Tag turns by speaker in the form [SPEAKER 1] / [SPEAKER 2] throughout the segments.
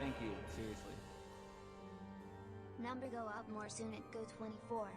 [SPEAKER 1] Thank you, seriously.
[SPEAKER 2] Number go up more soon at Go 24.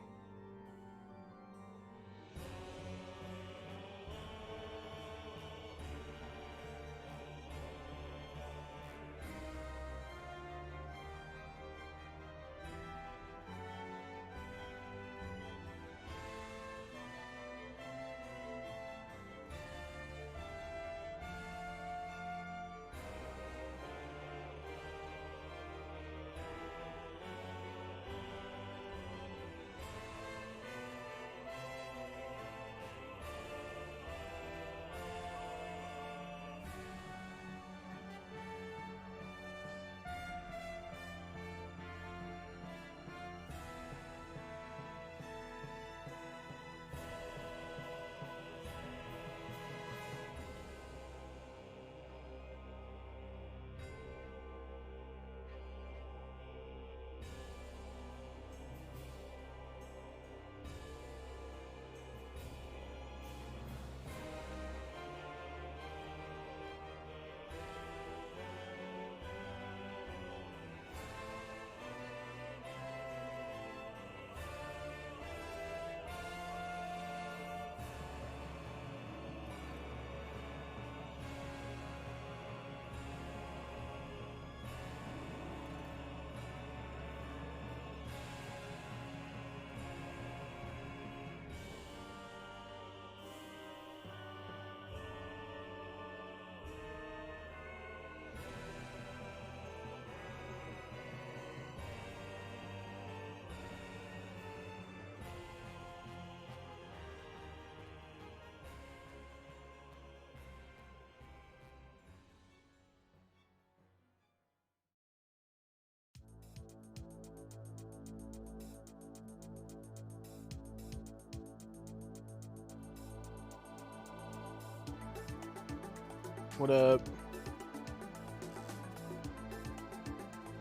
[SPEAKER 3] What up?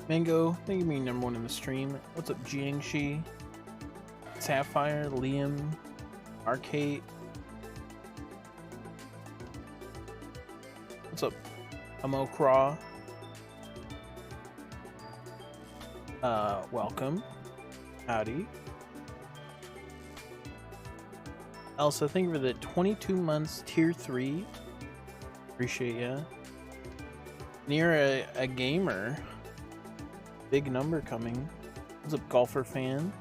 [SPEAKER 3] Mango, thank you for being number one in the stream. What's up, Jiangxi? Sapphire, Liam, Arcade. What's up, Amokra? Welcome. Howdy. Elsa, thank you for the 22 months tier 3. Appreciate ya. Near a gamer. Big number coming. What's up, golfer fan?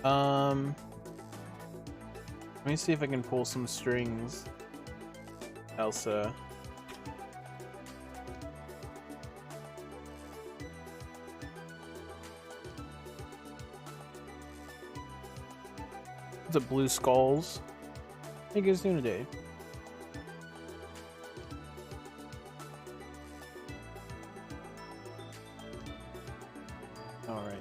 [SPEAKER 3] Let me see if I can pull some strings. Elsa. What's up, Blue Skulls? How you guys doing today? Alright,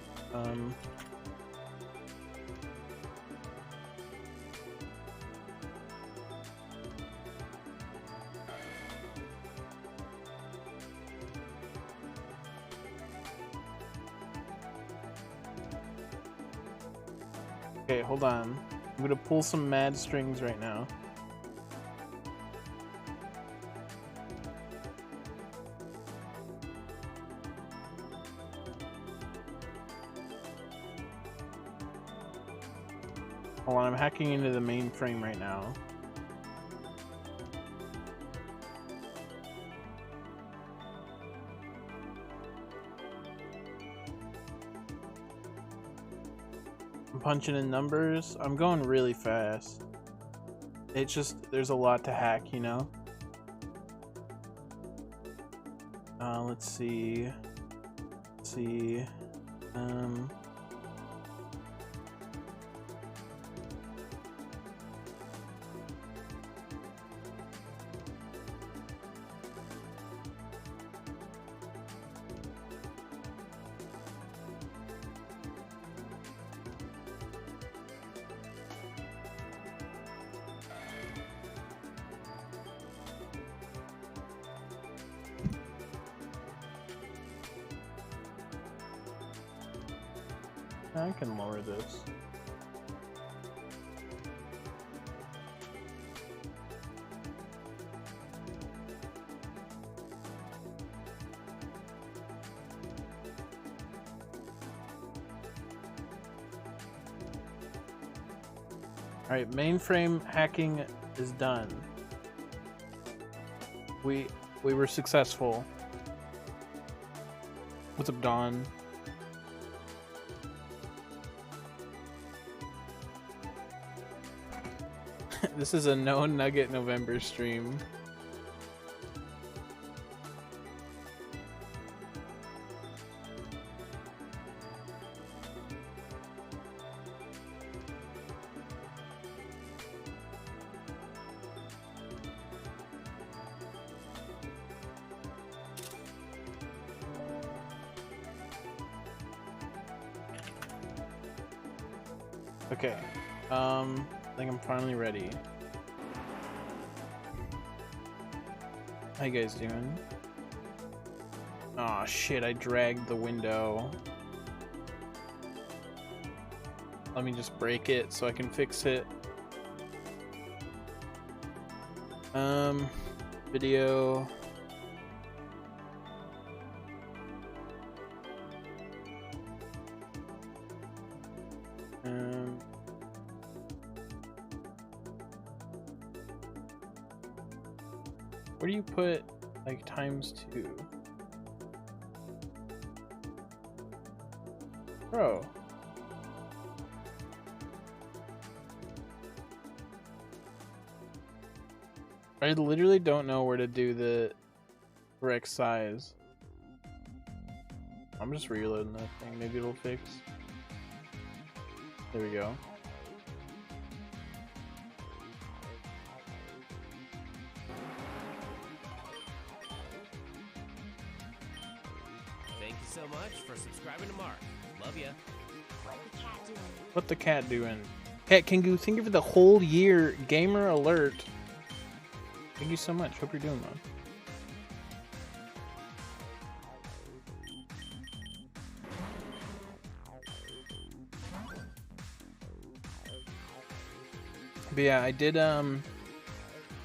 [SPEAKER 3] okay, hold on. I'm gonna pull some mad strings right now. Hold on, I'm hacking into the mainframe right now. I'm punching in numbers. I'm going really fast. It's just, there's a lot to hack, you know? Let's see. I can lower this. Alright, mainframe hacking is done. We were successful. What's up, Dawn? This is a no Nugget November stream. Okay, I think I'm finally ready. How you guys doing? Aw, shit, I dragged the window. Let me just break it so I can fix it. Video. Where do you put, like, ×2? Bro. I literally don't know where to do the correct size. I'm just reloading that thing. Maybe it'll fix. There we go.
[SPEAKER 4] Thank you so much for subscribing to Mark. Love ya.
[SPEAKER 3] What the cat doing? Cat Kingu, thank you for the whole year gamer alert. Thank you so much. Hope you're doing well. But yeah, I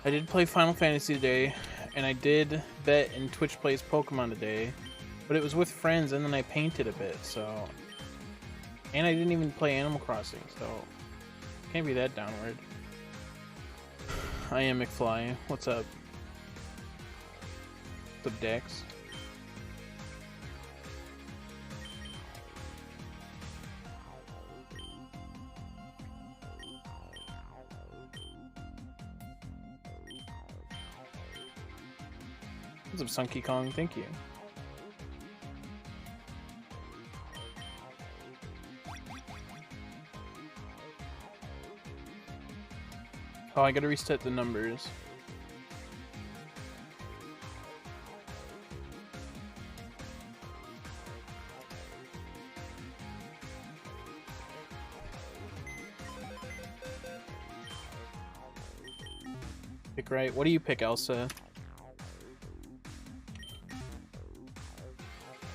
[SPEAKER 3] I did play Final Fantasy today, and I did bet in Twitch Plays Pokemon today, but it was with friends, and then I painted a bit, so... And I didn't even play Animal Crossing, so... Can't be that downward. I am McFly. What's up? What's up, Dex? What's up, Sunky Kong? Thank you. Oh, I gotta reset the numbers. Pick right. What do you pick, Elsa?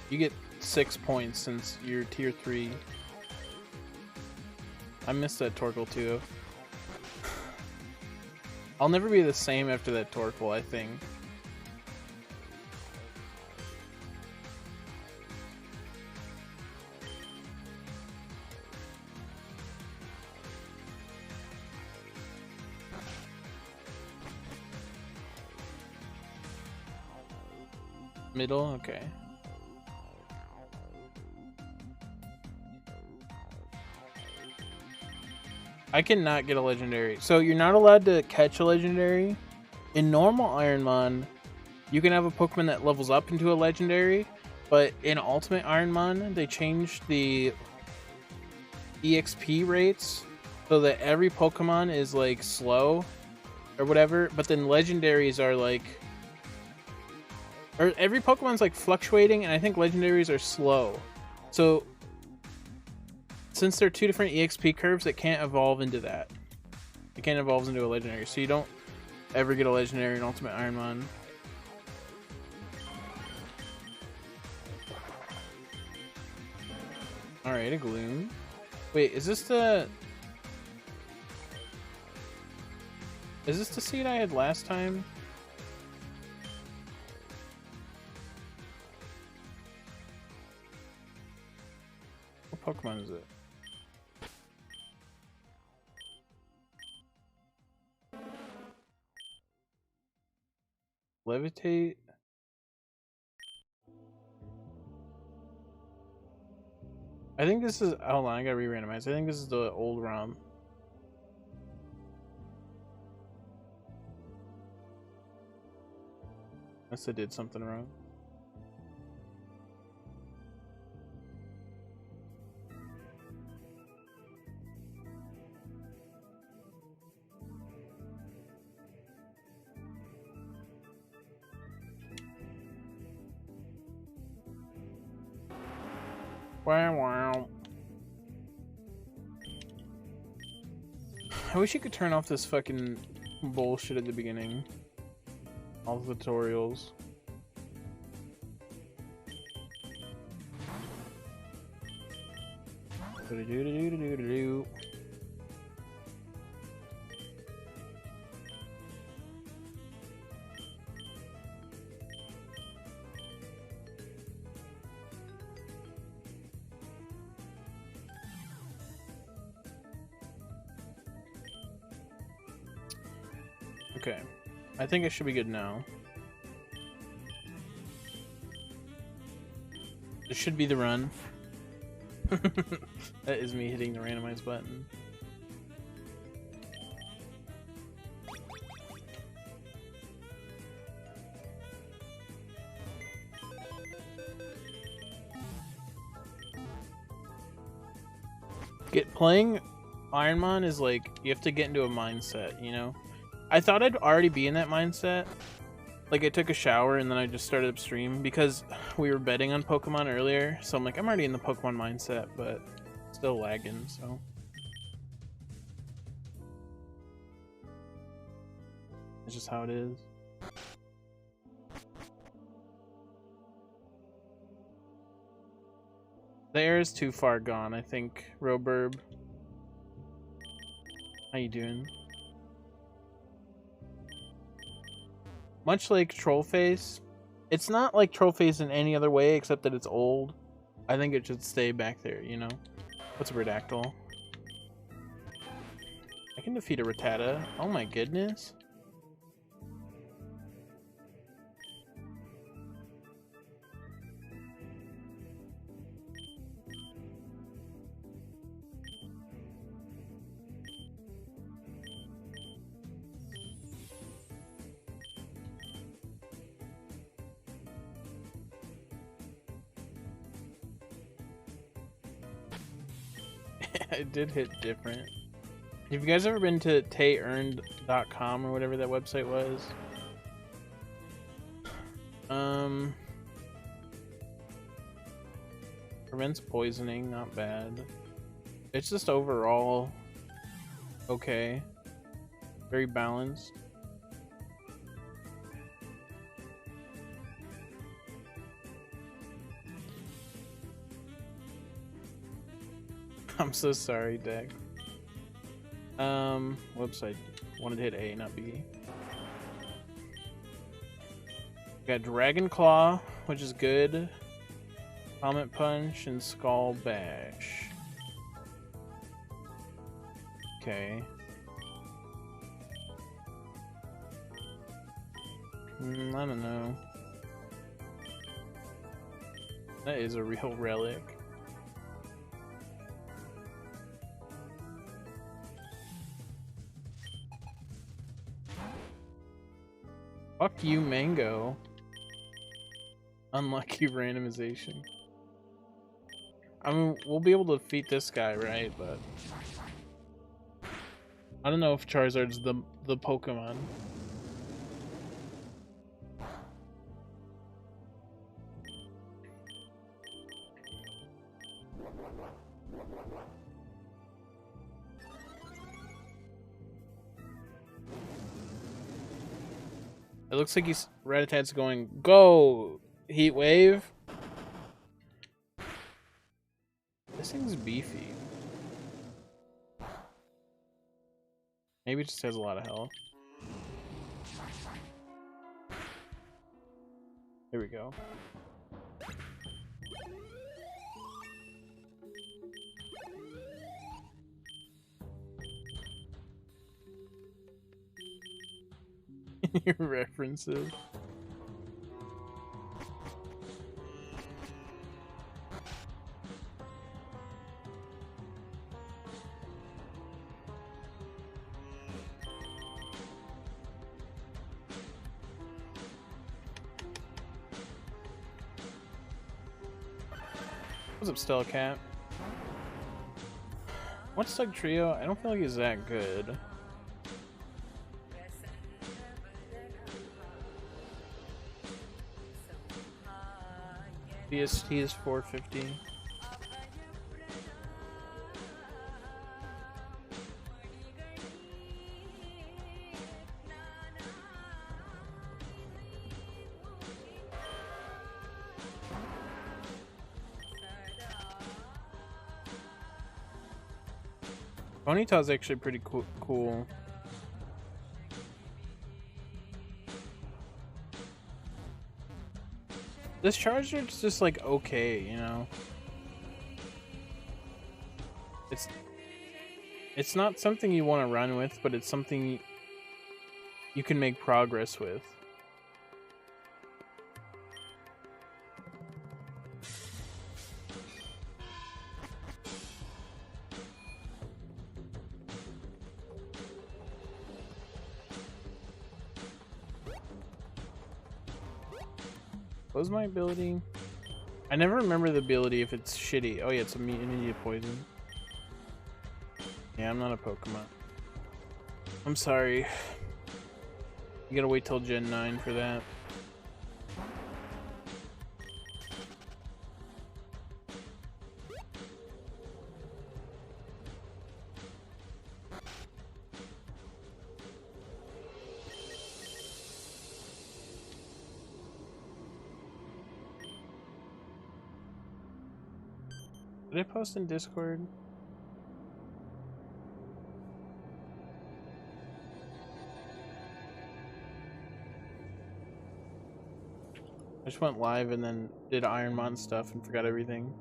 [SPEAKER 3] You get 6 points since you're tier 3. I missed that Torkoal too. I'll never be the same after that Torkoal, I think. Middle? Okay. I cannot get a legendary. So you're not allowed to catch a legendary. In normal Ironmon, you can have a Pokemon that levels up into a legendary, but in Ultimate Ironmon, they changed the EXP rates so that every Pokemon is like slow or whatever, but then legendaries are like, or every Pokemon's like fluctuating, and I think legendaries are slow. So since they're two different EXP curves, it can't evolve into that. It can't evolve into a legendary, so you don't ever get a legendary in Ultimate Ironmon. Alright, a Gloom. Wait, is this the... Is this the seed I had last time? What Pokemon is it? Levitate? I think this is... Hold on, I gotta re-randomize. I think this is the old ROM. Unless I did something wrong. Wow, wow. I wish you could turn off this fucking bullshit at the beginning. All the tutorials. Do-do-do-do-do-do-do. Okay, I think it should be good now. This should be the run. That is me hitting the randomize button. Playing Ironmon is like, you have to get into a mindset, you know? I thought I'd already be in that mindset. Like, I took a shower and then I just started upstream because we were betting on Pokemon earlier. So I'm like, I'm already in the Pokemon mindset, but still lagging, so. It's just how it is. The air is too far gone, I think, Roburb. How you doing? much like Trollface, it's not like Trollface in any other way except that it's old. I think it should stay back there, you know? What's a Redactyl? I can defeat a Rattata. Oh my goodness. It did hit different. Have you guys ever been to tayearned.com or whatever that website was? Prevents poisoning, not bad. It's just overall okay. Very balanced. I'm so sorry, Deck. Website wanted to hit A, not B. We got Dragon Claw, which is good. Comet Punch and Skull Bash. Okay. I don't know. That is a real relic. Fuck you, Mango. Unlucky randomization. I mean, we'll be able to defeat this guy, right? But I don't know if Charizard's the Pokemon. It looks like Rattatat's going, go! Heat Wave. This thing's beefy. Maybe it just has a lot of health. Here we go. Your references. What's up, Stella Cat? What's Doug Trio? I don't feel like he's that good. BST is 450. Ponyta's actually pretty cool. This Charizard's just like okay, you know. It's not something you want to run with, but it's something you can make progress with. What was my ability? I never remember the ability if it's shitty. Oh yeah, it's immediate poison. Yeah, I'm not a Pokemon. I'm sorry. You gotta wait till Gen 9 for that. Did I post in Discord? I just went live and then did Ironmon stuff and forgot everything.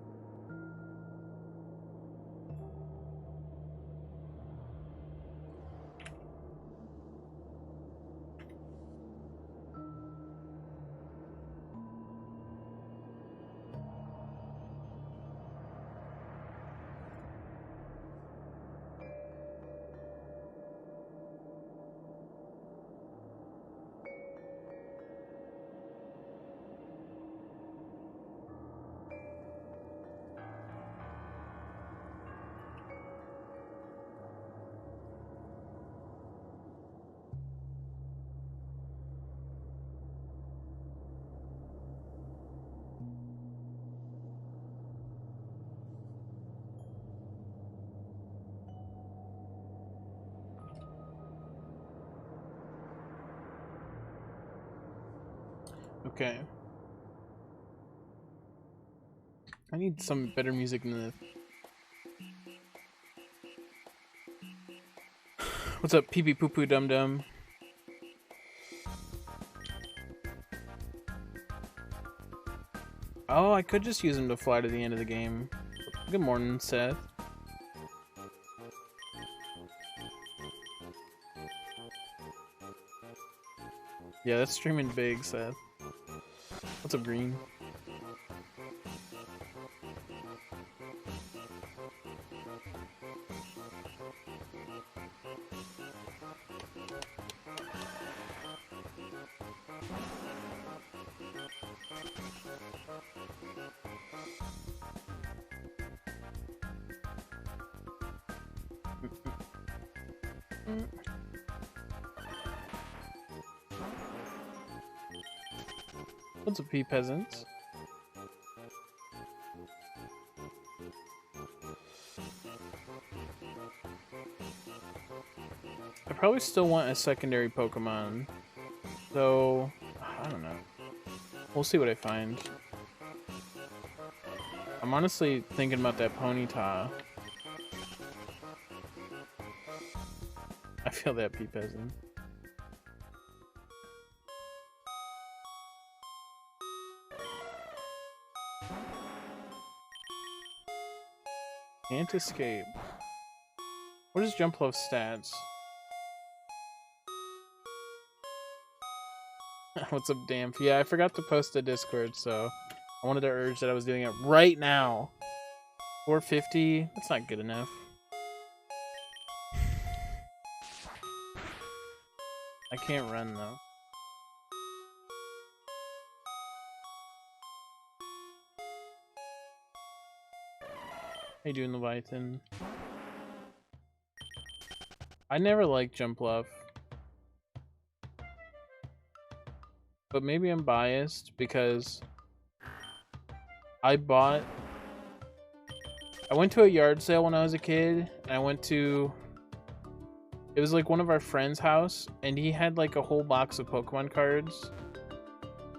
[SPEAKER 3] Okay. I need some better music than this. What's up, pee pee poo poo dum dum? Oh, I could just use him to fly to the end of the game. Good morning, Seth. Yeah, that's streaming big, Seth. What's up, Green? What's up, pea peasants? I probably still want a secondary Pokemon, so I don't know. We'll see what I find. I'm honestly thinking about that Ponyta. I feel that, pea peasant. Can't escape. What is Jumpluff's stats? What's up, Damp? Yeah, I forgot to post the Discord, so I wanted to urge that I was doing it right now. 450? That's not good enough. I can't run, though. How you doing, Leviathan? I never liked Jumpluff. But maybe I'm biased because I went to a yard sale when I was a kid, and it was like one of our friends' house, and he had like a whole box of Pokemon cards,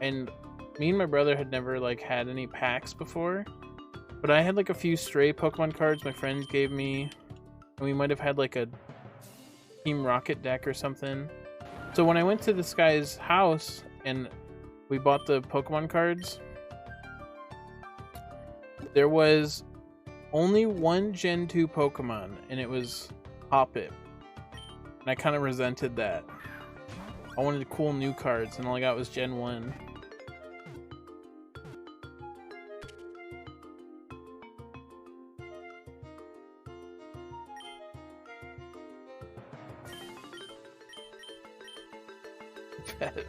[SPEAKER 3] and me and my brother had never like had any packs before, but I had like a few stray Pokemon cards my friends gave me, and we might have had like a Team Rocket deck or something. So when I went to this guy's house and we bought the Pokemon cards, there was only one Gen 2 Pokemon, and it was Hoppip. And I kind of resented that. I wanted cool new cards, and all I got was Gen 1.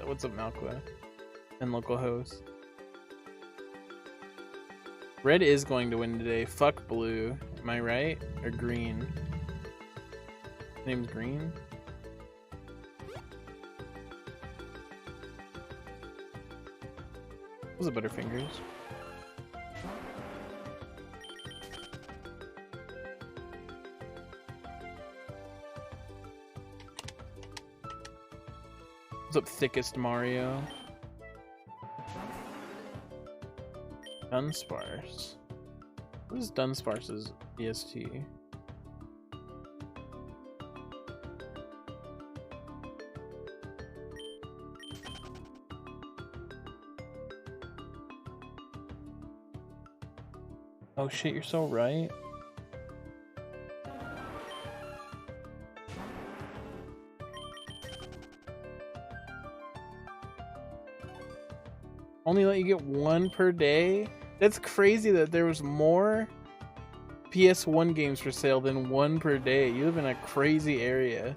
[SPEAKER 3] What's up, Malqua? And local host. Red is going to win today. Fuck blue. Am I right? Or green? His name's Green? Those are Butterfingers. What's up, thickest Mario? Dunsparce. What is Dunsparce's EST? Oh shit, you're so right. Only let you get one per day? That's crazy that there was more PS1 games for sale than one per day. You live in a crazy area.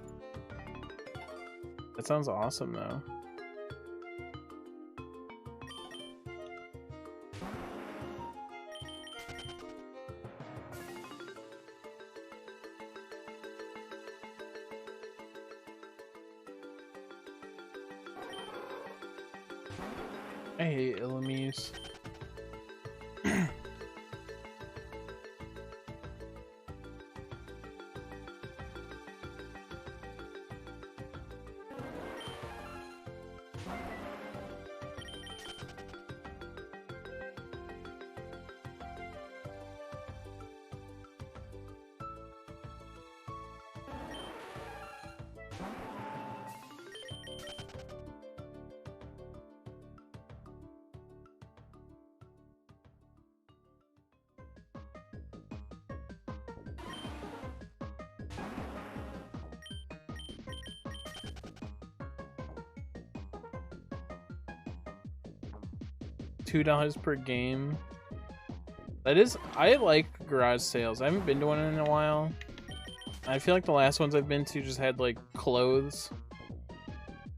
[SPEAKER 3] That sounds awesome though. I hate enemies. $2 per game. That is, I like garage sales. I haven't been to one in a while. I feel like the last ones I've been to just had like clothes.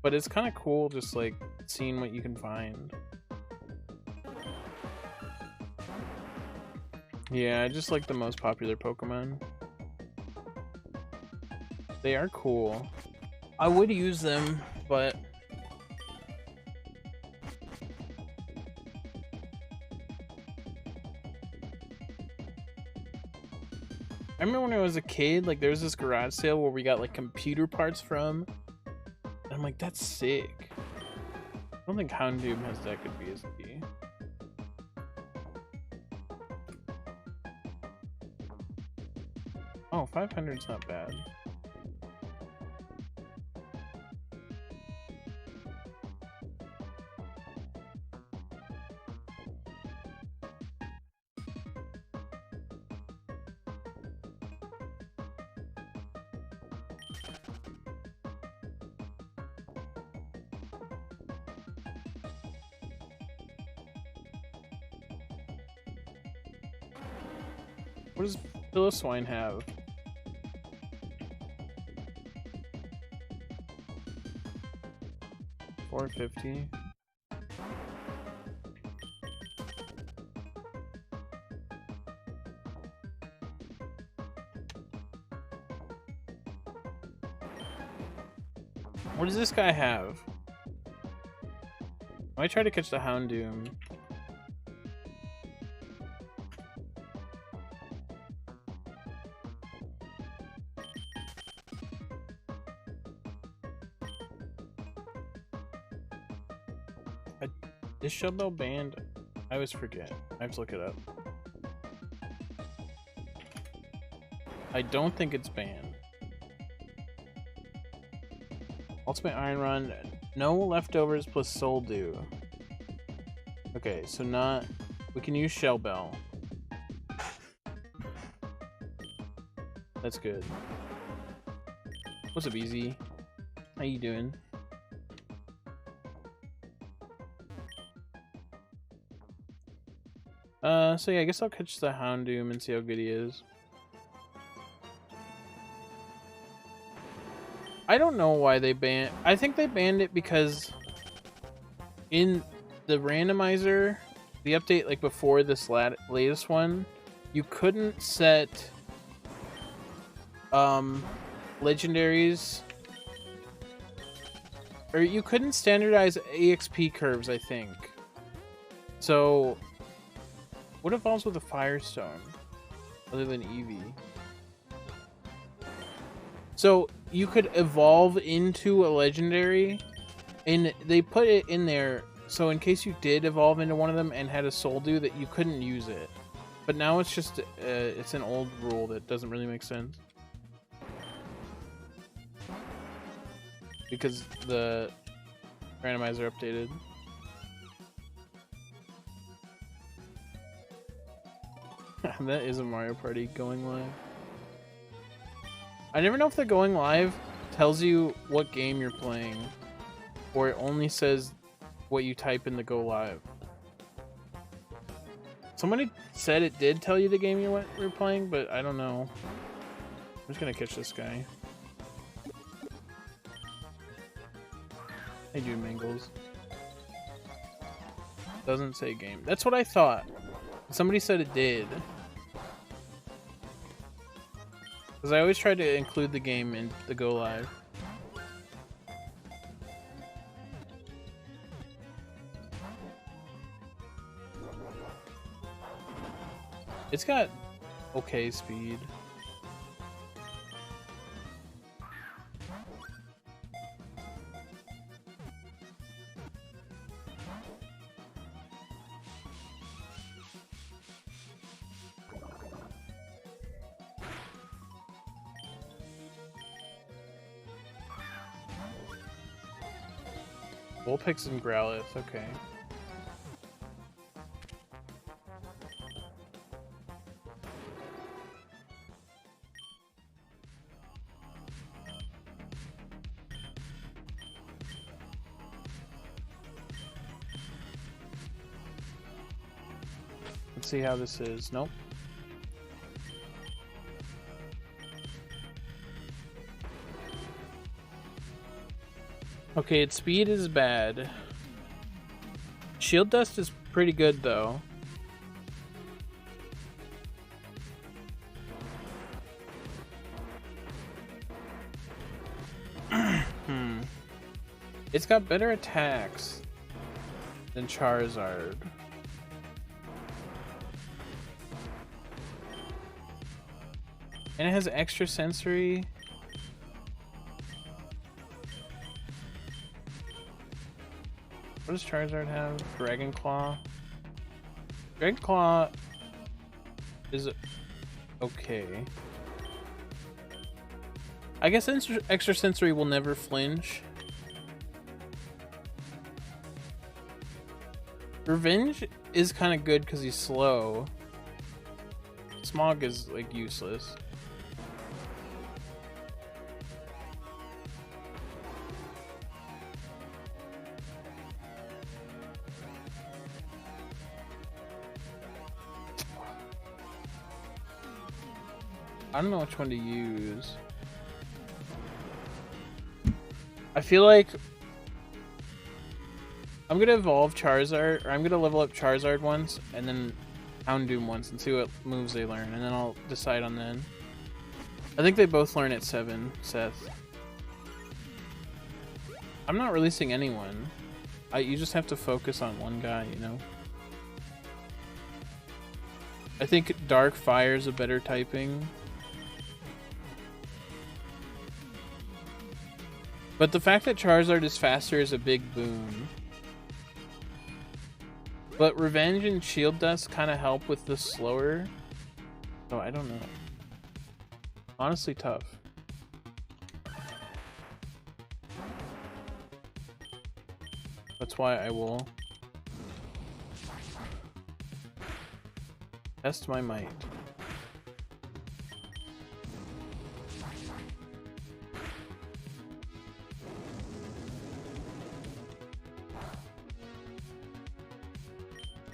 [SPEAKER 3] But it's kind of cool just like seeing what you can find. Yeah, I just like the most popular Pokemon. They are cool. I would use them, but I remember when I was a kid, like there was this garage sale where we got like computer parts from. And I'm like, that's sick. I don't think Houndoom has that good BSB. Oh, 500's not bad. What does Piloswine have? $450. What does this guy have? I might try to catch the Houndoom. Is Shellbell banned? I always forget. I have to look it up. I don't think it's banned. Ultimate Ironmon, no leftovers plus Soul Dew. Okay, so not... We can use Shellbell. That's good. What's up, Easy? How you doing? So yeah, I guess I'll catch the Houndoom and see how good he is. I don't know why they banned... I think they banned it because in the randomizer, the update like before this latest one, you couldn't set legendaries, or you couldn't standardize EXP curves, I think. So what evolves with a Firestone other than Eevee? So you could evolve into a legendary, and they put it in there so in case you did evolve into one of them and had a Soul Dew, that you couldn't use it. But now it's just it's an old rule that doesn't really make sense because the randomizer updated. That is a Mario Party going live. I never know if the going live tells you what game you're playing, or it only says what you type in the go live. Somebody said it did tell you the game you were playing, but I don't know. I'm just gonna catch this guy. Hey, dude, Mangles. Doesn't say game. That's what I thought. Somebody said it did. Because I always try to include the game in the go live. It's got okay speed. Vulpix and Growlithe, okay. Let's see how this is. Nope. Okay, its speed is bad. Shield Dust is pretty good, though. It's got better attacks than Charizard. And it has extra sensory. What does Charizard have? Dragon Claw. Dragon Claw is okay. I guess extra sensory will never flinch. Revenge is kind of good because he's slow. Smog is like useless. I don't know which one to use. I feel like I'm gonna evolve Charizard, or I'm gonna level up Charizard once, and then Houndoom once, and see what moves they learn, and then I'll decide on then. I think they both learn at 7, Seth. I'm not releasing anyone. You just have to focus on one guy, you know? I think Dark Fire is a better typing. But the fact that Charizard is faster is a big boon. But Revenge and Shield Dust kind of help with the slower. So I don't know. Honestly tough. That's why I will test my might.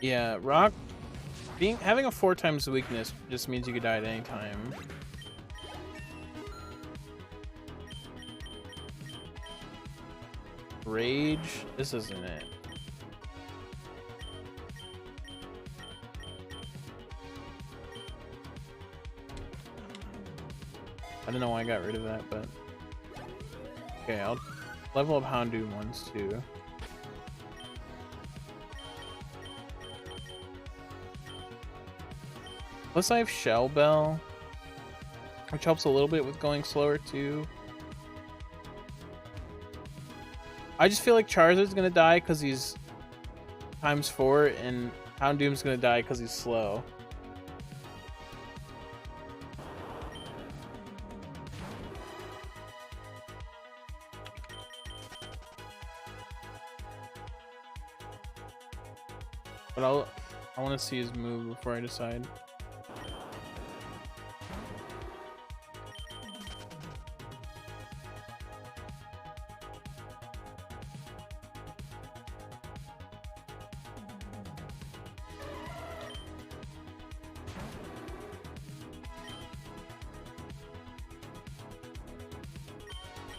[SPEAKER 3] Yeah, Rock having a 4 times weakness just means you could die at any time. Rage, this isn't it. I don't know why I got rid of that, but okay, I'll level up Houndoom once too. Plus I have Shell Bell, which helps a little bit with going slower too. I just feel like Charizard's gonna die because he's ×4, and Houndoom's gonna die because he's slow. But I want to see his move before I decide.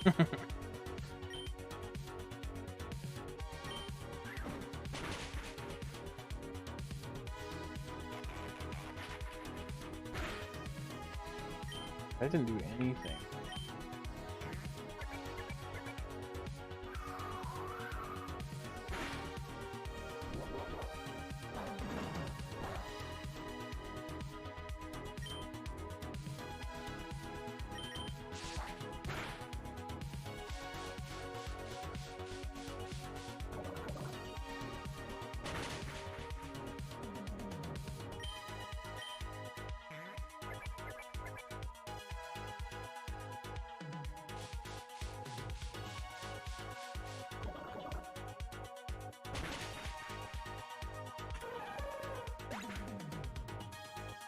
[SPEAKER 3] I didn't do anything.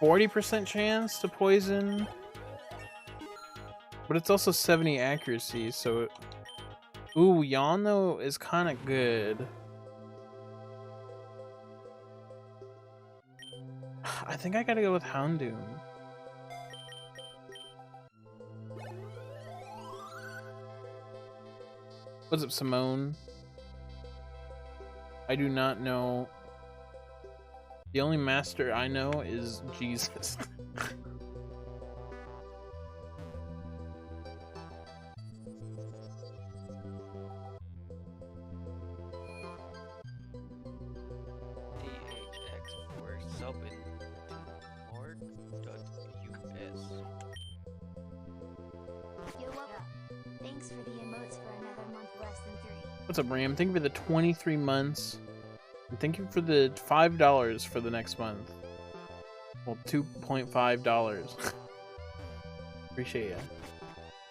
[SPEAKER 3] %40 chance to poison, but it's also 70 accuracy, so it... Ooh, Yawn though is kind of good. I think I gotta go with Houndoom. What's up, Simone? I do not know. The only master I know is Jesus.
[SPEAKER 2] Thanks for the emotes for another month less than 3.
[SPEAKER 3] What's up, Ram? Thank you for the 23 months. And thank you for the $5 for the next month. Well, $2.5. Appreciate it.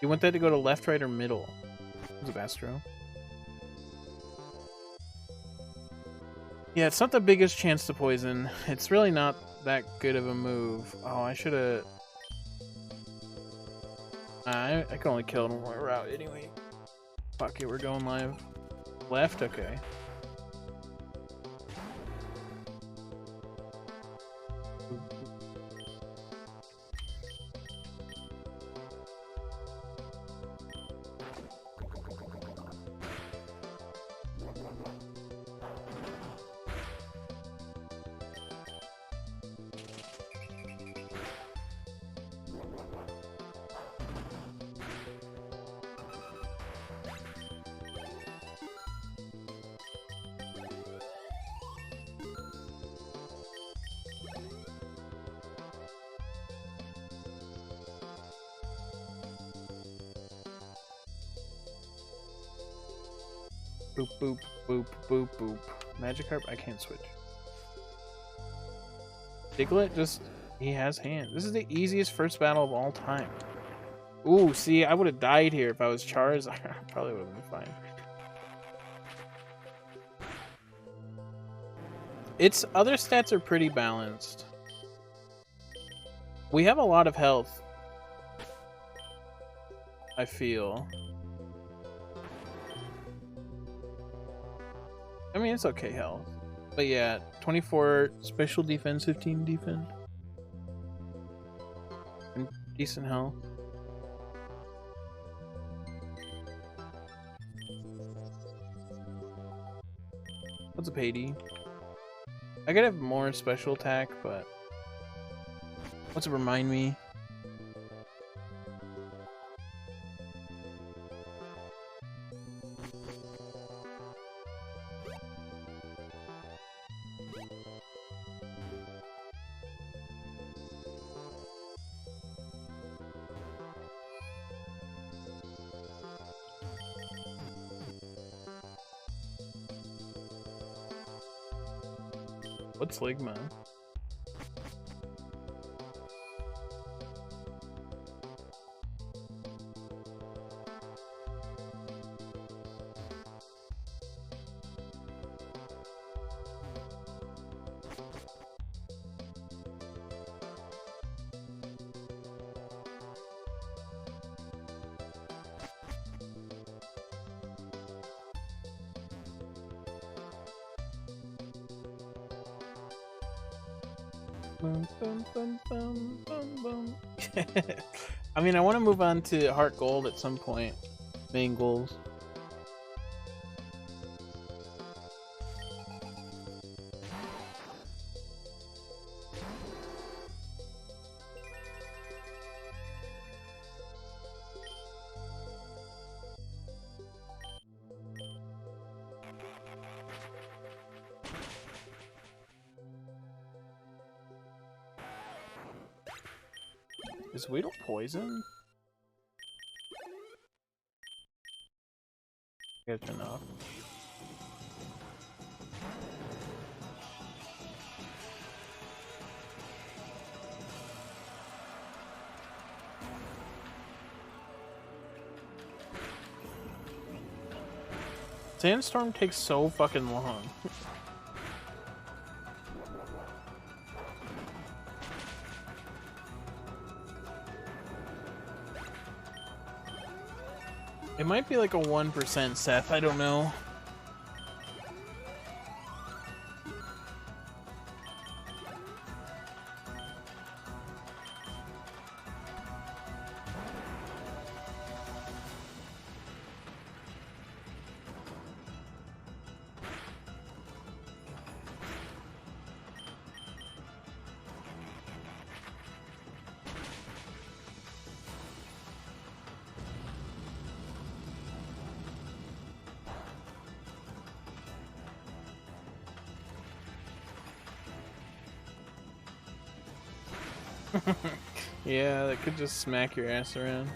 [SPEAKER 3] You want that to go to left, right, or middle? What's up, Astro? Yeah, it's not the biggest chance to poison. It's really not that good of a move. Oh, I should have... I can only kill it on my route anyway. Fuck it, we're going live. Left? Okay. Boop, boop, boop, boop, boop. Magikarp? I can't switch. Diglett just... He has hand. This is the easiest first battle of all time. Ooh, see, I would have died here if I was Charizard. I probably would have been fine. Its other stats are pretty balanced. We have a lot of health, I feel. I mean, it's okay health. But yeah, 24 special defense, 15 defense. And decent health. What's a payday? I could have more special attack, but... What's it remind me? What's Ligma? Boom, boom, boom, boom, boom, boom. I mean, I want to move on to Heart Gold at some point. main goals. Is Weedle poison? Good enough. Sandstorm takes so fucking long. It might be like a 1% Seth, I don't know. Yeah, that could just smack your ass around.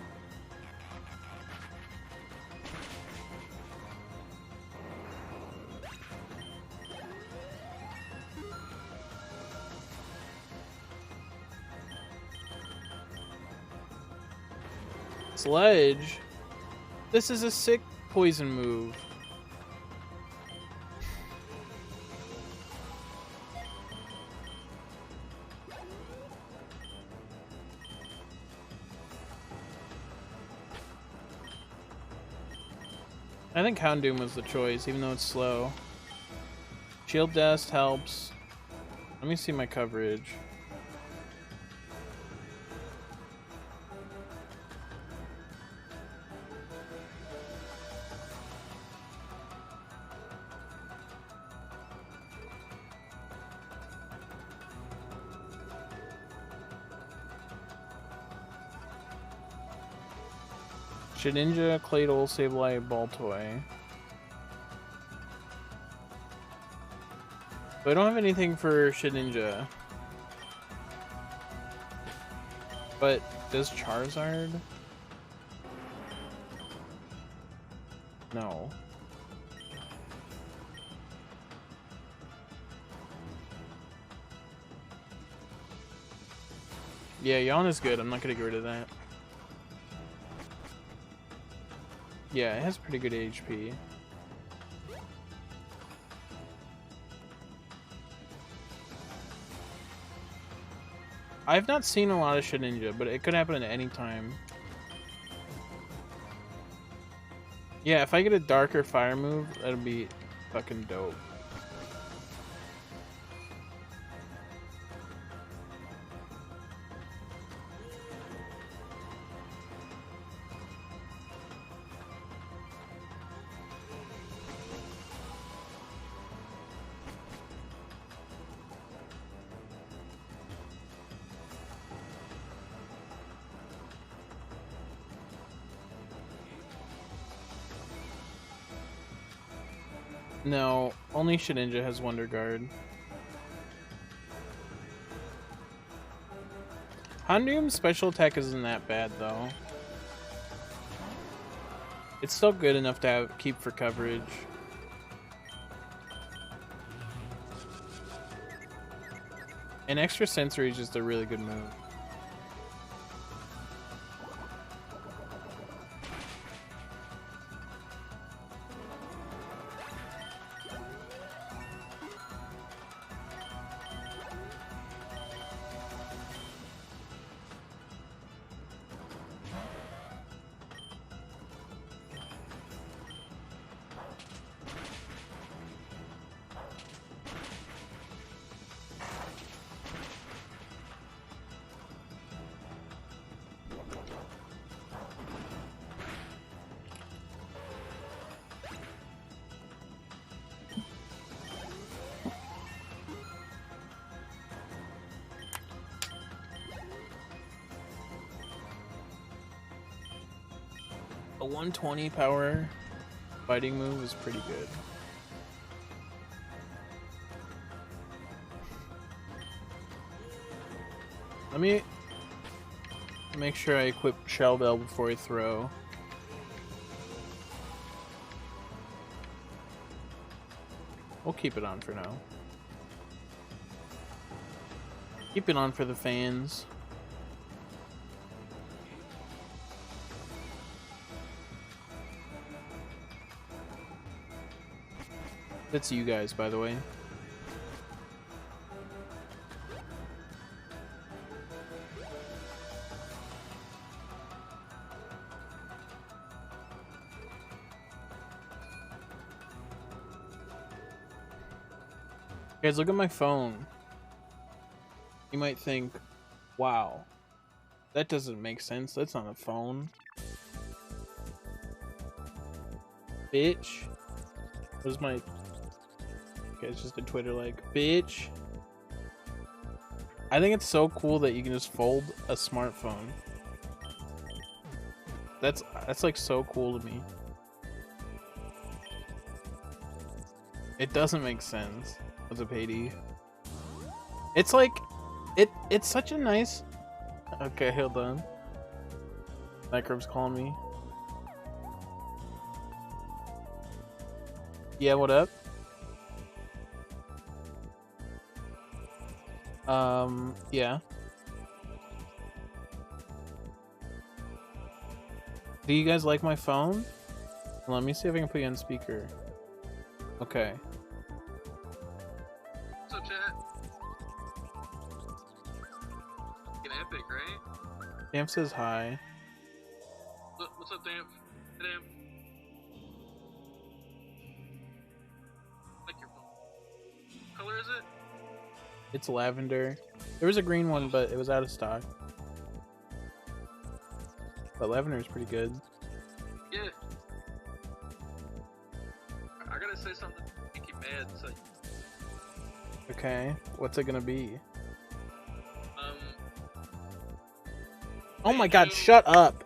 [SPEAKER 3] Sledge? This is a sick poison move. I think Houndoom was the choice, even though it's slow. Shield Dust helps. Let me see my coverage. Shedinja, Claydol, Sableye, Baltoy. But I don't have anything for Shedinja. But does Charizard? No. Yeah, Yawn is good. I'm not gonna get rid of that. Yeah, it has pretty good HP. I've not seen a lot of Shedinja, but it could happen at any time. Yeah, if I get a darker fire move, that'll be fucking dope. No, only Shedinja has Wonder Guard. Houndoom's special attack isn't that bad though. It's still good enough to keep for coverage. And extra sensory is just a really good move. A 120 power fighting move is pretty good. Let me make sure I equip Shell Bell before I throw. We'll keep it on for now. Keep it on for the fans. That's you guys, by the way. Guys, look at my phone. You might think, wow, that doesn't make sense. That's not a phone. Bitch. Where's my... Okay, it's just a Twitter like, bitch. I think it's so cool that you can just fold a smartphone. That's like so cool to me. It doesn't make sense as a payday. It's like it's such a nice... Okay, hold on. Microbe's calling me. Yeah, what up? Yeah. Do you guys like my phone? Let me see if I can put you on speaker. Okay.
[SPEAKER 5] What's up, chat? Fucking epic, right?
[SPEAKER 3] Damp says hi.
[SPEAKER 5] What's up, Damp? Hey, Damp. Like your phone. What color is it?
[SPEAKER 3] It's lavender. There was a green one, but it was out of stock. But lavender is pretty good.
[SPEAKER 5] Yeah. I gotta say something to make you mad. So,
[SPEAKER 3] Okay, what's it gonna be? Oh my god, shut up!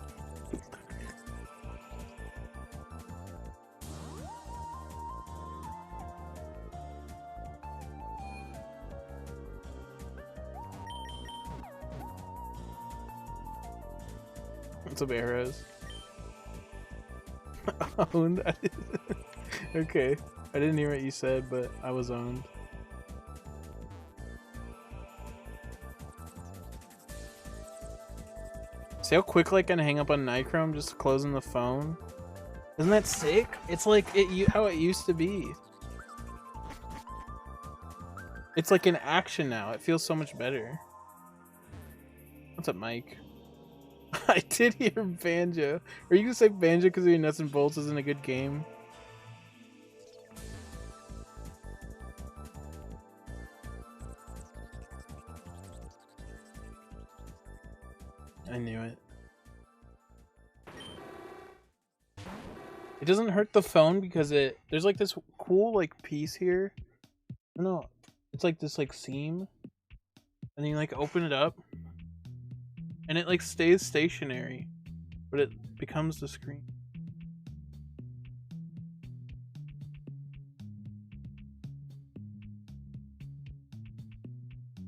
[SPEAKER 3] What's up, arrows? Owned? Okay, I didn't hear what you said, but I was owned. See how quick I can hang up on Nichrome just closing the phone? Isn't that sick? It's like how it used to be. It's like an action now. It feels so much better. What's up, Mike? I did hear Banjo. Are you gonna say Banjo because your Nuts and Bolts isn't a good game? I knew it. It doesn't hurt the phone because there's like this cool like piece here. I don't know. It's like this like seam. And then you like open it up. And it like stays stationary. But it becomes the screen.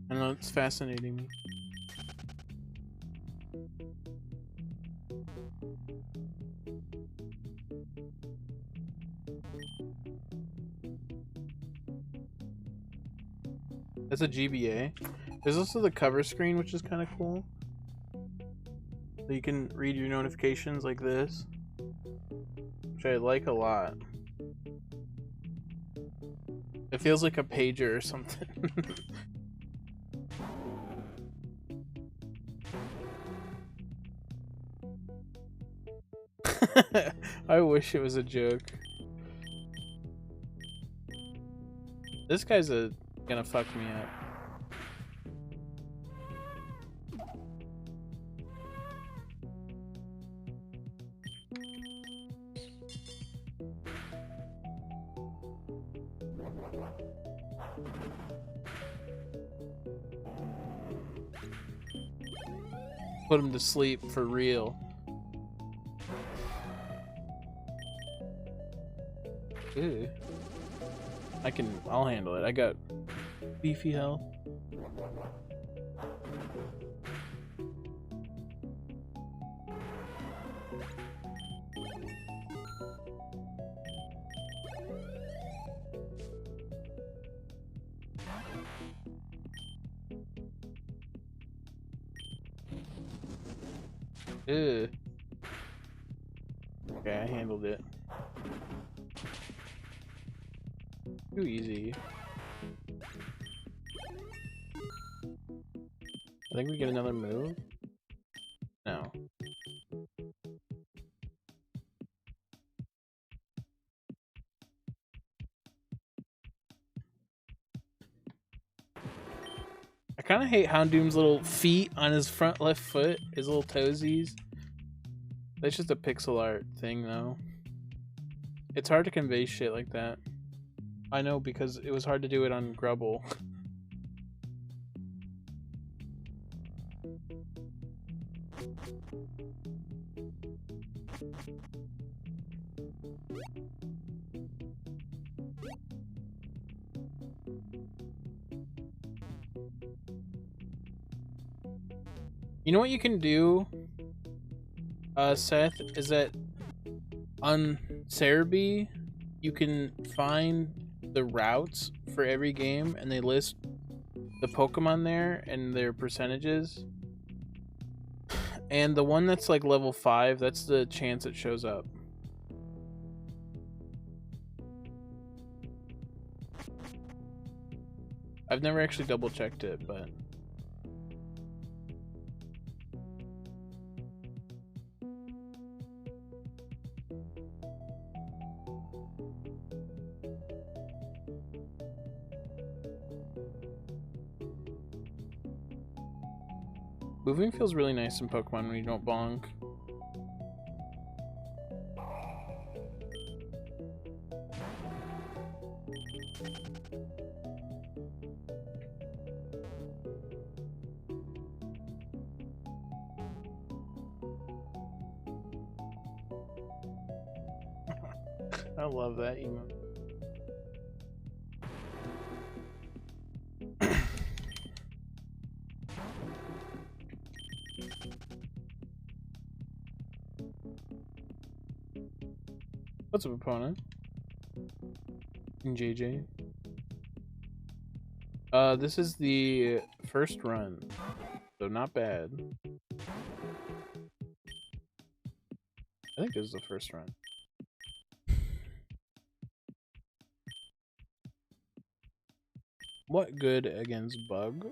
[SPEAKER 3] I don't know, it's fascinating me. That's a GBA. There's also the cover screen, which is kind of cool. So you can read your notifications like this, which I like a lot. It feels like a pager or something. I wish it was a joke. This guy's gonna fuck me up. Put him to sleep for real. Ew. I'll handle it. I got beefy health. Ew. Okay, I handled it. Too easy. I think we get another move. No. I kind of hate Houndoom's little feet on his front left foot, his little toesies. That's just a pixel art thing, though. It's hard to convey shit like that. I know, because it was hard to do it on Grubble. You know what you can do, Seth, is that on Cerebi, you can find the routes for every game, and they list the Pokemon there and their percentages. And the one that's like level 5, that's the chance it shows up. I've never actually double checked it, but... Moving feels really nice in Pokemon when you don't bonk. I love that emote. What's up, opponent? JJ. This is the first run, so not bad. I think this is the first run. What good against Bug?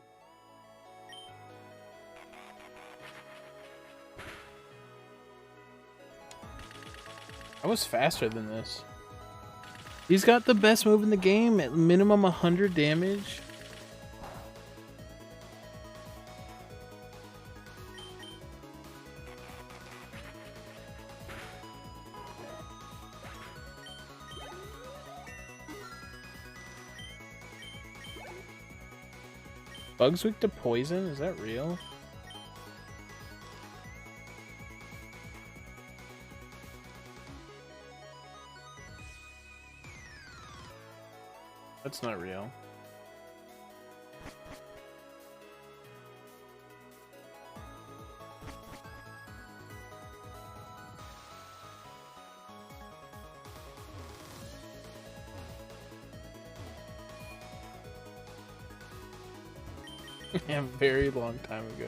[SPEAKER 3] I was faster than this. He's got the best move in the game at minimum 100 damage. Bug's weak to poison? Is that real? That's not real. A very long time ago.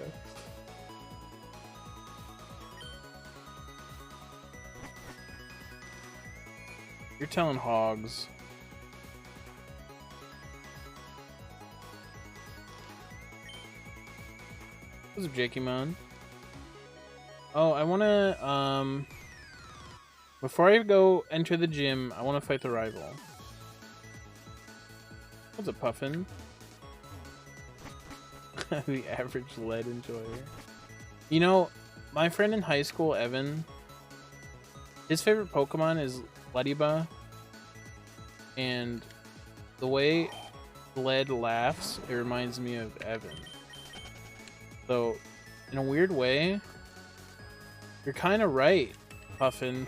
[SPEAKER 3] You're telling hogs. What's up, Jakey-mon? Oh, I wanna, before I go enter the gym, I wanna fight the rival. What's up, Puffin? The average lead enjoyer. You know, my friend in high school, Evan, his favorite Pokemon is Leddyba. And the way Lead laughs, it reminds me of Evan. So, in a weird way, you're kind of right, Puffin,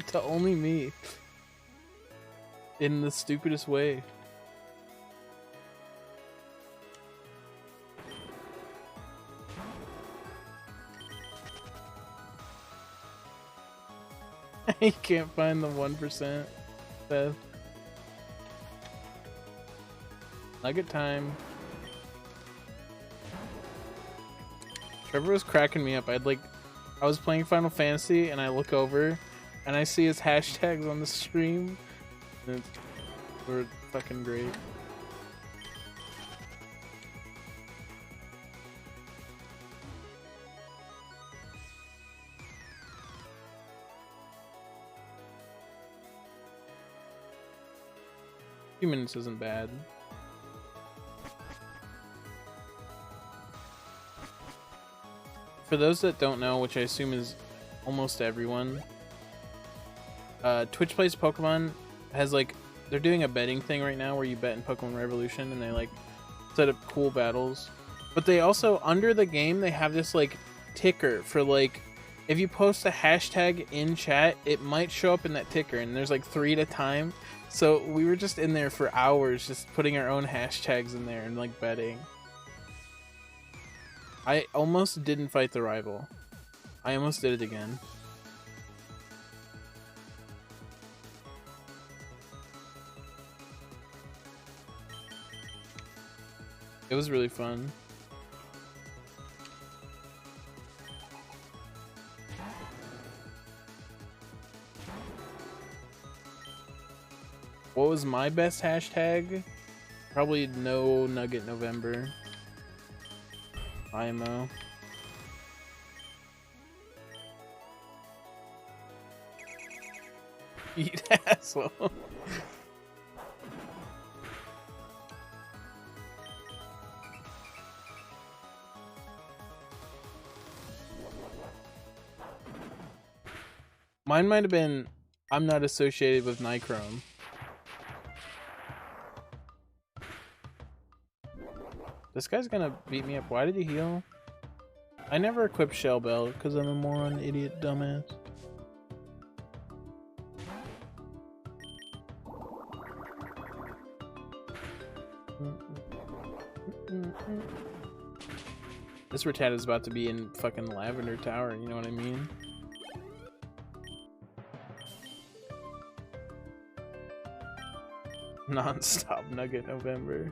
[SPEAKER 3] to only me. in the stupidest way. You can't find the 1%. Beth. Nugget time. Trevor was cracking me up. I was playing Final Fantasy and I look over and I see his hashtags on the stream. And were fucking great. A few minutes isn't bad. For those that don't know, which I assume is almost everyone, Twitch Plays Pokemon has they're doing a betting thing right now where you bet in Pokemon Revolution and they set up cool battles. But they also, under the game, they have this ticker for if you post a hashtag in chat, it might show up in that ticker, and there's 3 at a time. So we were just in there for hours just putting our own hashtags in there and betting. I almost didn't fight the rival. I almost did it again. It was really fun. What was my best hashtag? Probably no Nugget November. IMO. Eat asshole. Mine might have been, I'm not associated with Nichrome. This guy's gonna beat me up. Why did he heal? I never equipped Shell Bell because I'm a moron, idiot, dumbass. This Rattata is about to be in fucking Lavender Tower, you know what I mean? Non-stop Nugget November.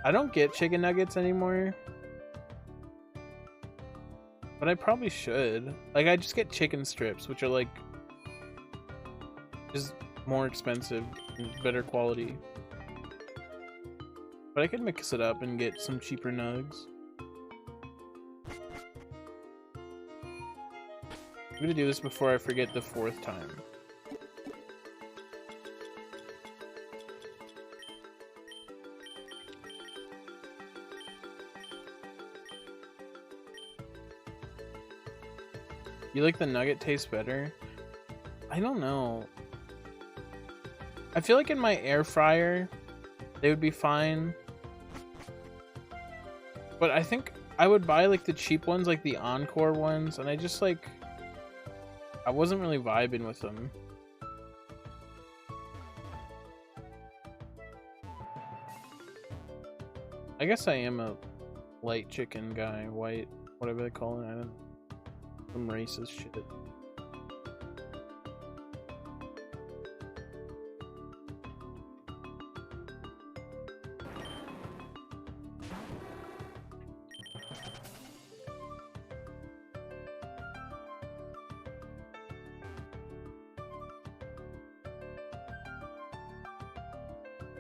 [SPEAKER 3] I don't get chicken nuggets anymore. But I probably should. I just get chicken strips, which are just more expensive and better quality. But I could mix it up and get some cheaper nugs. I'm gonna do this before I forget the 4th time. You like the nugget taste better? I don't know. I feel like in my air fryer, they would be fine. But I think I would buy the cheap ones, the Encore ones, and I just I wasn't really vibing with them. I guess I am a light chicken guy, white, whatever they call it. I don't. Some racist shit.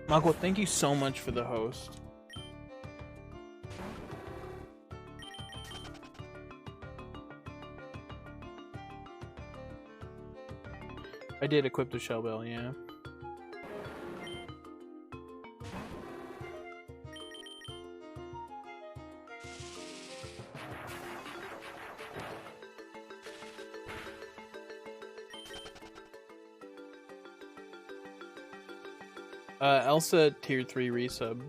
[SPEAKER 3] Mako, thank you so much for the host. I did equip the Shell Bell, yeah. Elsa tier 3 resub.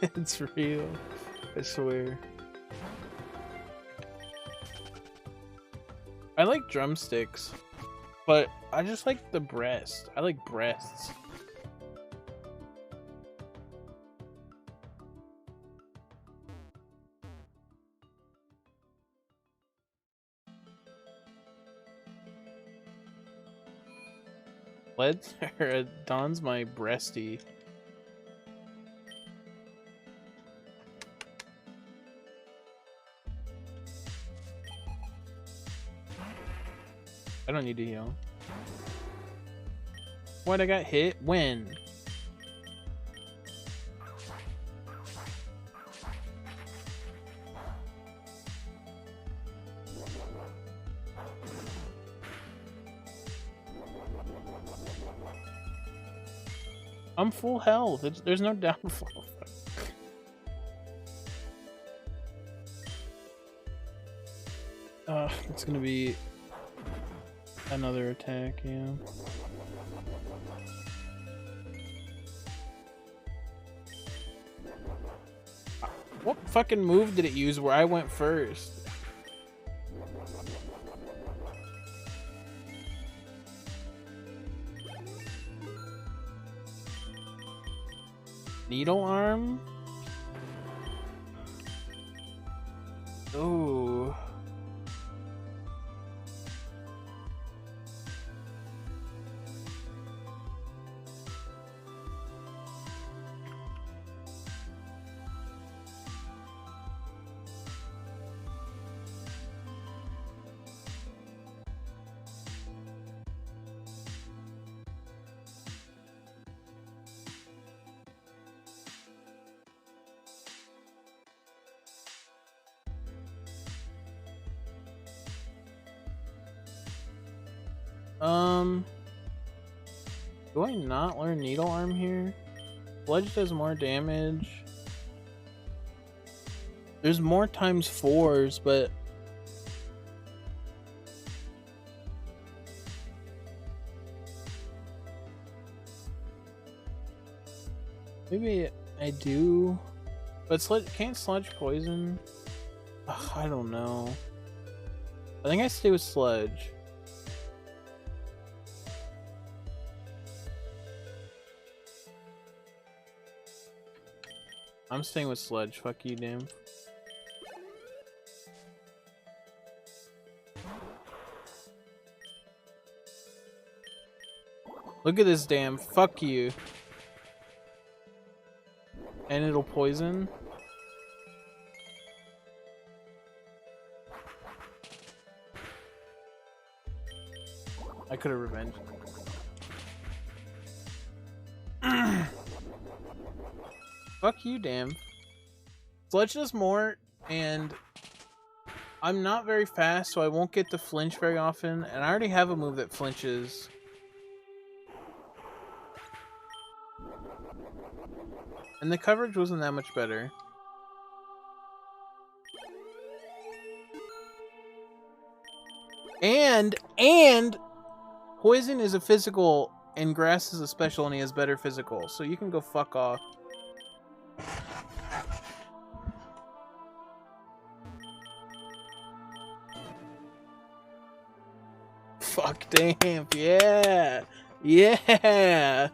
[SPEAKER 3] It's real. I swear. I like drumsticks, but I just like the breast. I like breasts. Let's Don's my breasty. I don't need to heal. What, I got hit? When? I'm full health. There's no downfall. It's gonna be another attack, yeah. What fucking move did it use where I went first? Needle arm? Ooh. Do I not learn needle arm here? Sledge does more damage. There's more times 4s, but maybe I do. But can't Sludge poison? Ugh, I don't know. I think I stay with Sludge. I'm staying with Sledge. Fuck you, damn. Look at this damn. Fuck you. And it'll poison. I could have revenged. Fuck you, damn. Sledge does more, and I'm not very fast, so I won't get to flinch very often, and I already have a move that flinches. And the coverage wasn't that much better. And Poison is a physical, and Grass is a special, and he has better physical, so you can go fuck off. Fuck, damn, yeah, yeah.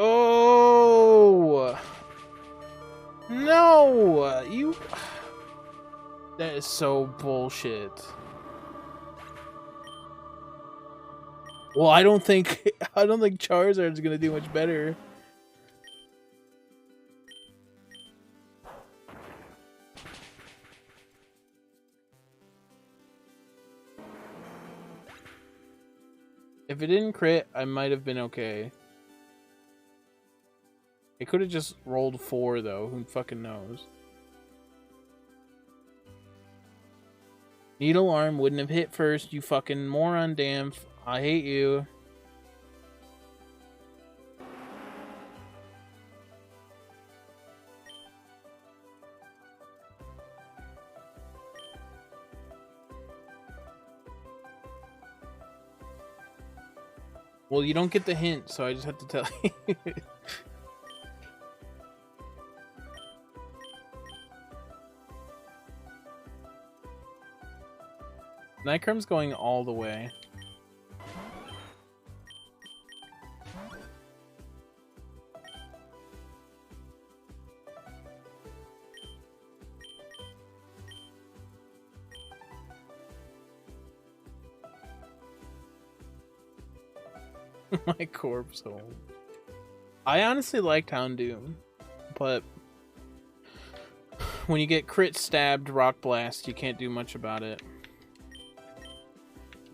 [SPEAKER 3] Oh no, you. That is so bullshit. Well, I don't think Charizard's gonna do much better. If it didn't crit, I might have been okay. It could have just rolled 4 though, who fucking knows. Needle arm wouldn't have hit first, you fucking moron, damn. I hate you. Well, you don't get the hint, so I just have to tell you. Nightcrum's going all the way. My corpse home. I honestly liked Houndoom, but when you get crit stabbed rock blast, you can't do much about it.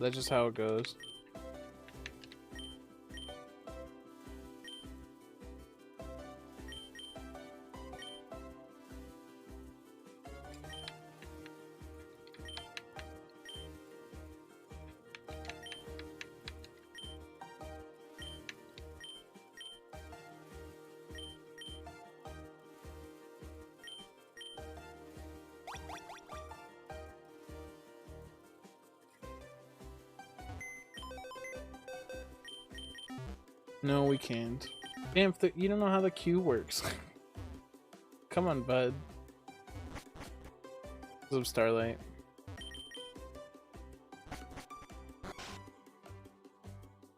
[SPEAKER 3] That's just how it goes. No, we can't. Damn, you don't know how the queue works. Come on, bud. What's up, Starlight?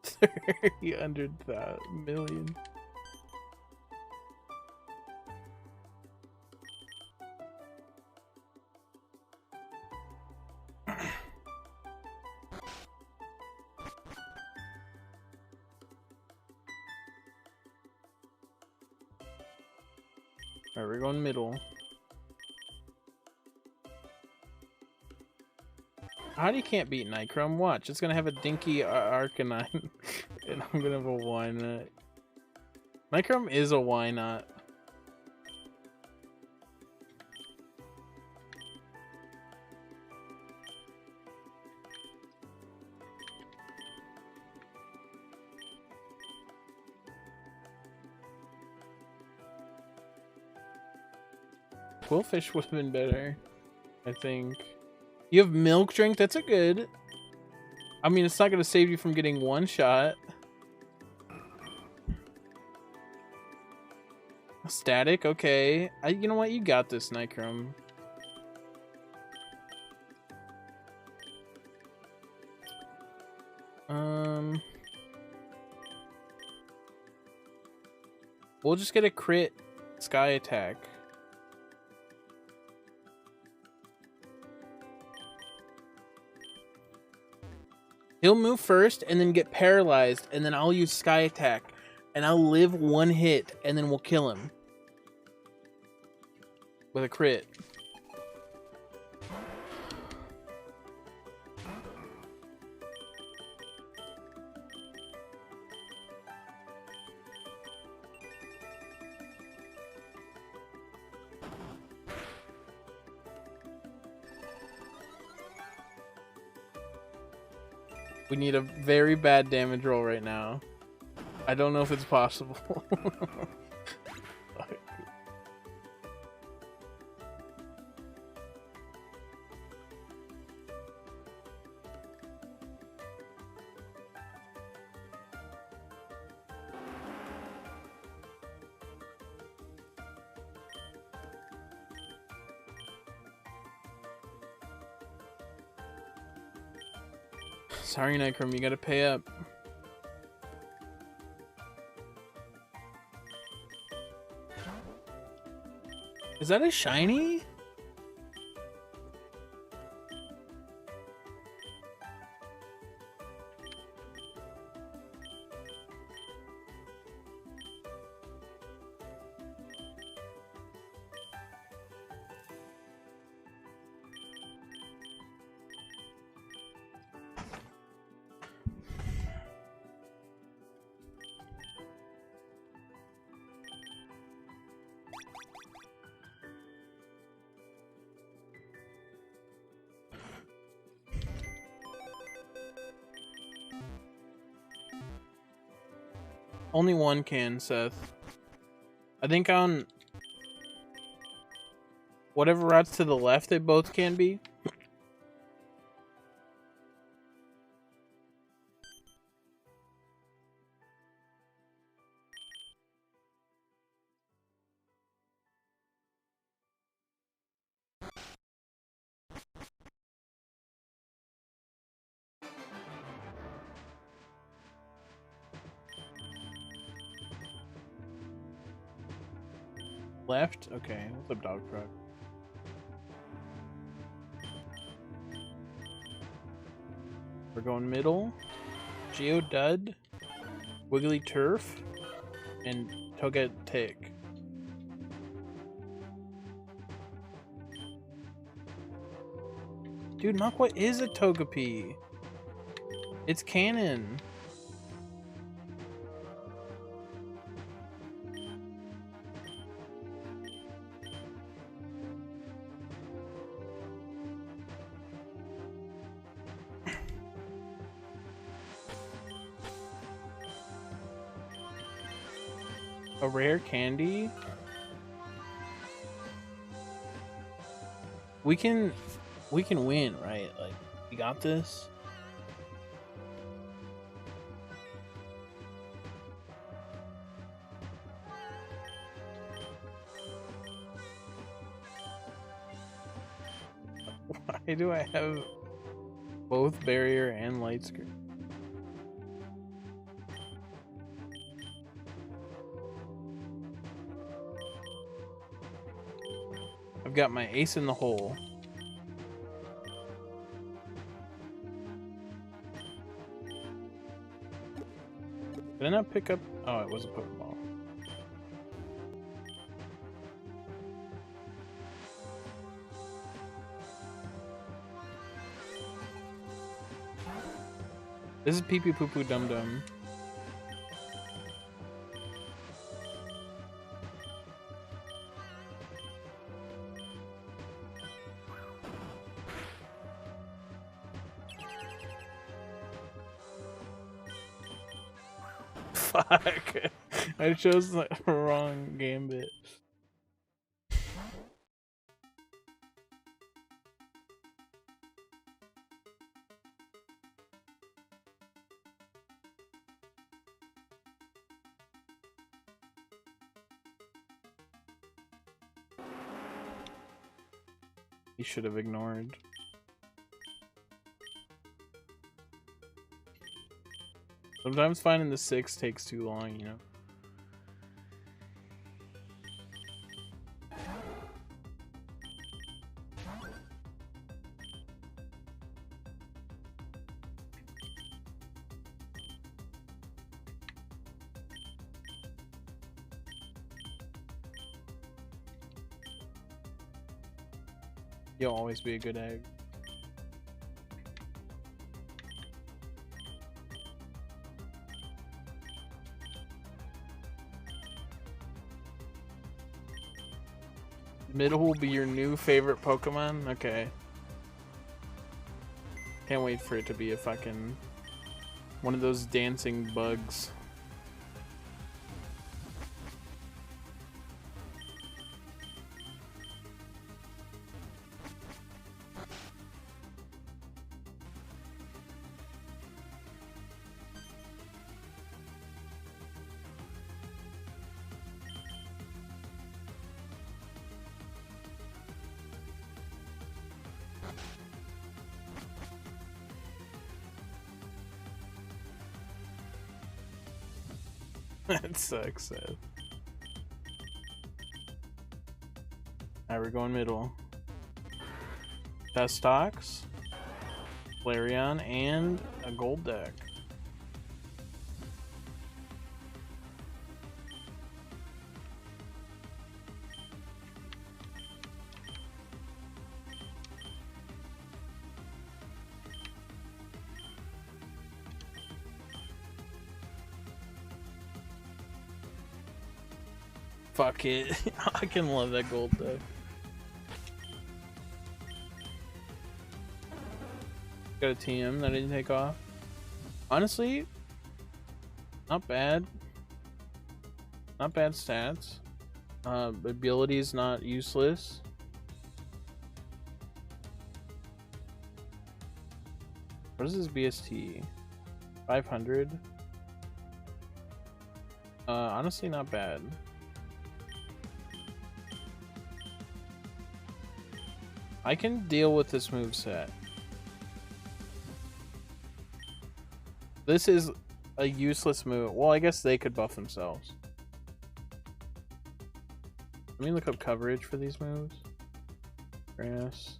[SPEAKER 3] $300,000,000. Alright, we're going middle. How do you can't beat Nightcrum? Watch, it's gonna have a dinky Arcanine, and I'm gonna have a Wynot. Nightcrum is a Wynot. Quillfish would have been better, I think. You have Milk Drink, that's a good. I mean, it's not going to save you from getting one shot. Static, okay. You know what? You got this, Nightcrum. We'll just get a crit Sky Attack. He'll move first and then get paralyzed, and then I'll use Sky Attack, and I'll live one hit, and then we'll kill him with a crit. We need a very bad damage roll right now. I don't know if it's possible. Sorry, Nightcrum, you gotta pay up. Is that a shiny? Only one can, Seth. I think on whatever routes to the left they both can be. Left? Okay. What's up, dog truck? We're going middle. Geodud, Wiggly Turf, and Togetic. Dude, Mach, is a Togepi? It's canon. A rare candy? We can win, right? Like, we got this. Why do I have both barrier and light screen? I've got my ace in the hole. Did I not pick up? Oh, it was a Pokeball. This is Pee Pee Poo Poo Dum Dum. Fuck. I chose the wrong gambit. He should have ignored. Sometimes finding the 6 takes too long, you know? You'll always be a good egg. Middle will be your new favorite Pokemon? Okay. Can't wait for it to be a fucking... one of those dancing bugs. That sucks, Seth. Alright, we're going middle. Festox, Flareon, and a gold deck. Fuck it. I can love that gold deck. Got a TM that I didn't take off. Honestly, not bad. Not bad stats. Ability is not useless. What is this BST? 500? Honestly, not bad. I can deal with this moveset. This is a useless move. Well, I guess they could buff themselves. Let me look up coverage for these moves. Grass.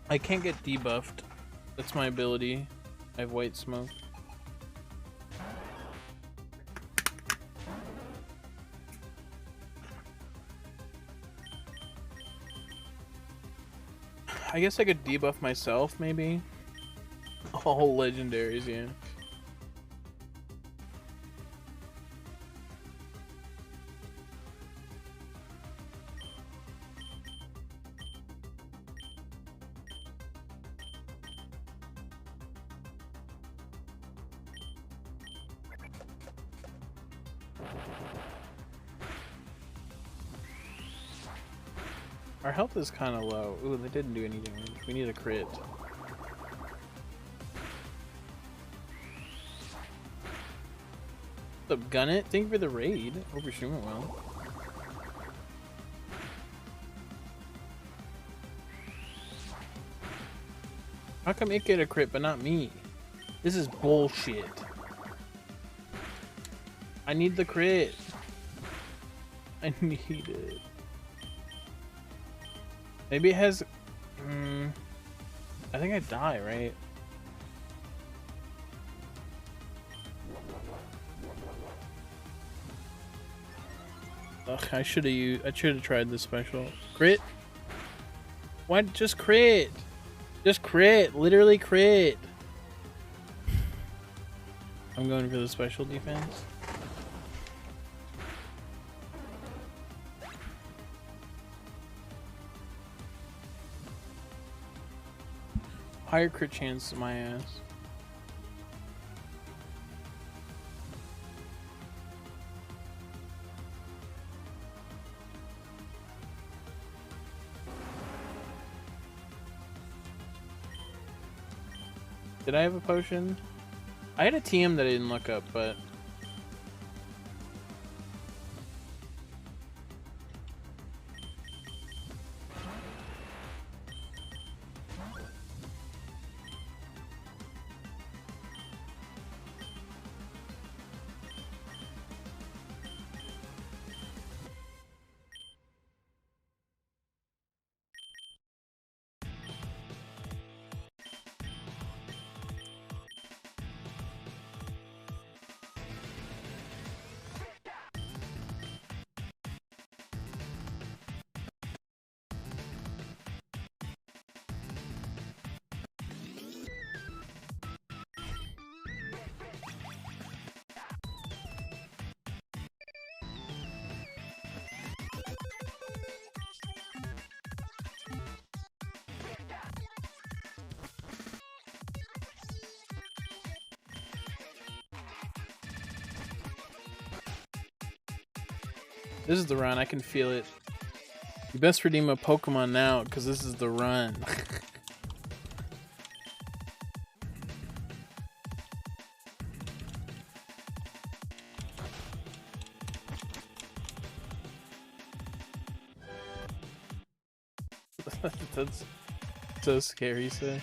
[SPEAKER 3] I can't get debuffed. That's my ability. I have white smoke. I guess I could debuff myself, maybe. All legendaries, yeah. Our health is kind of low. Ooh, they didn't do any damage. We need a crit. What's up, Gun It? Thank you for the raid. Hope you're streaming well. How come it get a crit but not me? This is bullshit. I need the crit. I need it. Maybe it has... I think I die, right? Ugh, I should have tried this special. Crit? What? Just crit! Just crit! Literally crit! I'm going for the special defense. Higher crit chance, my ass. Did I have a potion? I had a TM that I didn't look up, but... This is the run, I can feel it. You best redeem a Pokemon now, because this is the run. That's so scary, say.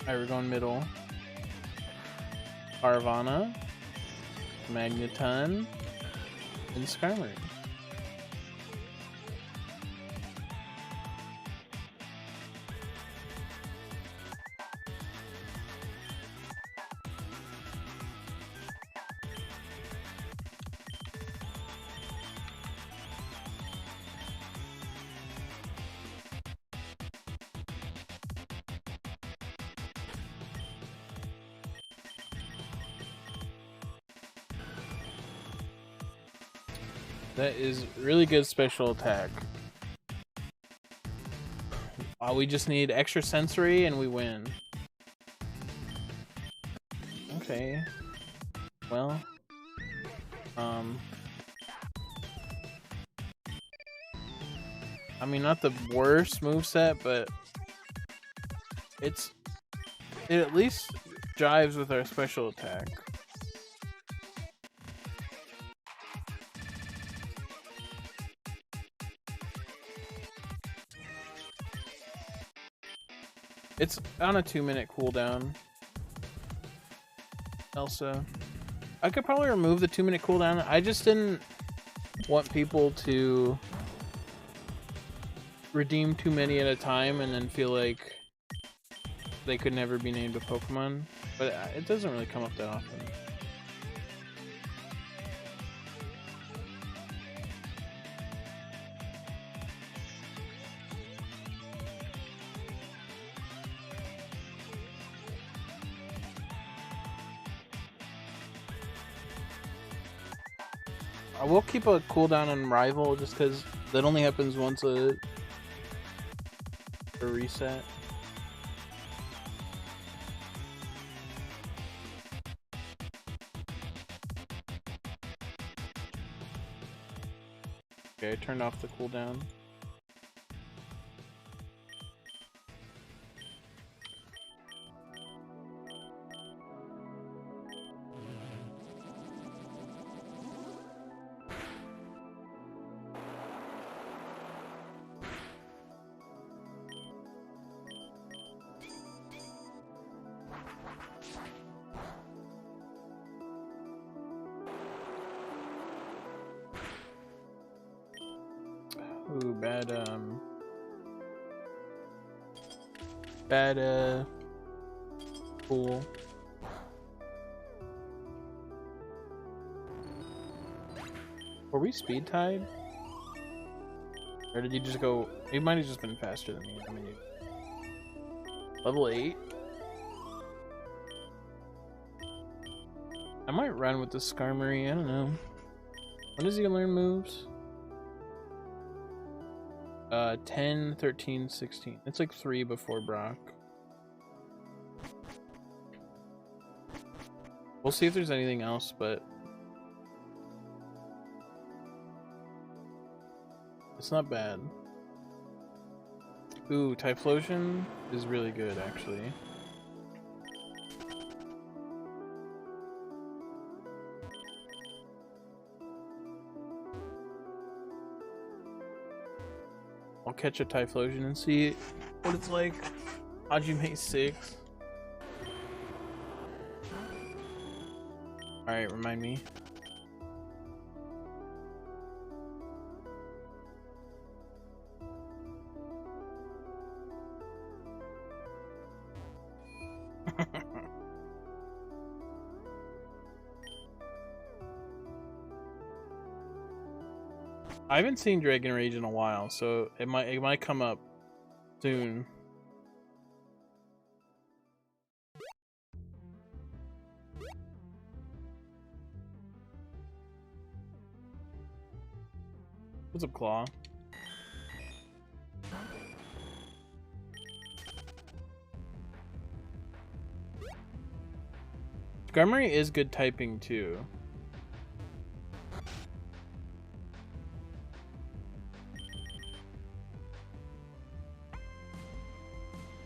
[SPEAKER 3] Alright, we're going middle. Carvana, Magneton, and Skarmory. That is really good special attack. We just need extra sensory and we win. Okay. Well. I mean, not the worst moveset, but it at least jives with our special attack. It's on a 2-minute cooldown. Elsa. I could probably remove the 2-minute cooldown. I just didn't want people to redeem too many at a time and then feel like they could never be named a Pokemon. But it doesn't really come up that often. I will keep a cooldown on Rival just because that only happens once a reset. Okay, I turned off the cooldown. Ooh, bad, pool. Were we speed tied? Or did you just go? You might have just been faster than me. I mean, level 8? I might run with the Skarmory, I don't know. When does he learn moves? 10, 13, 16. It's like 3 before Brock. We'll see if there's anything else, but it's not bad. Ooh, Typhlosion is really good, actually. I'll catch a Typhlosion and see what it's like. Hajime 6. Alright, remind me. I haven't seen Dragon Rage in a while, so it might come up soon. What's up, Claw? Skarmory is good typing too.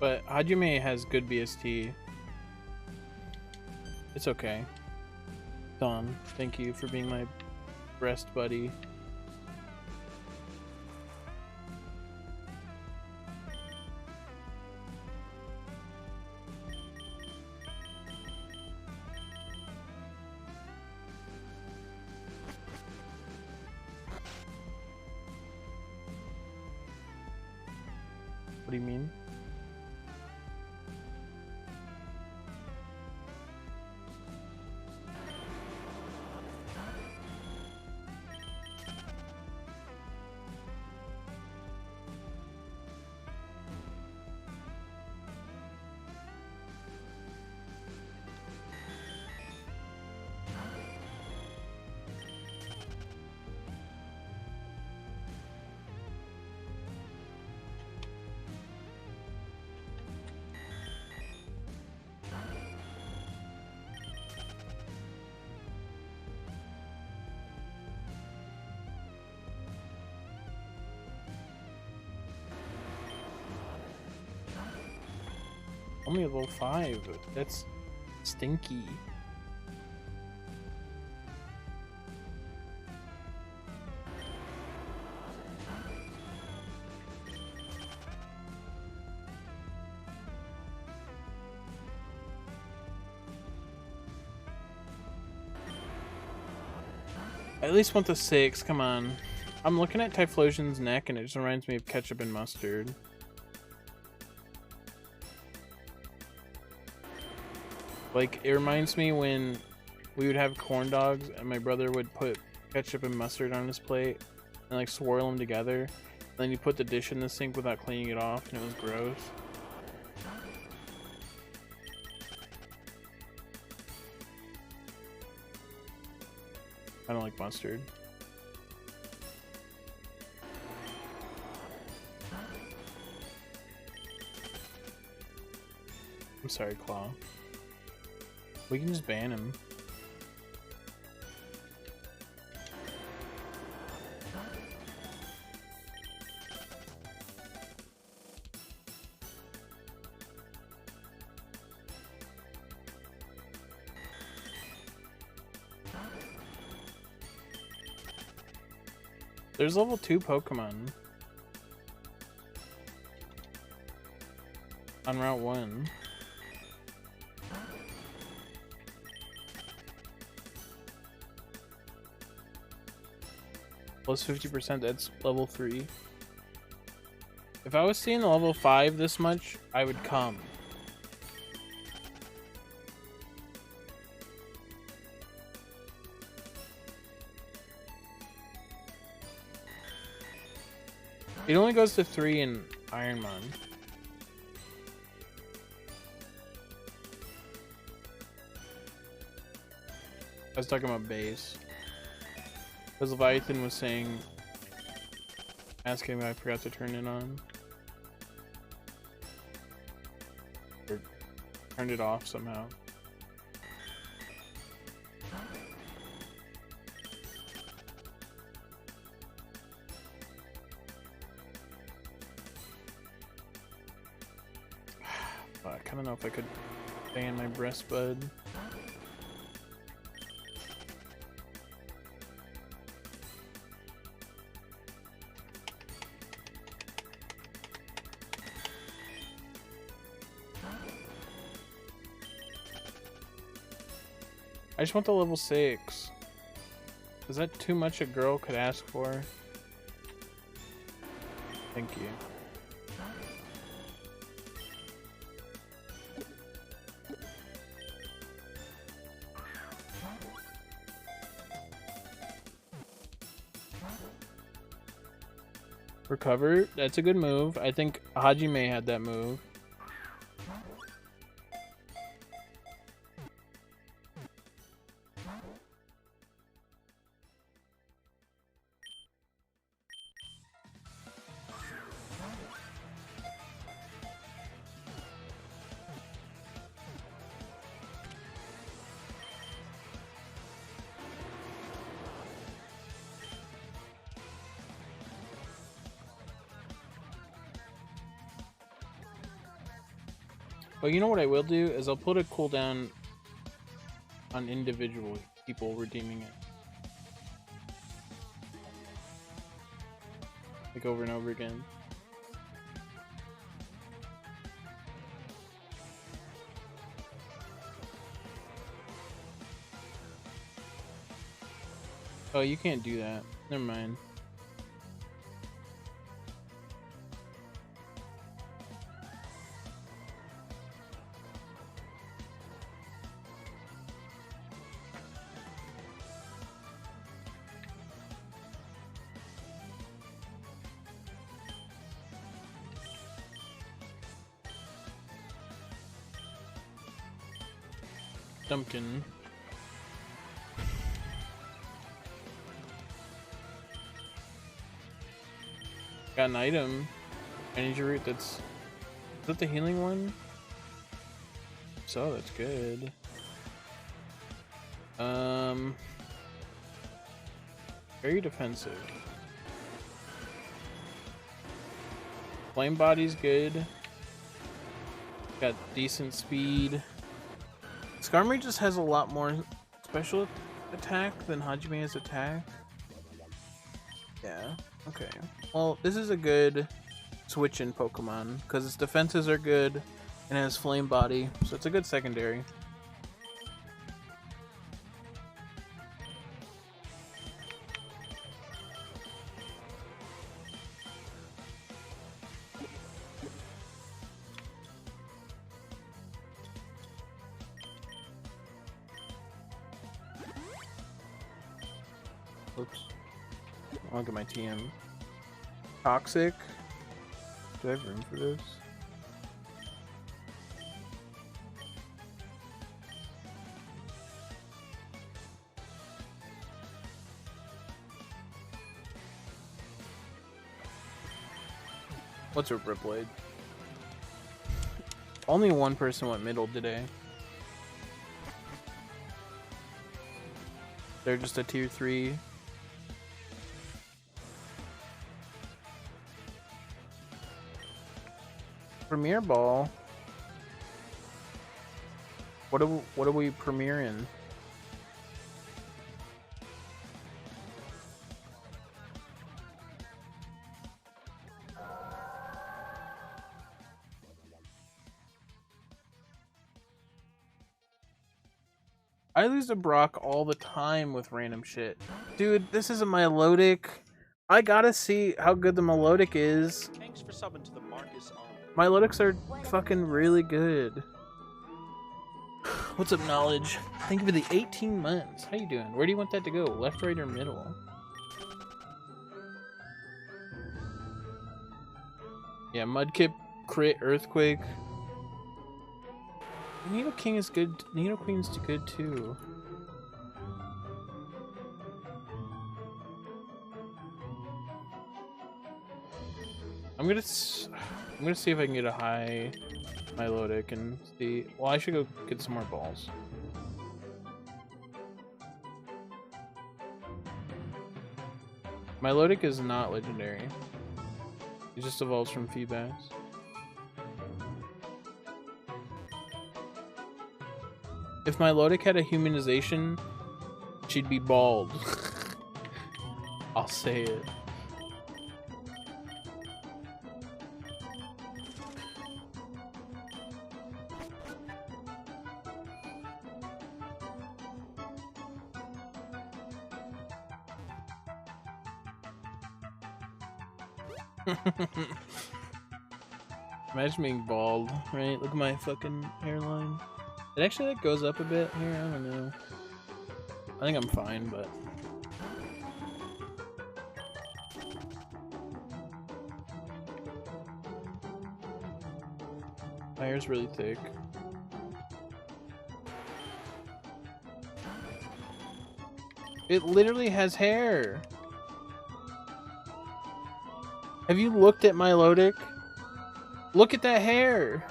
[SPEAKER 3] But Hajime has good BST. It's okay. Don, thank you for being my breast buddy. What do you mean? Only level 5. That's Stinky. I at least want the 6, come on. I'm looking at Typhlosion's neck and it just reminds me of ketchup and mustard. Like, it reminds me when we would have corn dogs and my brother would put ketchup and mustard on his plate and like swirl them together. And then you put the dish in the sink without cleaning it off and it was gross. I don't like mustard. I'm sorry, Claw. We can just ban him. There's level 2 Pokemon on Route 1. Plus 50%, that's level 3. If I was seeing the level 5 this much, I would come. It only goes to 3 in Ironmon. I was talking about base. Because Leviathan was saying, asking me, I forgot to turn it on. Or turned it off somehow. I don't know if I could ban my breast bud. I just want the level 6. Is that too much a girl could ask for? Thank you. Recover, that's a good move. I think Hajime had that move. But you know what I will do is I'll put a cooldown on individual people redeeming it. Like over and over again. Oh, you can't do that. Never mind. Dumpkin. Got an item. Energy root, that's... Is that the healing one? So, that's good. Very defensive. Flame body's good. Got decent speed. Skarmory just has a lot more special attack than Hajime's attack. Yeah, okay. Well, this is a good switch in Pokemon because its defenses are good and it has Flame Body, so it's a good secondary. Oops. I'll get my TM. Toxic. Do I have room for this? What's a Ripblade? Only one person went middle today. They're just a tier 3. Premier Ball. What are we premiering? I lose to Brock all the time with random shit. Dude, this is a Milotic. I gotta see how good the Milotic is.
[SPEAKER 6] Thanks for subbing to the Marcus Army.
[SPEAKER 3] Milotics are fucking really good. What's up, Knowledge? Thank you for the 18 months. How you doing? Where do you want that to go? Left, right, or middle? Yeah, Mudkip, crit, Earthquake. Nidoking is good. Nidoqueen's good too. I'm gonna see if I can get a high Milotic and see. Well, I should go get some more balls. Milotic is not legendary. He just evolves from feedbacks. If Milotic had a humanization, she'd be bald. I'll say it. Imagine being bald, right? Look at my fucking hairline. It actually like goes up a bit here, I don't know. I think I'm fine, but my hair's really thick. It literally has hair. Have you looked at Milotic? Look at that hair.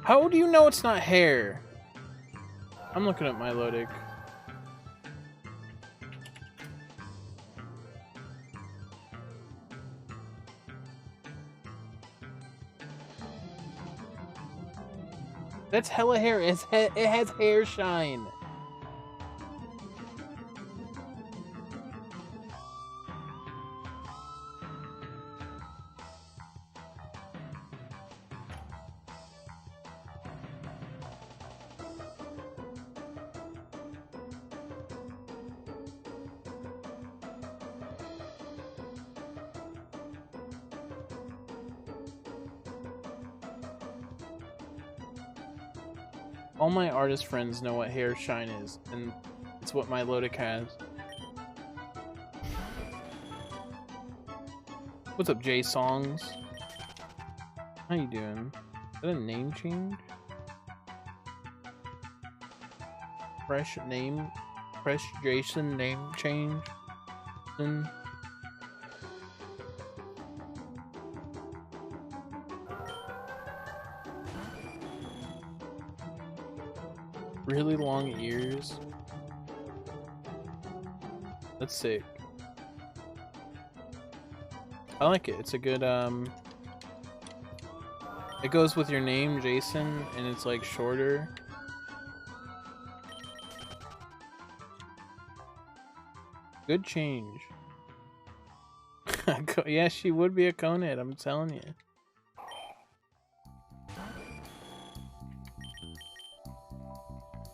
[SPEAKER 3] How do you know it's not hair? I'm looking at Milotic. That's hella hair. It has hair shine. All my artist friends know what hair shine is, and it's what Milotic has. What's up, Jay Songs? How you doing? Is that a name change? Fresh name? Fresh Jason name change? Really long ears. That's sick. I like it. It's a good it goes with your name, Jason, and it's like shorter. Good change. Yeah, she would be a conehead, I'm telling you.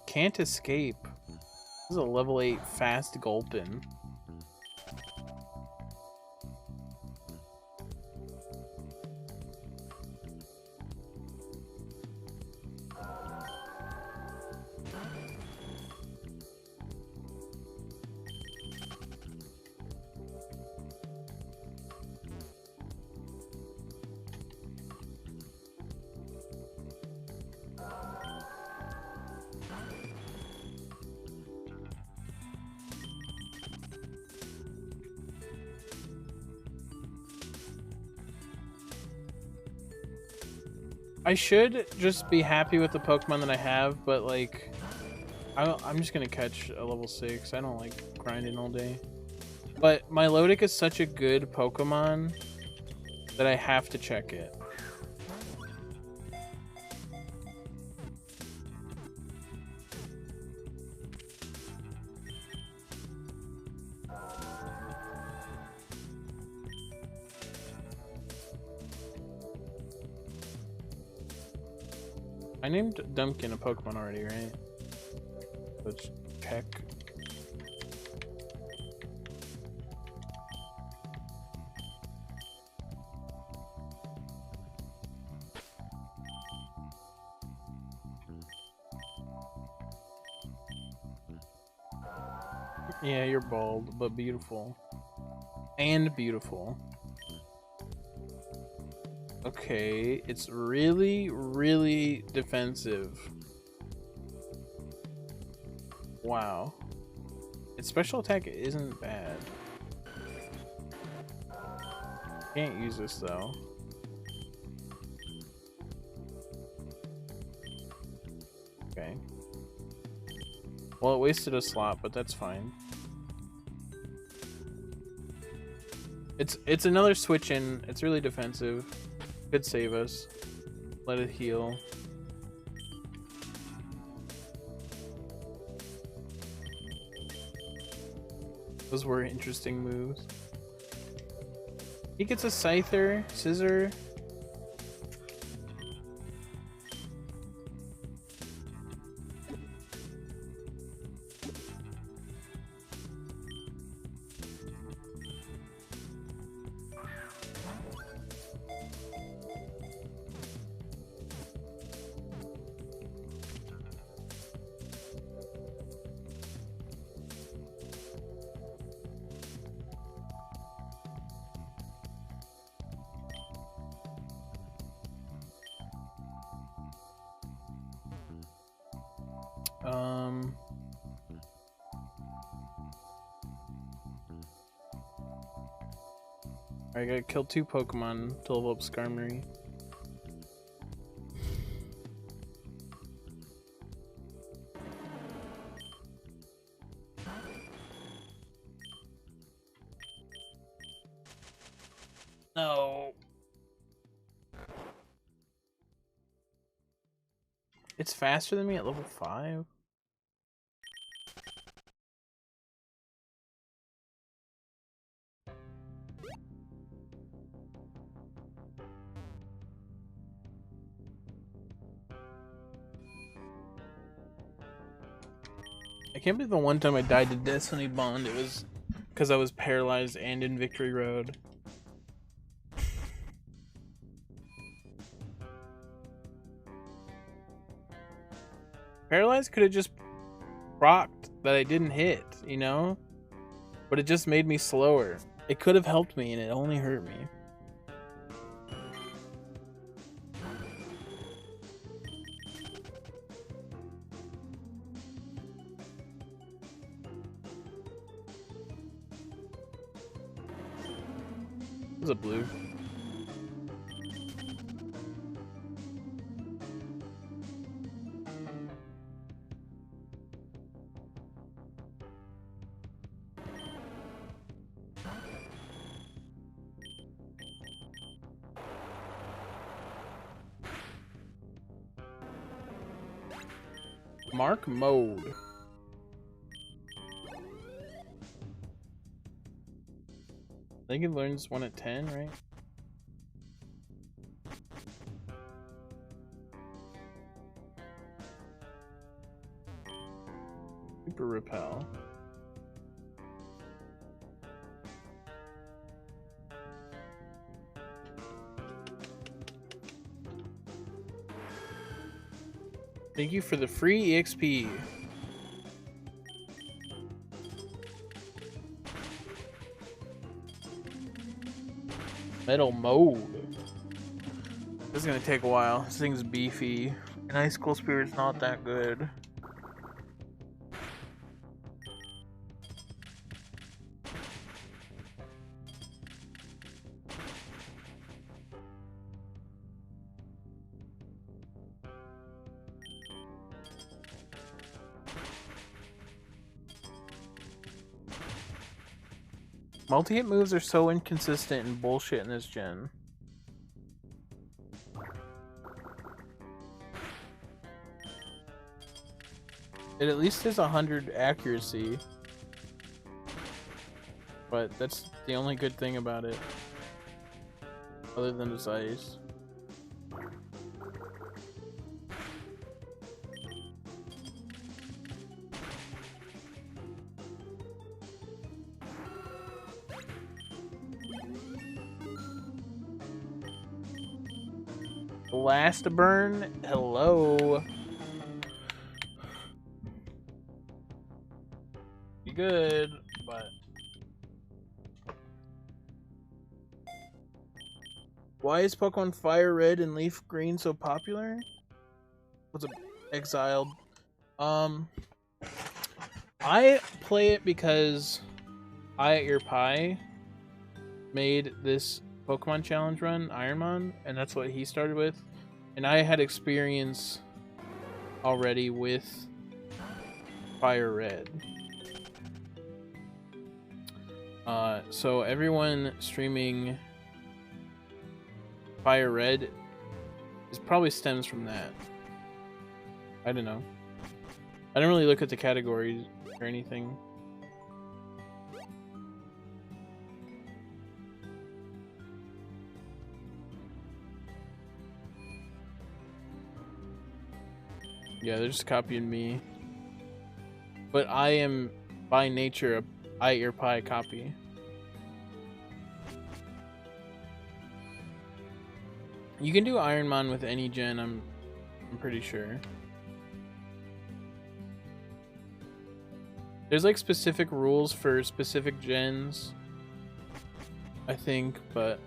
[SPEAKER 3] Can't escape. This is a level 8 fast gulpin. I should just be happy with the Pokemon that I have, but like, I'm just gonna catch a level 6. I don't like grinding all day. But Milotic is such a good Pokemon that I have to check it. I named Dumpkin a Pokemon already, right? Let's check. Yeah, you're bald, but beautiful. And beautiful. Okay, it's really, really defensive. Wow. Its special attack isn't bad. Can't use this though. Okay. Well, it wasted a slot, but that's fine. It's another switch in. It's really defensive. Could save us. Let it heal. Those were interesting moves. He gets a Scyther, Scissor. I gotta kill 2 Pokemon to level up Skarmory. No. It's faster than me at level 5? I can't believe the one time I died to Destiny Bond, it was because I was paralyzed and in Victory Road. Paralyzed could have just rocked that I didn't hit, you know? But it just made me slower. It could have helped me and it only hurt me. This is a blue. Mark mode. I think it learns one at 10, right? Super repel. Thank you for the free EXP. Metal mode. This is gonna take a while. This thing's beefy. And Icicle Spirit's not that good. Multi-hit moves are so inconsistent and bullshit in this gen. It at least has 100 accuracy. But that's the only good thing about it. Other than its ice. Last burn, hello. Be good, but why is Pokemon Fire Red and Leaf Green so popular? What's up, exiled? I play it because I at Your Pie made this Pokemon challenge run, Ironmon, and that's what he started with. And I had experience already with Fire Red. So everyone streaming Fire Red is probably stems from that. I don't know. I don't really look at the categories or anything. Yeah, they're just copying me. But I am, by nature, a I Eat Your Pie copy. You can do Ironmon with any gen, I'm pretty sure. There's like specific rules for specific gens, I think, but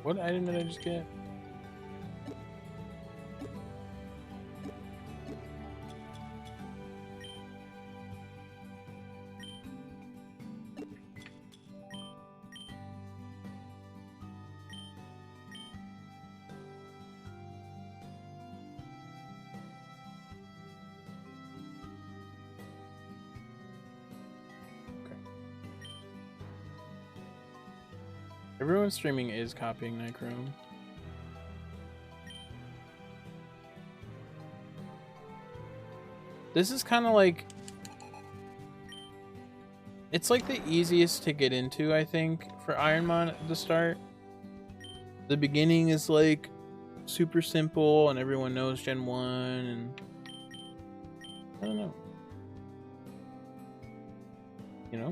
[SPEAKER 3] what item did I just get? Everyone streaming is copying Nichrome. This is kind of like... It's like the easiest to get into, I think, for Ironmon at the start. The beginning is like super simple and everyone knows Gen 1 and... I don't know. You know?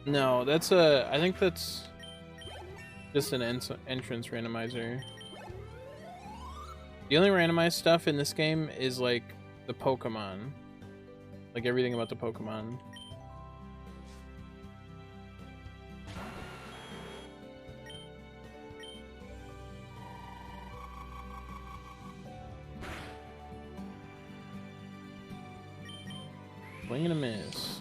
[SPEAKER 3] No, that's a... I think that's just an entrance randomizer. The only randomized stuff in this game is like the Pokemon. Like everything about the Pokemon. Swing and a miss.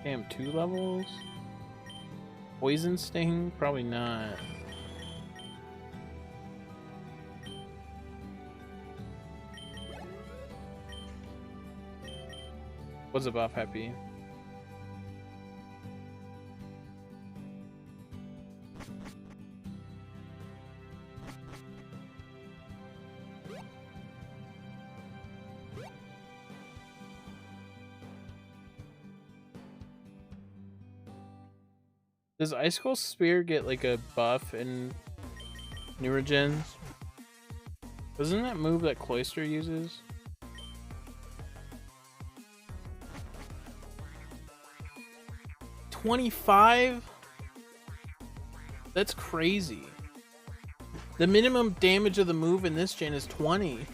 [SPEAKER 3] Damn, 2 levels? Poison Sting? Probably not. What's up, off happy? Does Icicle Spear get like a buff in newer gens? Doesn't that move that Cloyster uses? $25? That's crazy. The minimum damage of the move in this gen is 20.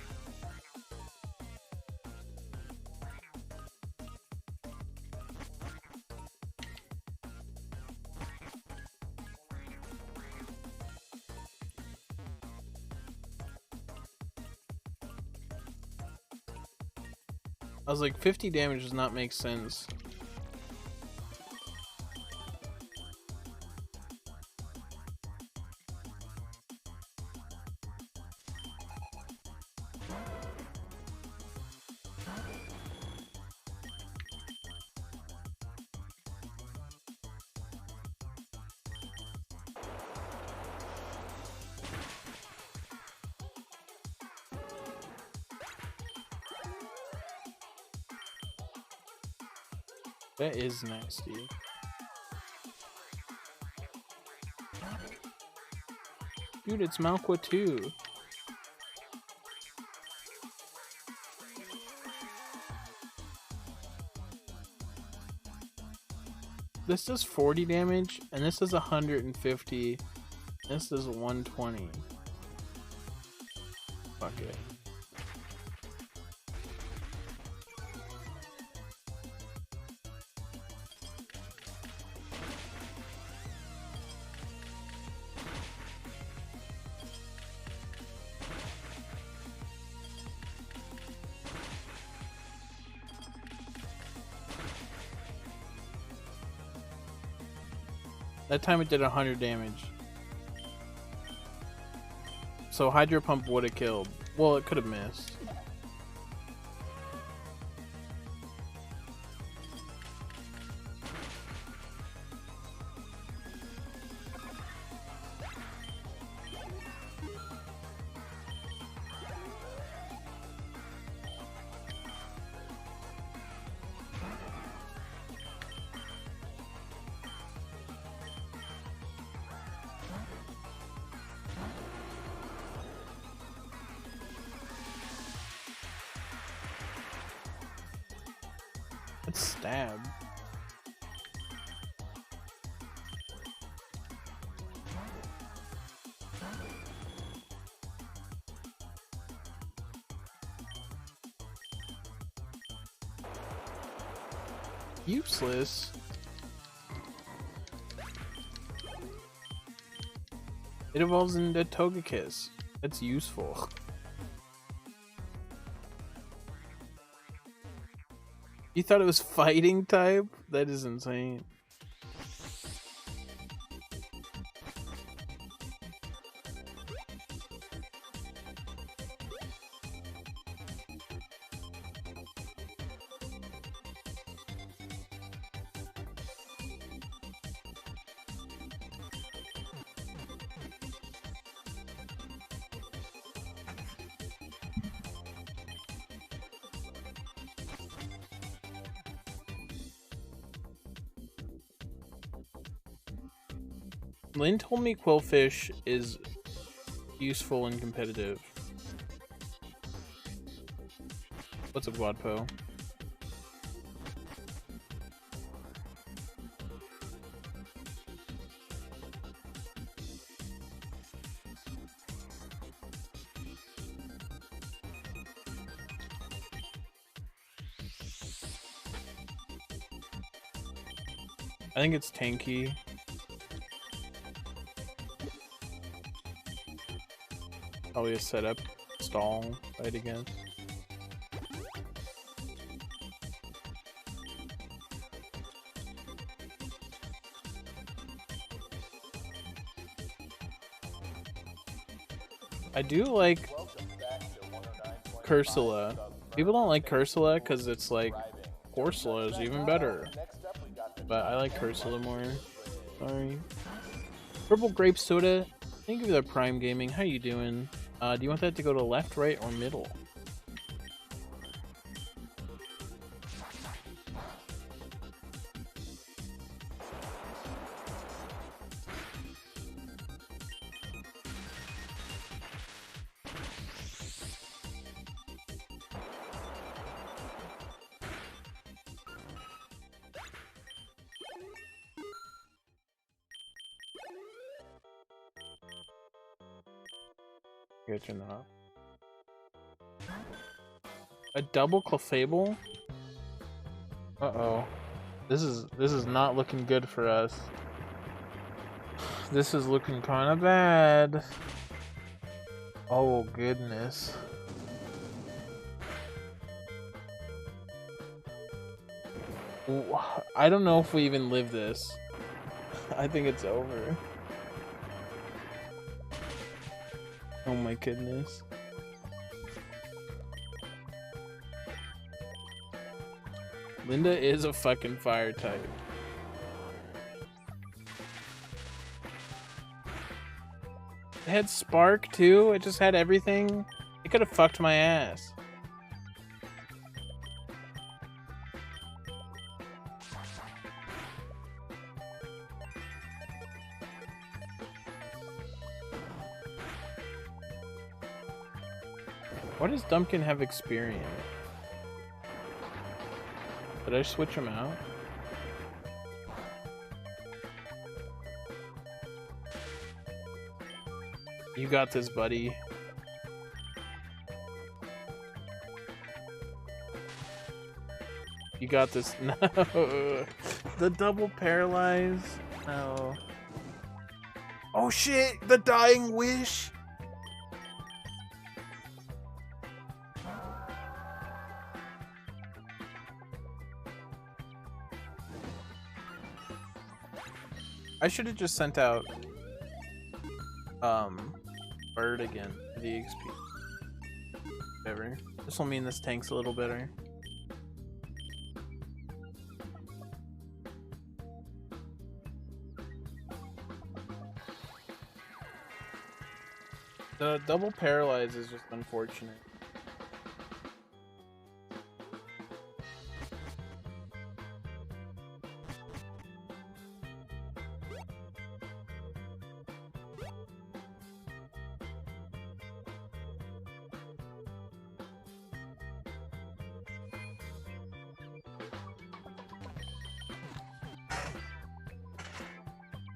[SPEAKER 3] I was like, 50 damage does not make sense. That is nasty. Dude, it's Malqua too. This does 40 damage, and this does 150. This does 120. Fuck it. That time it did 100 damage. So Hydro Pump would have killed. Well, it could have missed. Let's stab. Useless. It evolves into Togekiss. That's useful. You thought it was fighting type? That is insane. Lynn told me Quillfish is useful and competitive. What's up, Wadpo? I think it's tanky. Probably a setup stall fight against. I do like Cursula. People don't like Cursula because it's like Corsola is even better. But I like Cursula more. Sorry. Purple Grape Soda. Thank you for the Prime Gaming. How you doing? Do you want that to go to left, right, or middle? Turn that off. A double Clefable? Uh-oh. This is not looking good for us. This is looking kind of bad. Oh goodness. I don't know if we even live this. I think it's over. Oh my goodness. Linda is a fucking fire type. It had Spark too. It just had everything. It could have fucked my ass. What does Dumpkin have experience? Did I switch him out? You got this, buddy. You got this. No. The double paralyze. No. Oh shit! The dying wish! I should have just sent out Bird again for the XP. Whatever. This will mean this tank's a little better. The double paralyze is just unfortunate.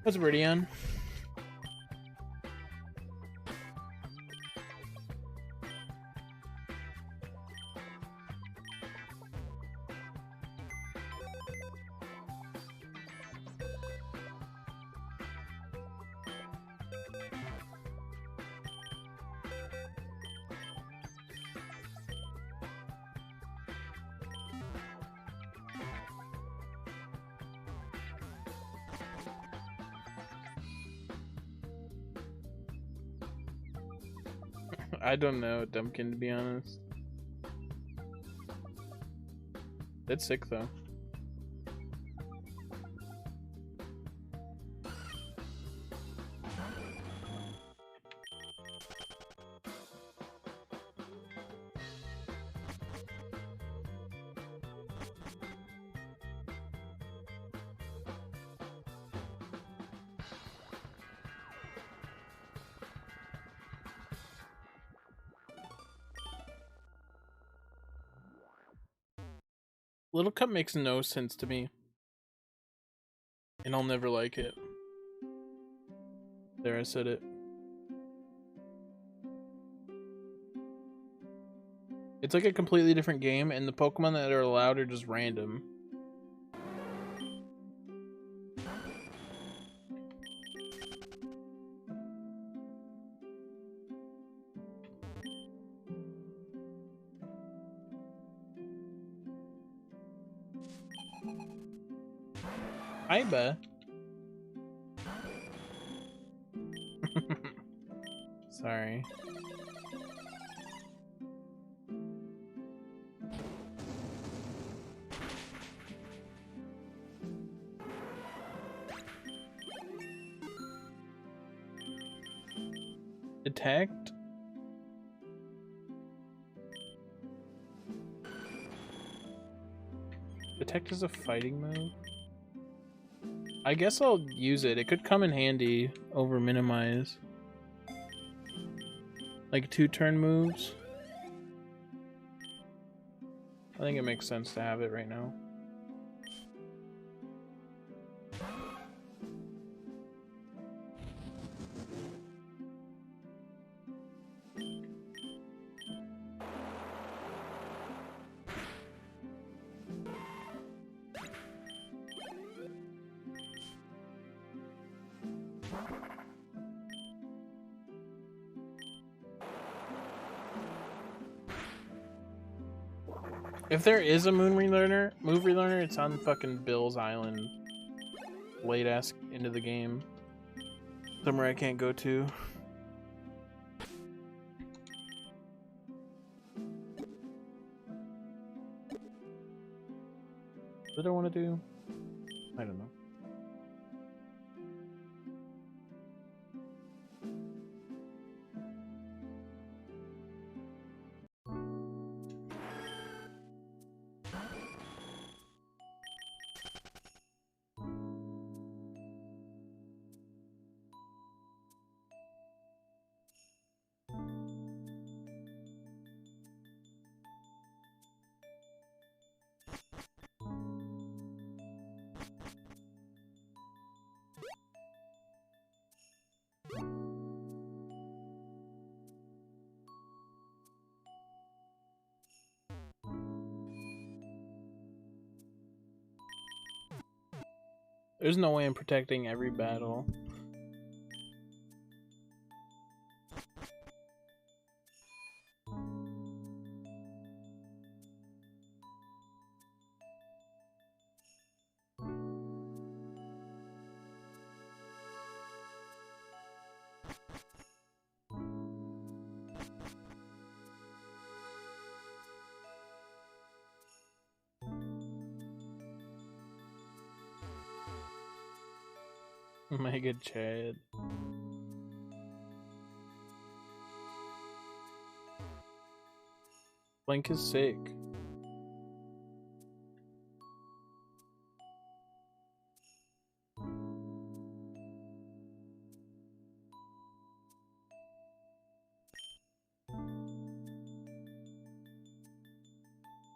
[SPEAKER 3] What's Viridian? I don't know, Dumpkin, to be honest. It's sick though. Little Cup makes no sense to me. And I'll never like it. There, I said it. It's like a completely different game, and the Pokemon that are allowed are just random. Iba. Sorry. Detect? Detect is a fighting move? I guess I'll use it. It could come in handy over minimize. Like 2-turn moves. I think it makes sense to have it right now. If there is a move relearner, it's on fucking Bill's Island. Late ass into the game. Somewhere I can't go to. What do I want to do? I don't know. There's no way I'm protecting every battle. Mega Chad. Blink is sick.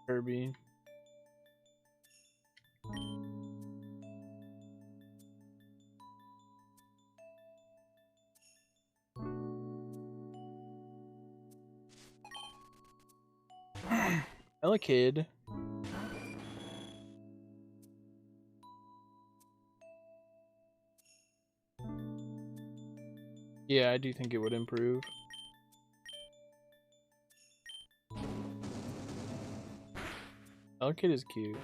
[SPEAKER 3] Kirby. Hello, kid. Yeah, I do think it would improve. Hello, kid is cute.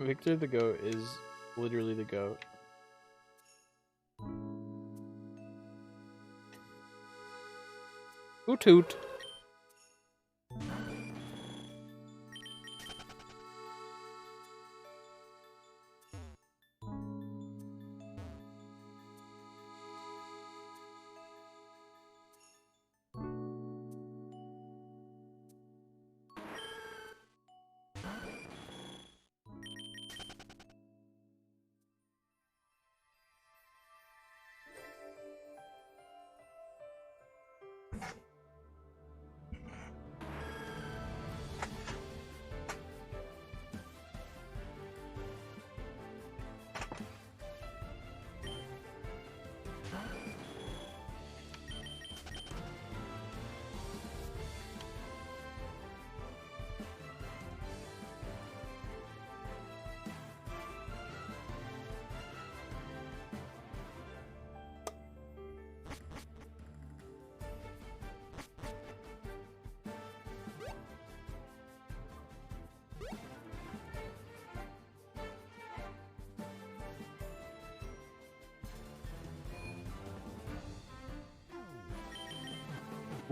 [SPEAKER 3] Victor the Goat is literally the goat. Hoot toot.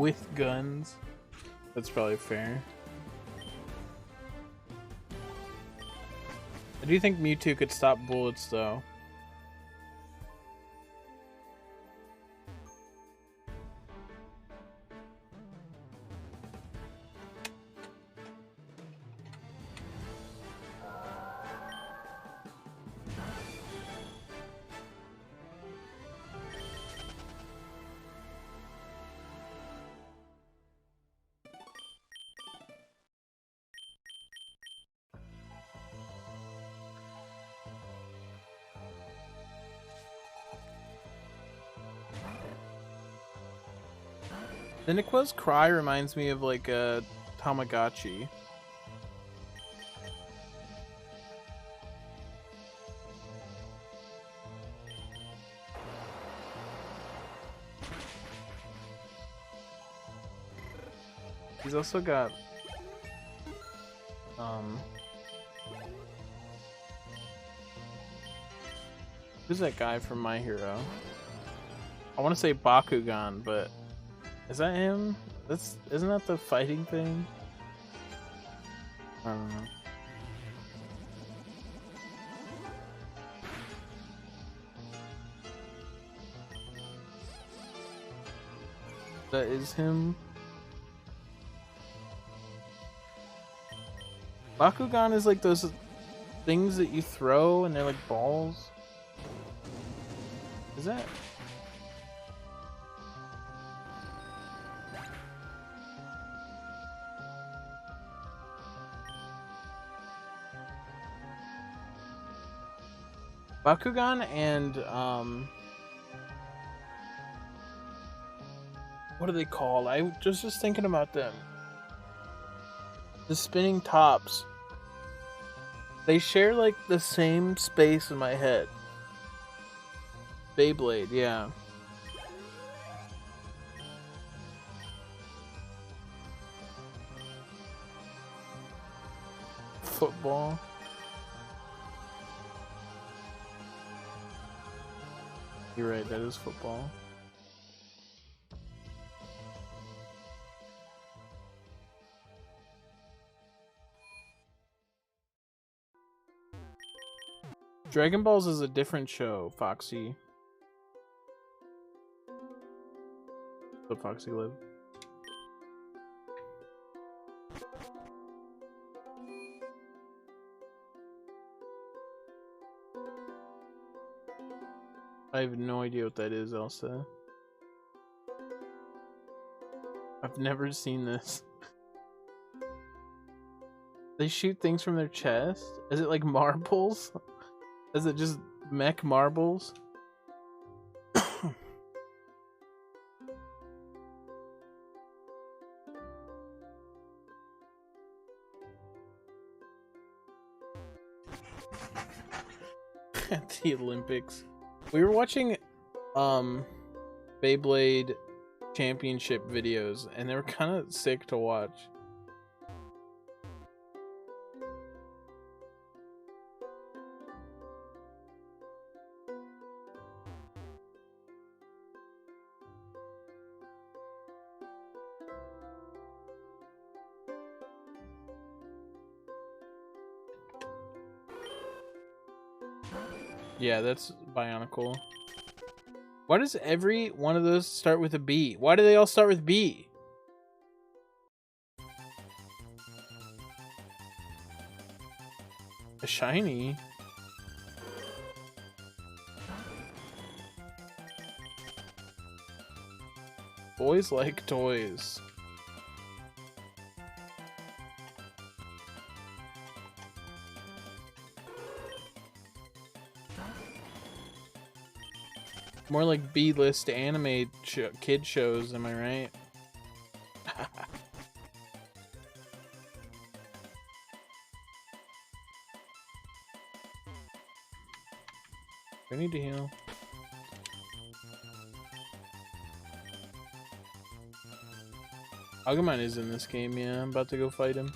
[SPEAKER 3] with guns. That's probably fair. I do think Mewtwo could stop bullets, though. Diniqua's cry reminds me of like a Tamagotchi. He's also got who's that guy from My Hero? I want to say Bakugan, but is that him? Isn't that the fighting thing? I don't know. That is him. Bakugan is like those things that you throw and they're like balls. Is that? Bakugan and what are they called? I just thinking about them. The spinning tops. They share like the same space in my head. Beyblade, yeah. Football. You're right, that is football. Dragon Balls is a different show, Foxy. So Foxy live. I have no idea what that is, Elsa. I've never seen this. They shoot things from their chest? Is it like marbles? Is it just mech marbles? At the Olympics. We were watching Beyblade championship videos and they were kind of sick to watch. Yeah, that's Bionicle. Why does every one of those start with a B? Why do they all start with B? A shiny? Boys like toys. More like B-list anime kid shows, am I right? I need to heal. Agumon is in this game, yeah. I'm about to go fight him.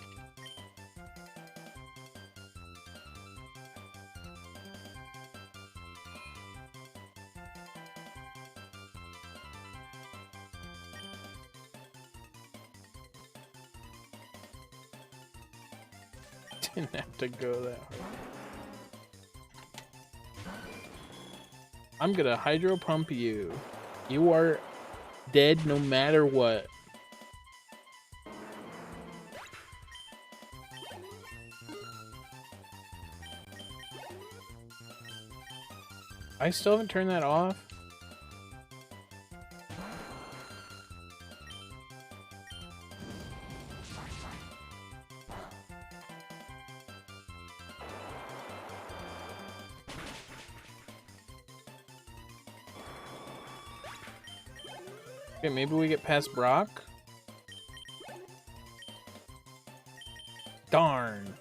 [SPEAKER 3] Didn't have to go that hard. I'm gonna hydro pump you. You are dead no matter what. I still haven't turned that off. Okay, maybe we get past Brock. Darn.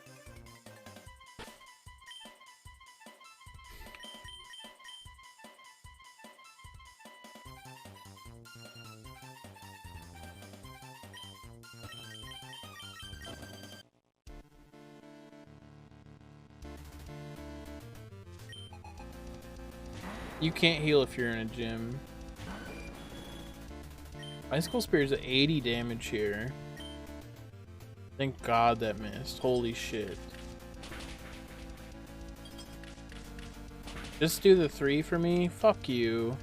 [SPEAKER 3] You can't heal if you're in a gym. Icicle Spear is at 80 damage here. Thank God that missed. Holy shit. Just do the 3 for me? Fuck you.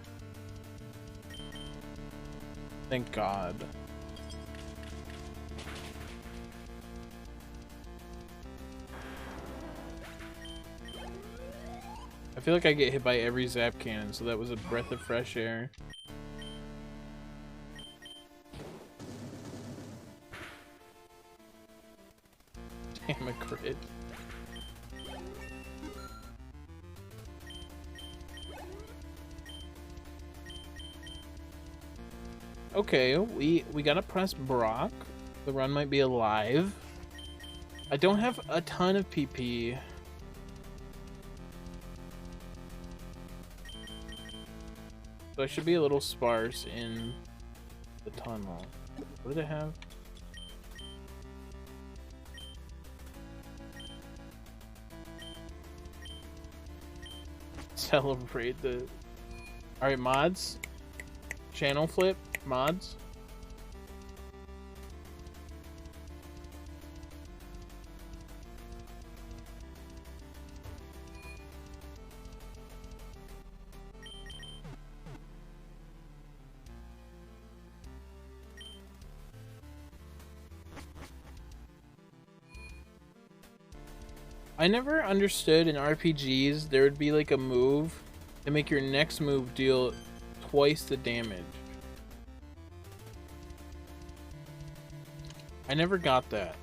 [SPEAKER 3] Thank God. I feel like I get hit by every zap cannon, so that was a breath of fresh air. Damn, a crit. Okay, we gotta press Brock. The run might be alive. I don't have a ton of PP. So I should be a little sparse in the tunnel. What did it have? Celebrate the... Alright, mods. Channel flip. Mods. I never understood in RPGs there would be like a move to make your next move deal twice the damage. I never got that.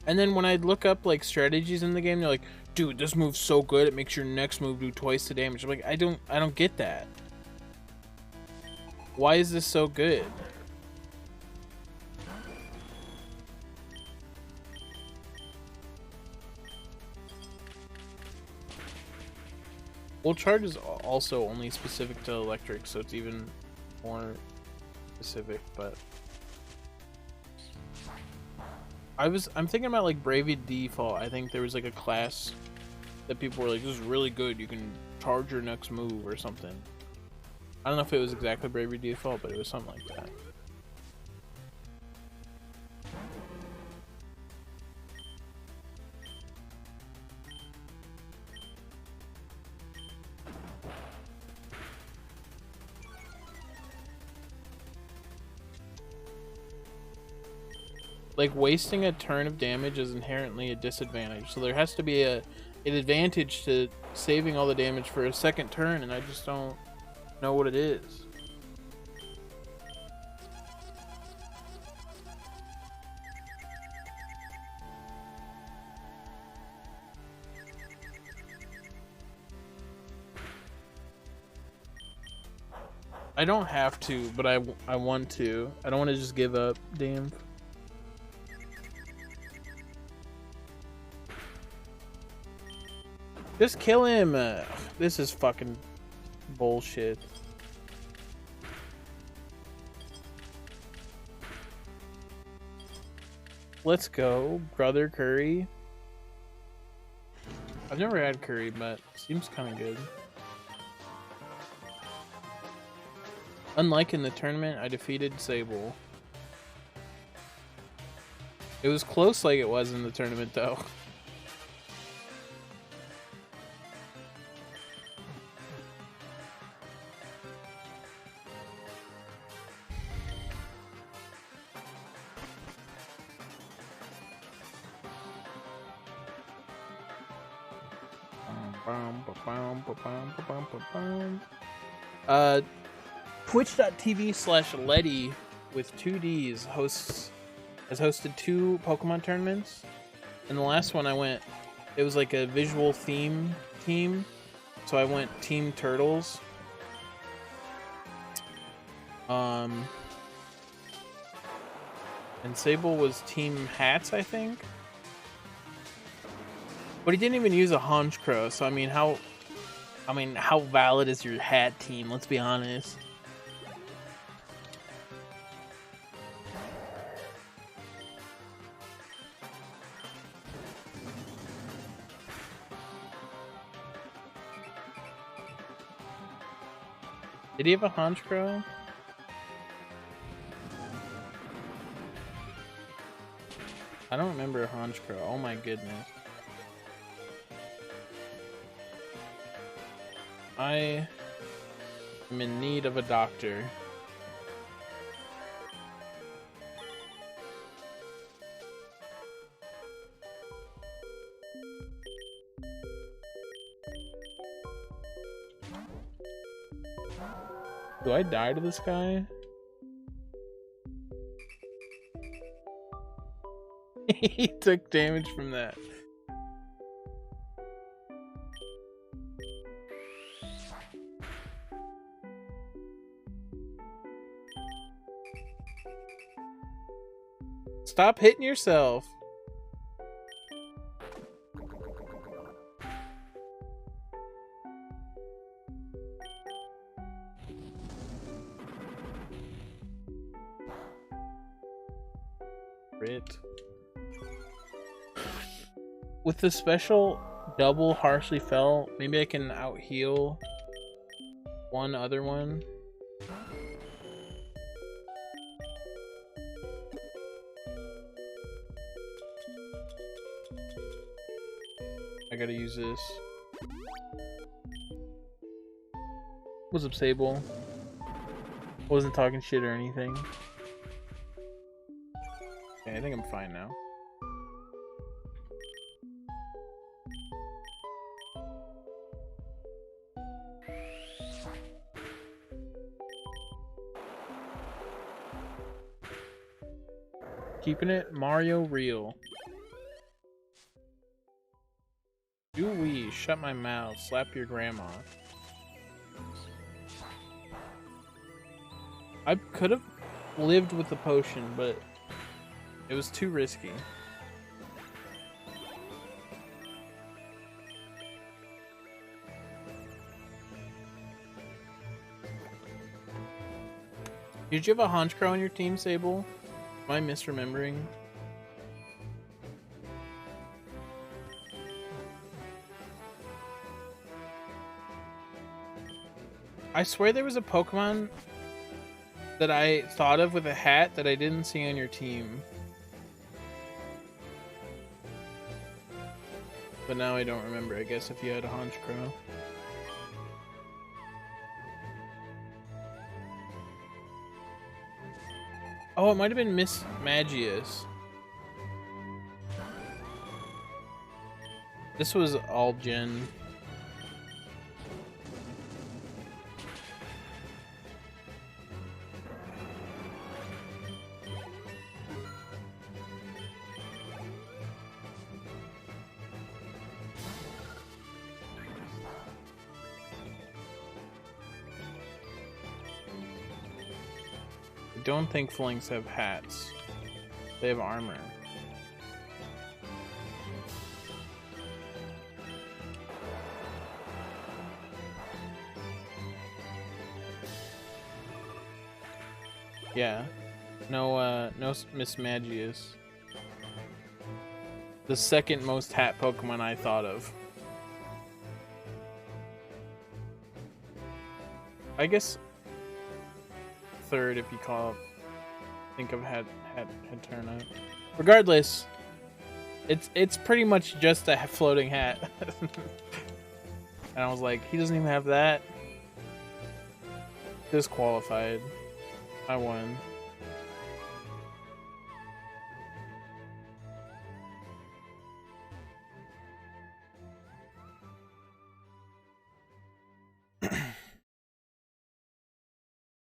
[SPEAKER 3] And then when I'd look up like strategies in the game, they're like, dude, this move's so good it makes your next move do twice the damage. I'm like, I don't get that. Why is this so good? Well, charge is also only specific to electric, so it's even more specific, but I'm thinking about like Bravey Default. I think there was like a class that people were like, this is really good, you can charge your next move or something. I don't know if it was exactly Bravey Default, but it was something like that. Like, wasting a turn of damage is inherently a disadvantage, so there has to be an advantage to saving all the damage for a second turn, and I just don't know what it is. I don't have to, but I want to. I don't want to just give up, damn. Just kill him! This is fucking bullshit. Let's go, Brother Curry. I've never had curry, but seems kind of good. Unlike in the tournament, I defeated Sable. It was close like it was in the tournament, though. Twitch.tv/Letty with 2Ds has hosted 2 Pokemon tournaments. And the last one I went, it was like a visual theme team. So I went Team Turtles. And Sable was Team Hats, I think. But he didn't even use a Honchkrow, so I mean how valid is your hat team, let's be honest. Did he have a Honchkrow? I don't remember a Honchkrow. Oh my goodness. I am in need of a doctor. Do I die to this guy? He took damage from that. Stop hitting yourself. Crit. With the special double harshly fell, maybe I can out heal one other one. I gotta use this. What's up, Sable? Wasn't talking shit or anything. Okay, I think I'm fine now. Keeping it Mario real. Do we shut my mouth, slap your grandma? I could have lived with the potion, but it was too risky. Did you have a Honchkrow on your team, Sable? Am I misremembering? I swear there was a Pokemon that I thought of with a hat that I didn't see on your team. But now I don't remember, I guess, if you had a Honchkrow. Oh, it might have been Miss Magius. This was all Gen. I don't think Flinks have hats. They have armor. Yeah. No Miss Magius. The second most hat Pokemon I thought of. I guess third if you call think of head turnout. Regardless, it's pretty much just a floating hat. And I was like, he doesn't even have that. Disqualified. I won.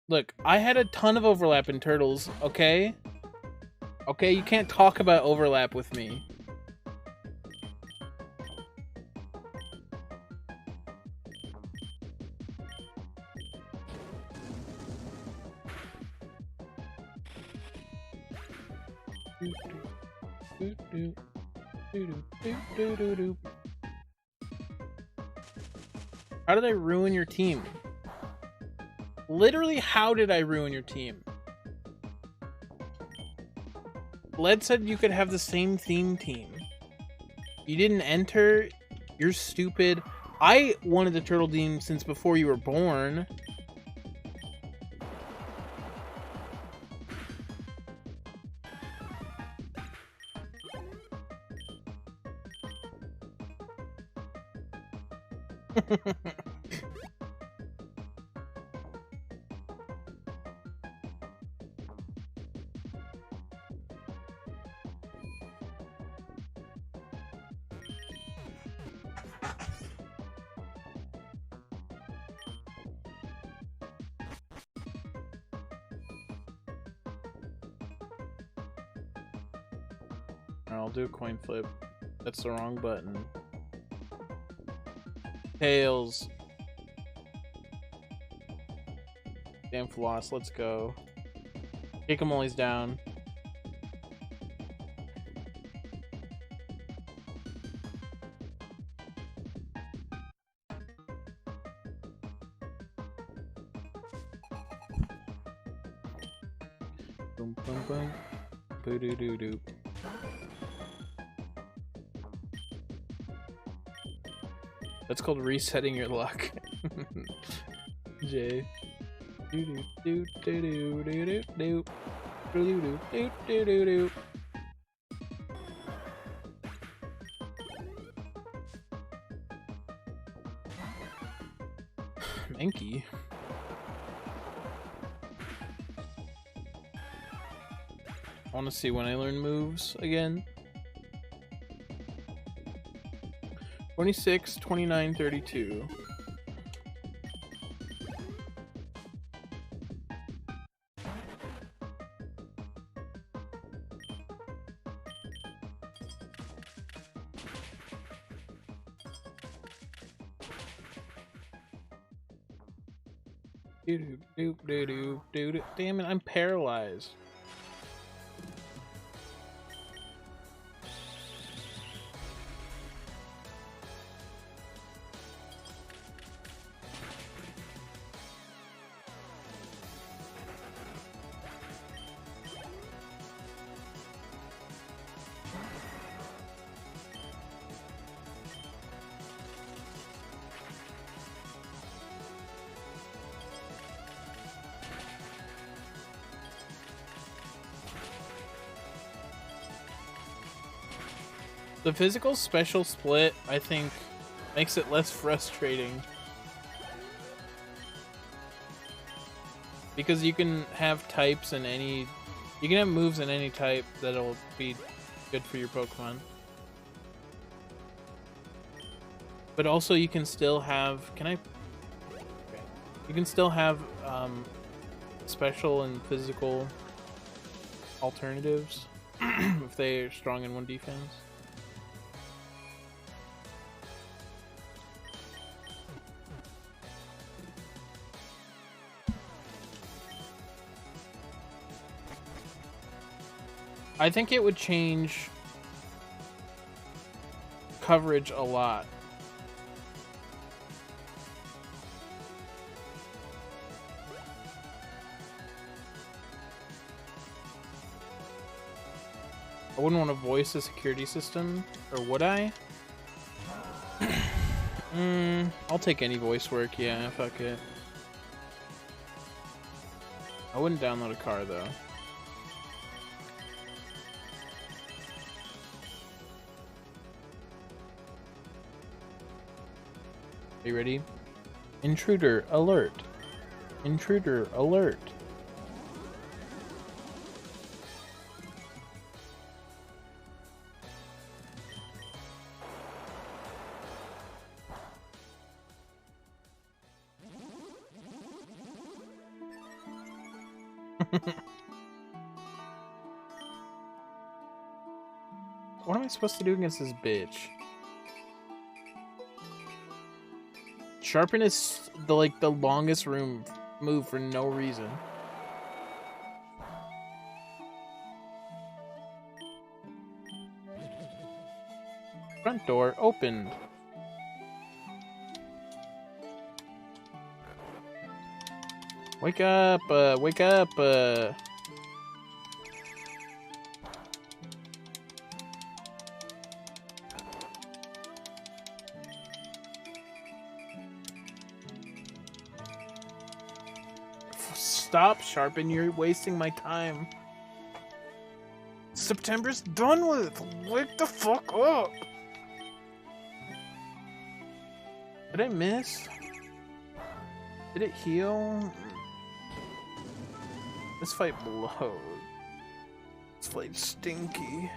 [SPEAKER 3] Look, I had a ton of overlap in turtles, okay? Okay, you can't talk about overlap with me. How did I ruin your team? Literally, how did I ruin your team? Led said you could have the same theme team. You didn't enter. You're stupid. I wanted the turtle team since before you were born. I'll do a coin flip. That's the wrong button. Tails. Damn floss, let's go. Kick him while he's down. Boom, boom, boom. Boo doo doo doo. That's called resetting your luck. Jay. Do do do do do do do do do do do do. Mankey. I want to see when I learn moves again. 26, 29, 32. Damn it, I'm paralyzed. The physical special split, I think, makes it less frustrating. Because you can have types in any... You can have moves in any type that'll be good for your Pokemon. But also you can still have... Can I... Okay. You can still have special and physical alternatives if they're strong in one defense. I think it would change coverage a lot. I wouldn't want to voice a security system, or would I? I'll take any voice work, yeah, fuck it. I wouldn't download a car though. Are you ready? Intruder alert. Intruder alert. What am I supposed to do against this bitch? Sharpen is the longest room move for no reason. Front door opened. Wake up, wake up, Stop, Sharpen, you're wasting my time. September's done with. Wake the fuck up. Did I miss? Did it heal? This fight blows. This fight's stinky.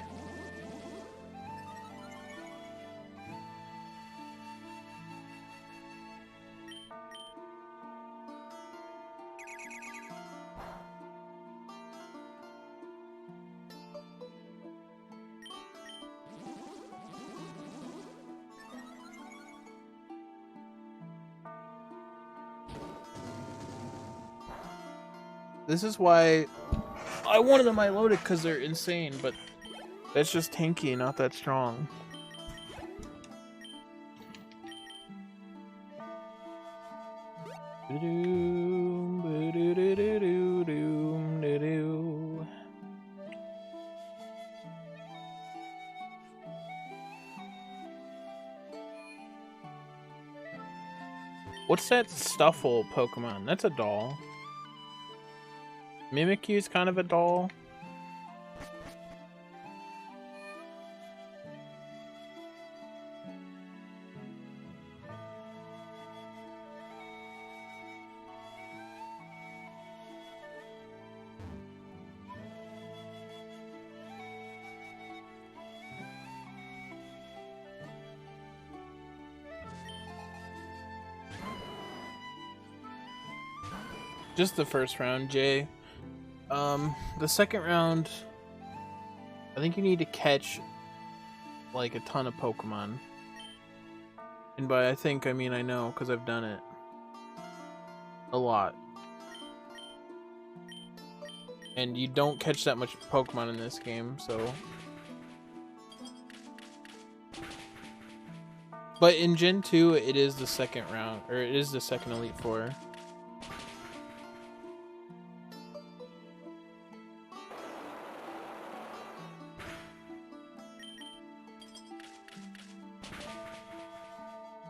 [SPEAKER 3] This is why I wanted them loaded, because they're insane, but that's just tanky, not that strong. What's that Stuffle Pokemon? That's a doll. Mimikyu's kind of a doll. Just the first round, Jay. The second round, I think you need to catch like a ton of Pokemon. And by I think, I mean I know, because I've done it. A lot. And you don't catch that much Pokemon in this game, so... But in Gen 2, it is the second round, or it is the second Elite Four.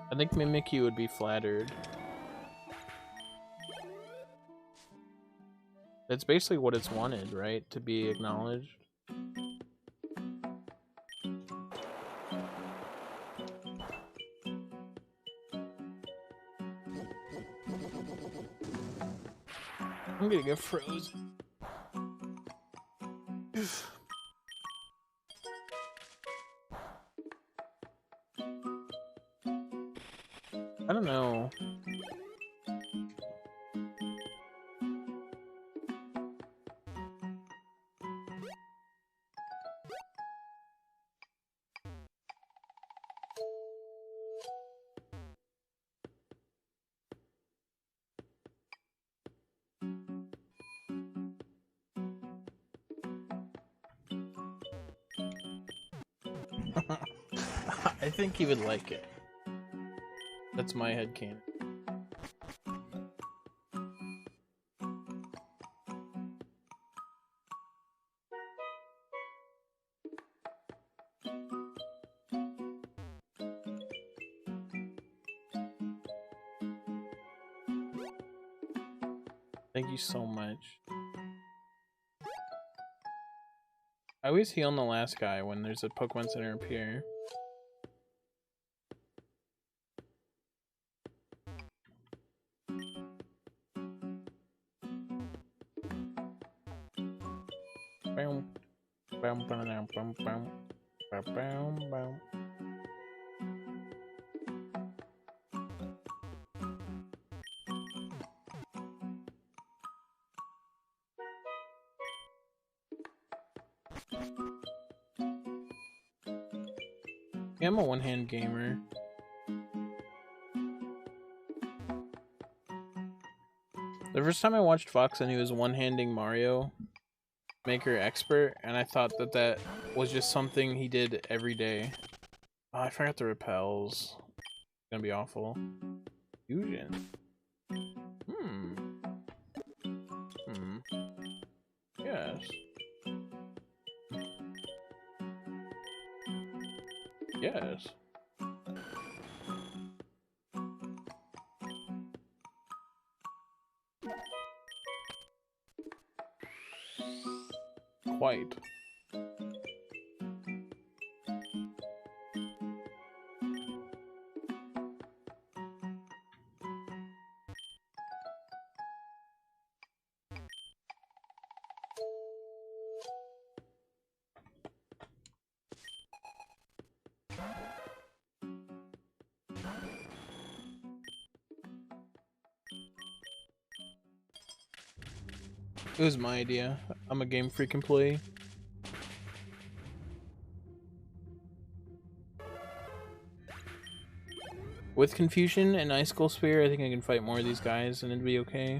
[SPEAKER 3] I think Mimikyu would be flattered. That's basically what it's wanted, right? To be acknowledged. I'm gonna get frozen. I don't know. I think he would like it. That's my headcanon. Thank you so much. I always heal on the last guy when there's a Pokemon Center up here. Boom. Boom, boom, boom, boom, boom. Boom, boom. Yeah, I'm a one-hand gamer. The first time I watched Fox and he was one-handing Mario Maker Expert, and I thought that that was just something he did every day. Oh, I forgot the repels. It's gonna be awful. Fusion. Yes. Yes. Quite. It was my idea. I'm a Game Freak employee. With Confusion and Icicle Spear, I think I can fight more of these guys and it'd be okay.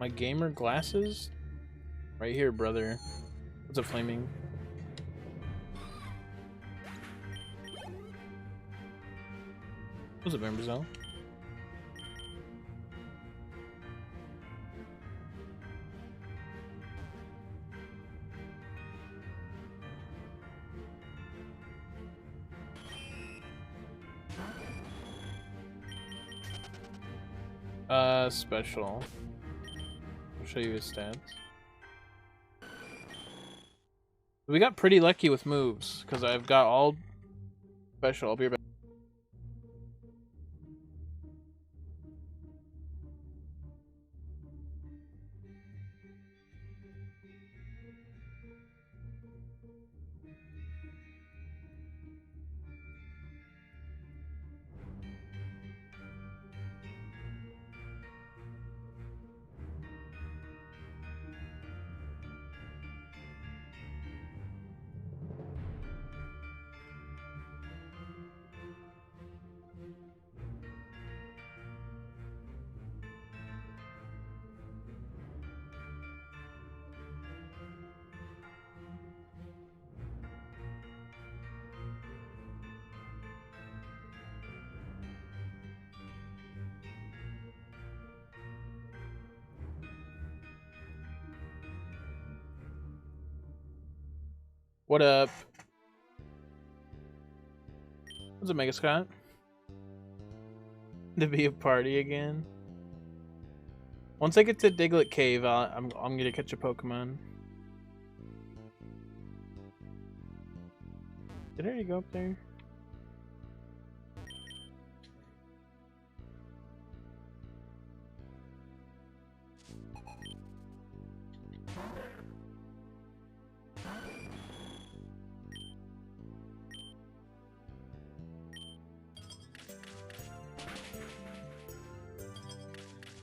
[SPEAKER 3] My gamer glasses? Right here, brother. What's a flaming? What's up, Emberzell? Special. I'll show you his stats. We got pretty lucky with moves, because I've got all special. I'll be right back. What up? What's up, Mega Scott? To be a party again. Once I get to Diglett Cave, I'm gonna catch a Pokemon. Did I already go up there?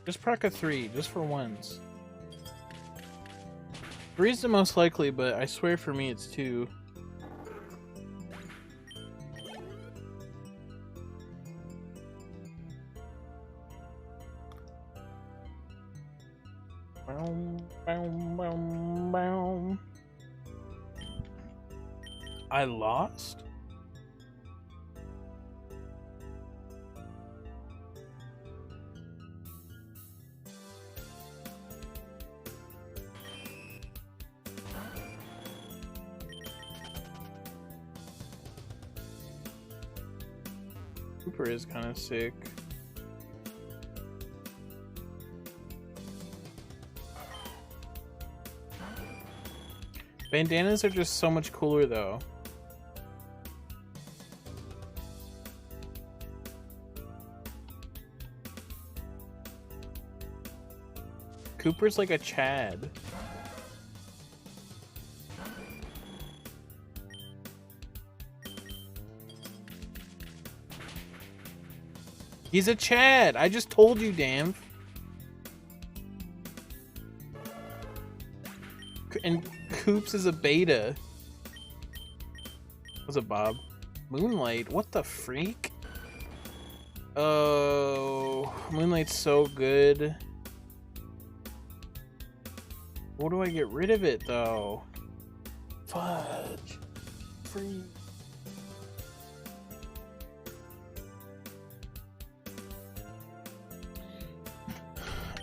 [SPEAKER 3] Just proc a 3, just for once. 3's the most likely, but I swear for me it's 2. I lost? Cooper is kind of sick. Bandanas are just so much cooler though. Cooper's like a Chad. He's a Chad. I just told you, damn. And Coops is a beta. What's up, Bob? Moonlight? What the freak? Oh, Moonlight's so good. What do I get rid of it, though? Fudge. Free.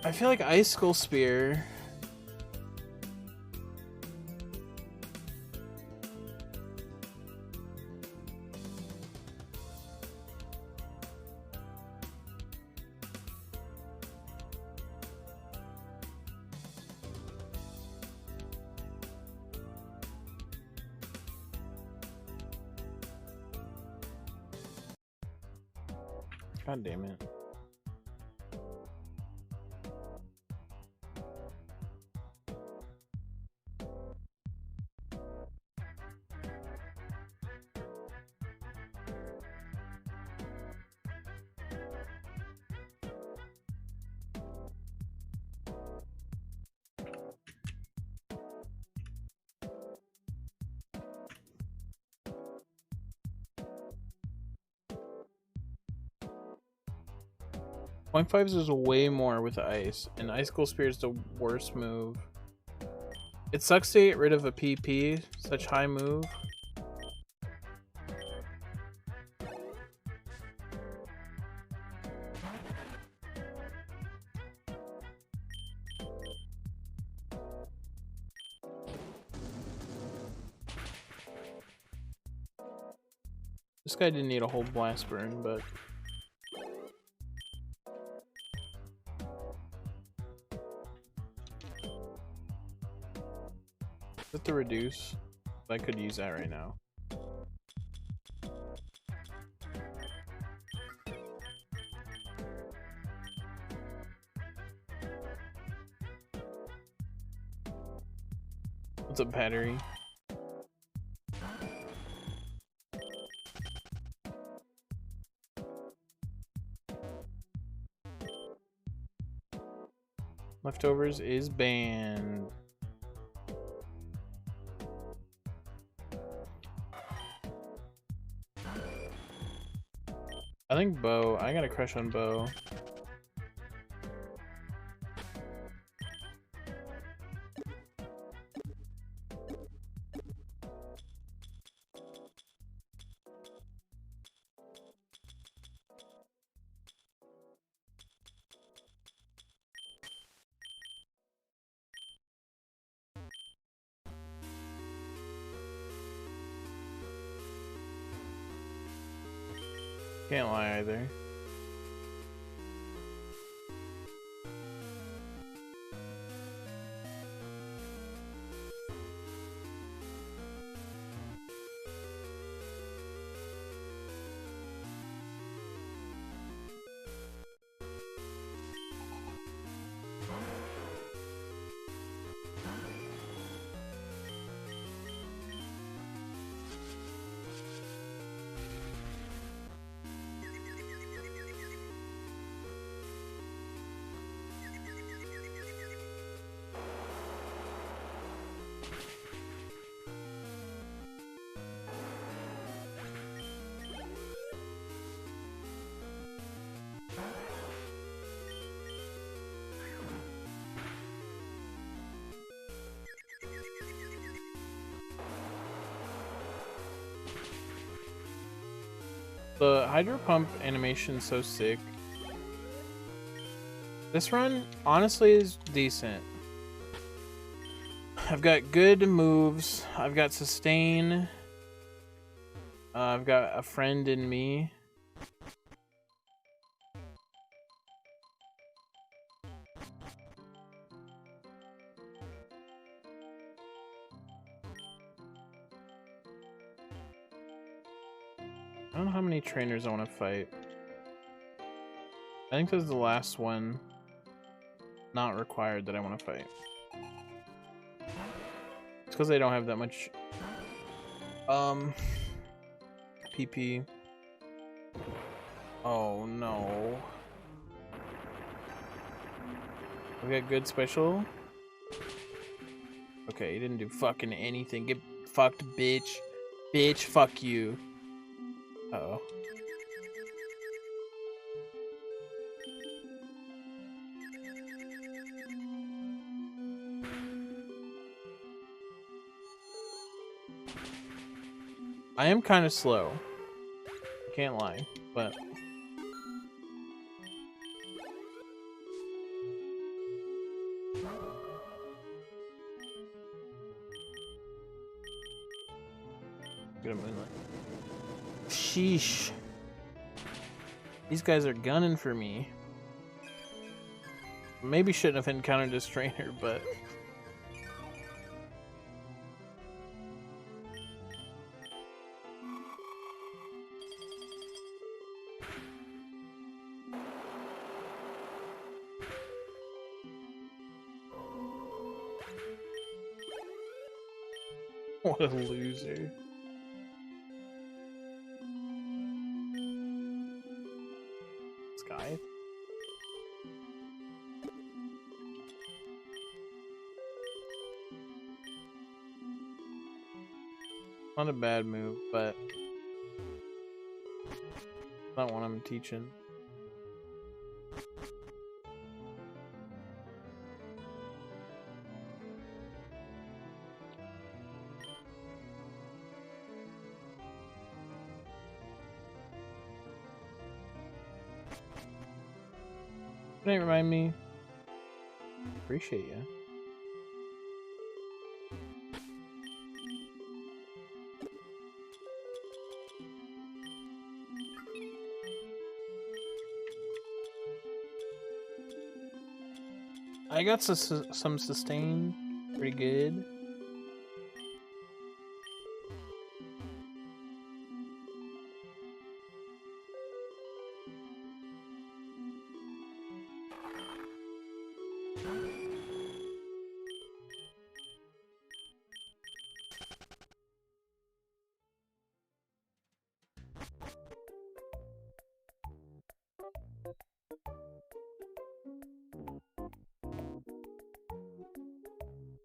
[SPEAKER 3] I feel like Icicle Spear. God damn it. Point fives is way more with ice, and Icicle Spear is the worst move. It sucks to get rid of a PP, such high move. This guy didn't need a whole blast burn, but with the reduce, I could use that right now. What's up, battery? Leftovers is banned. I think Bo. I got a crush on Bo. Can't lie either. The Hydro Pump animation's so sick. This run, honestly, is decent. I've got good moves. I've got sustain. I've got a friend in me. I don't know how many trainers I want to fight. I think this is the last one not required that I want to fight. It's because they don't have that much PP. Oh no. We got good special. Okay, he didn't do fucking anything. Get fucked, bitch. Bitch, fuck you. Uh-oh. I am kind of slow. Can't lie, but... Get a moonlight. Sheesh. These guys are gunning for me. Maybe shouldn't have encountered this trainer, but... What a loser. Sky? Not a bad move, but not one I'm teaching. Don't remind me. Appreciate you. I got some sustain, pretty good.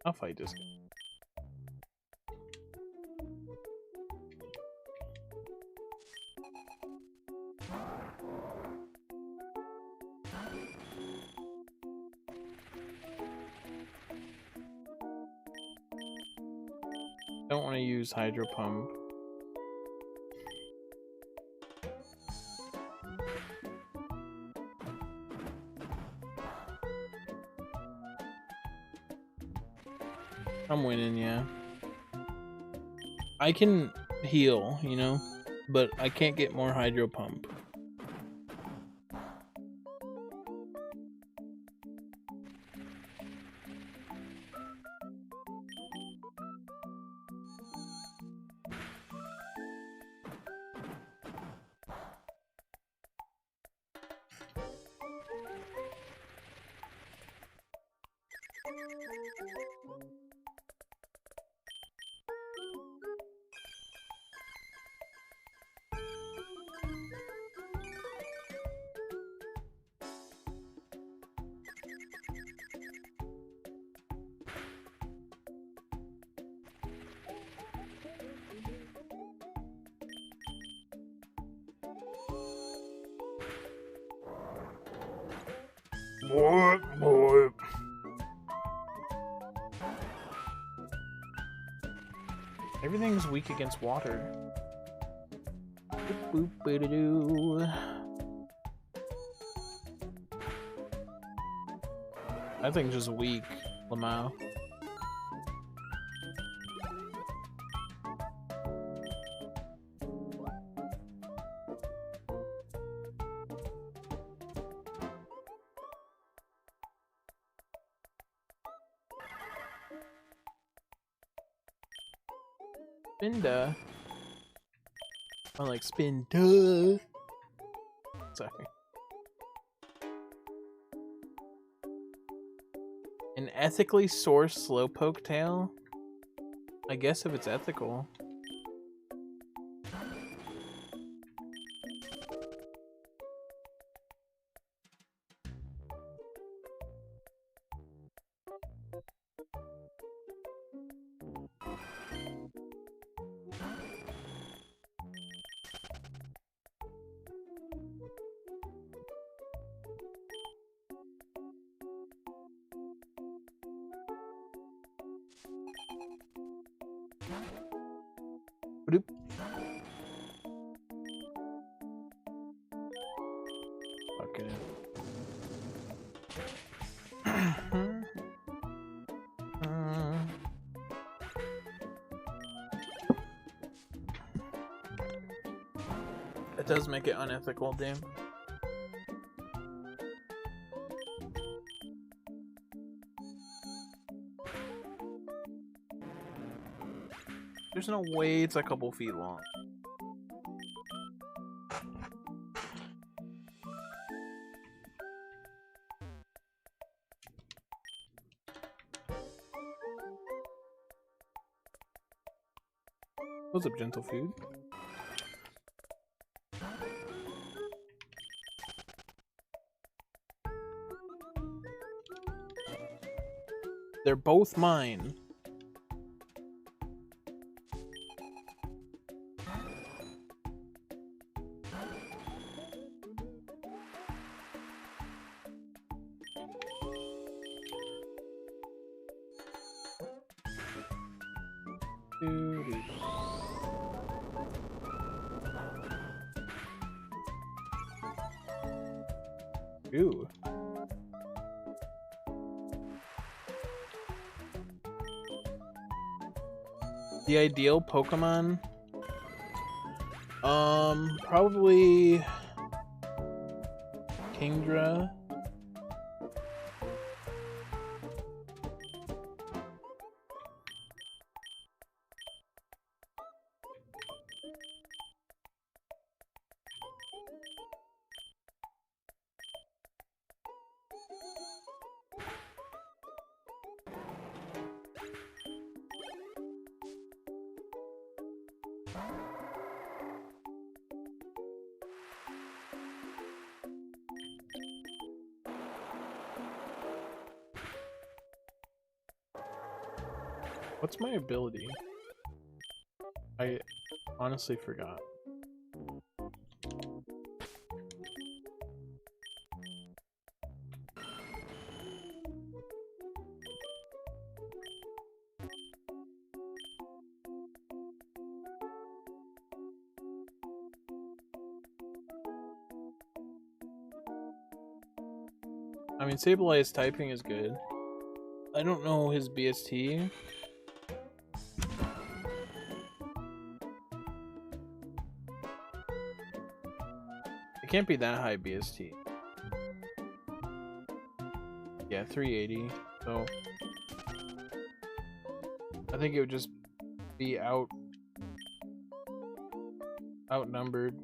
[SPEAKER 3] I'll fight this guy. Don't want to use Hydro Pump. I'm winning, yeah. I can heal, you know, but I can't get more Hydro Pump. What? Everything's weak against water. Boop, boop, doo. That thing's just weak, Lamau. Binda. I like spin. Duh. Sorry. An ethically sourced slowpoke tail? I guess if it's ethical. Bloop. Okay. It does make it unethical, damn. There's no way it's a couple feet long. What's up, gentle food? They're both mine. Ooh. The ideal Pokemon? Probably Kingdra. What's my ability? I honestly forgot. I mean, stabilized typing is good. I don't know his BST. It can't be that high BST. Yeah, 380. So I think it would just be outnumbered.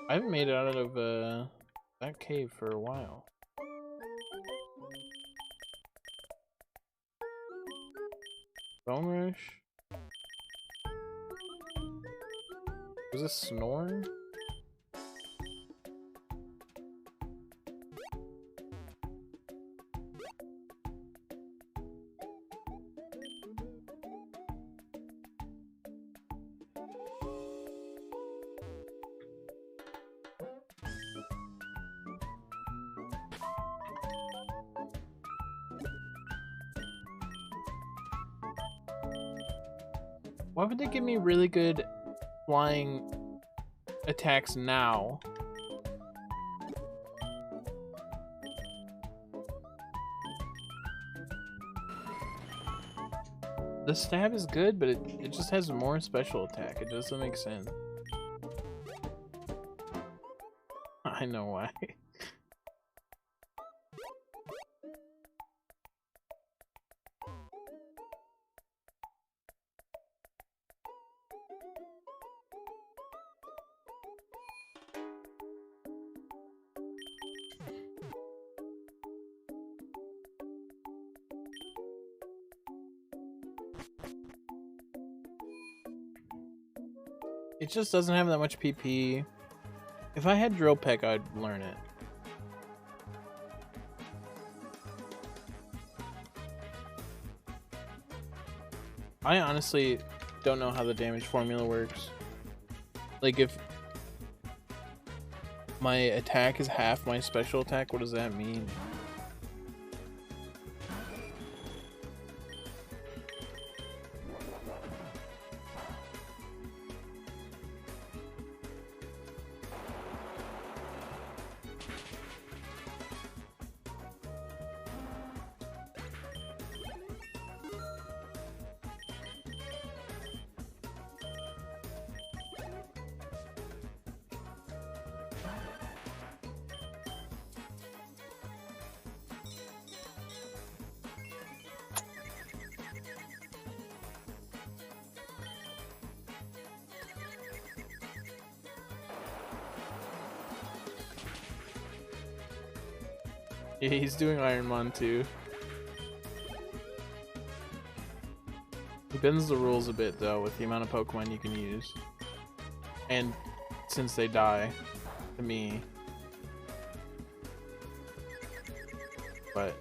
[SPEAKER 3] I haven't made it out of that cave for a while. Bone Rush? Was this Snore? Why would they give me really good flying attacks now? The stab is good, but it just has more special attack. It doesn't make sense. Huh. I know why. It just doesn't have that much PP. If I had Drill Peck, I'd learn it. I honestly don't know how the damage formula works. Like, if my attack is half my special attack, what does that mean? Yeah, he's doing Ironmon too. He bends the rules a bit though with the amount of Pokemon you can use. And since they die to me. But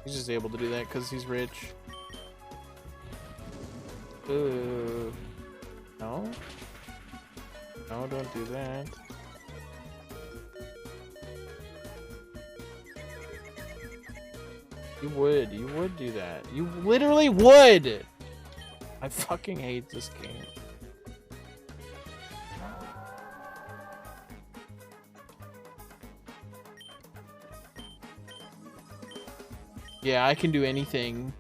[SPEAKER 3] he's just able to do that because he's rich. Ooh. No? No, don't do that. You would do that. You literally would! I fucking hate this game. Yeah, I can do anything.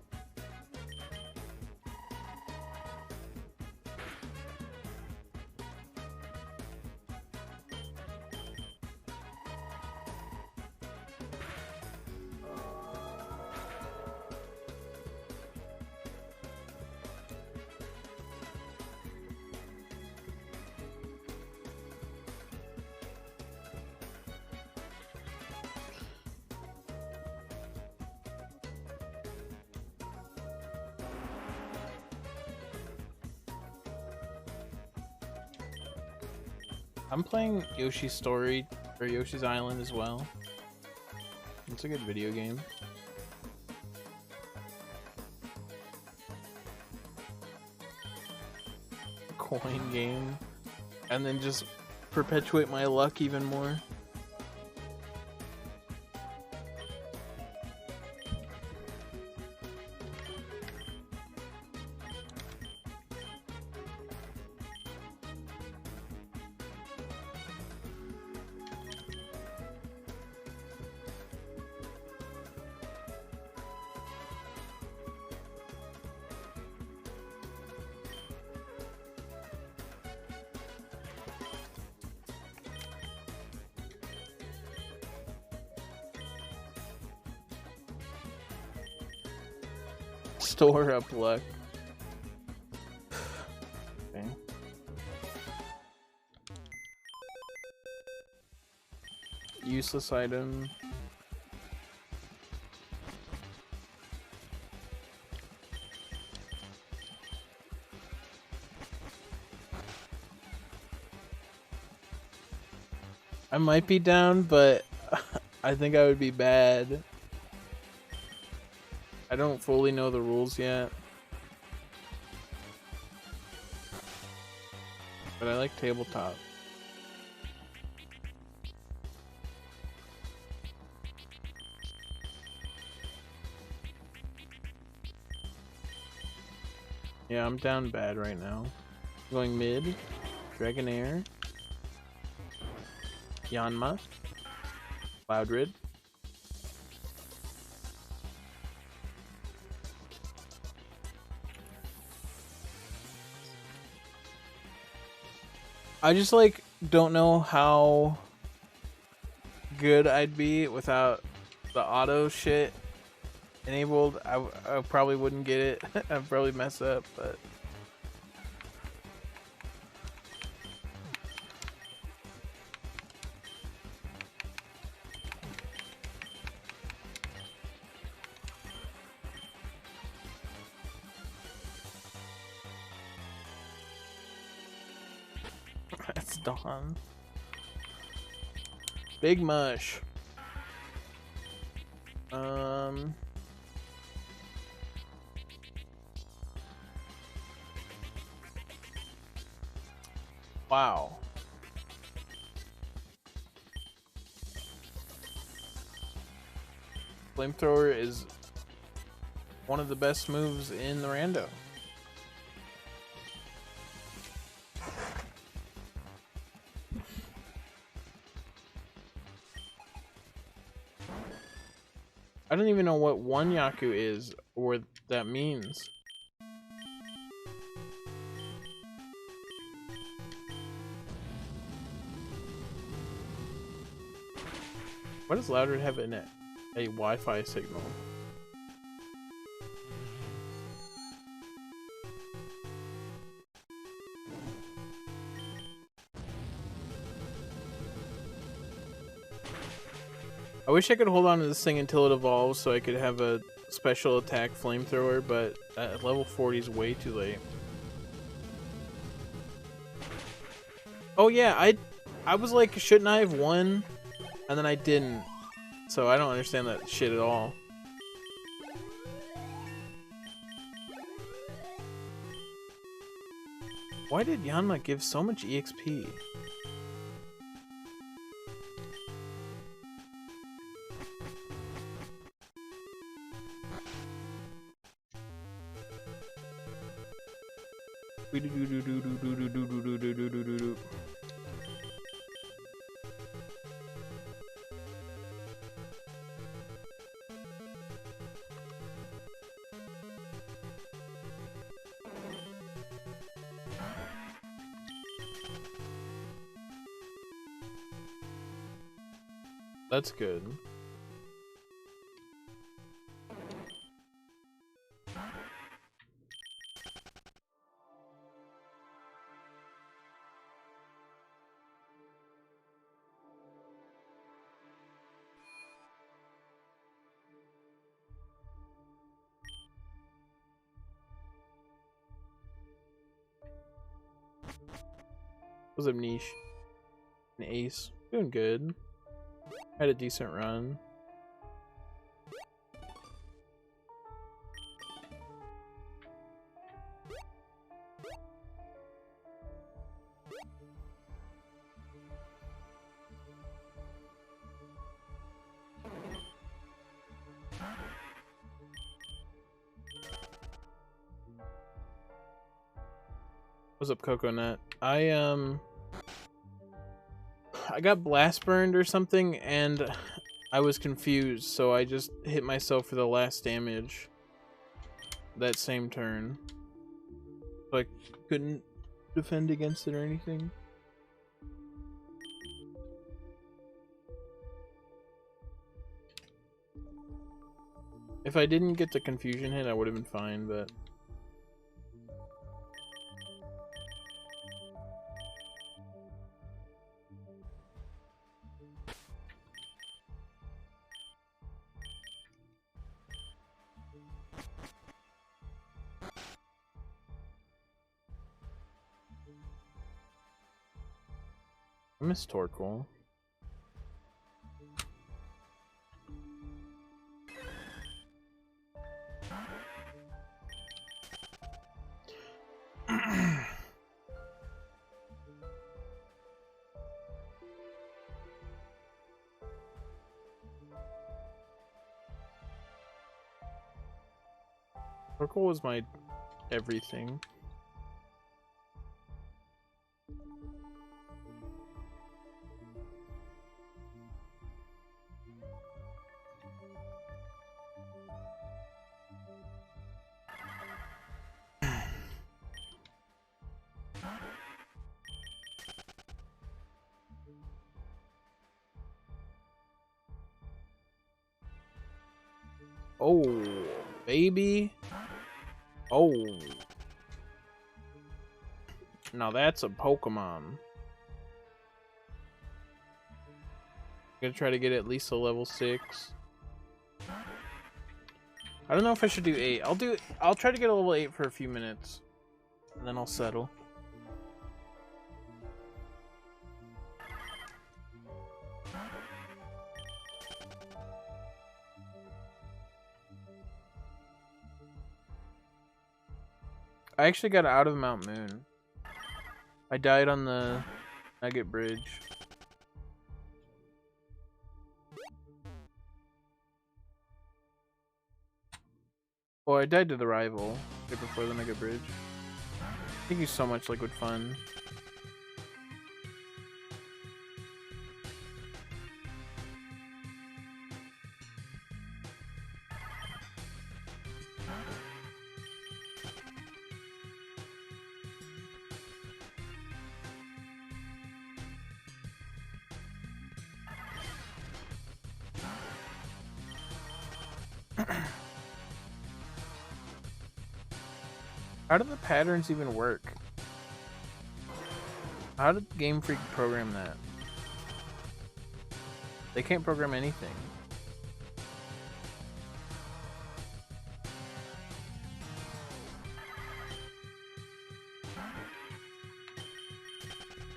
[SPEAKER 3] I'm playing Yoshi's Story, or Yoshi's Island as well. It's a good video game. Coin game. And then just perpetuate my luck even more. Store up luck. Okay. Useless item. I might be down, but I think I would be bad. I don't fully know the rules yet. But I like tabletop. Yeah, I'm down bad right now. Going mid. Dragonair. Yanma. Loudred. I just like don't know how good I'd be without the auto shit enabled, I probably wouldn't get it. I'd probably mess up, but that's Dawn. Big Mush. Wow. Flamethrower is one of the best moves in the rando. I don't even know what one Yaku is or what that means. Why does Louder have a Wi-Fi signal? I wish I could hold on to this thing until it evolves so I could have a special attack flamethrower, but at level 40 is way too late. Oh yeah, I was like, shouldn't I have won? And then I didn't. So I don't understand that shit at all. Why did Yanma give so much EXP? That's good. What's up, Niche? An ace. Doing good. Had a decent run. What's up, Coconut? I got blast burned or something and I was confused, so I just hit myself for the last damage that same turn. So I couldn't defend against it or anything. If I didn't get the confusion hit, I would have been fine, but I miss Torkoal. Torkoal was my everything. Oh, baby. Oh. Now that's a Pokemon. Gonna try to get at least a level 6. I don't know if I should do 8. I'll try to get a level 8 for a few minutes. And then I'll settle. I actually got out of Mount Moon. I died on the Nugget Bridge. Oh, I died to the rival right before the Nugget Bridge. Thank you so much, Liquid Fun. How do the patterns even work? How did Game Freak program that? They can't program anything.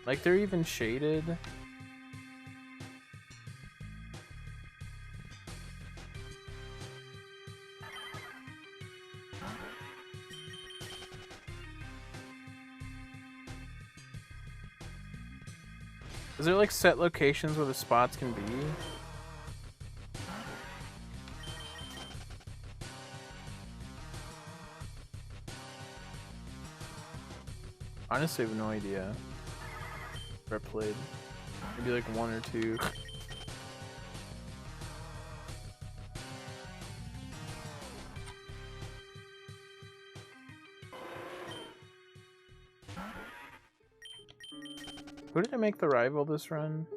[SPEAKER 3] Like they're even shaded. Is there like set locations where the spots can be? Honestly, I have no idea. Where I played. Maybe like 1 or 2. Who did I make the rival this run?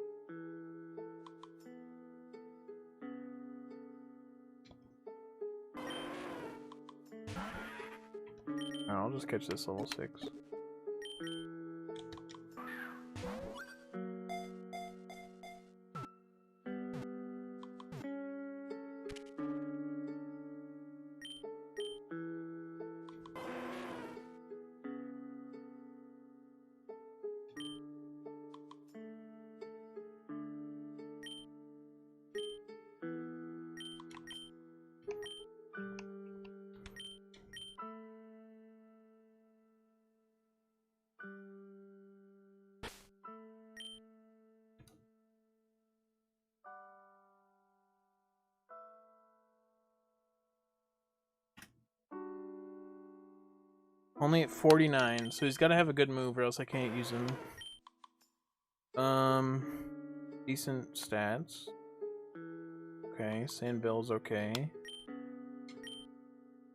[SPEAKER 3] Oh, I'll just catch this level 6. Only at 49, so he's got to have a good move or else I can't use him. Decent stats. Okay, Sandbell's okay.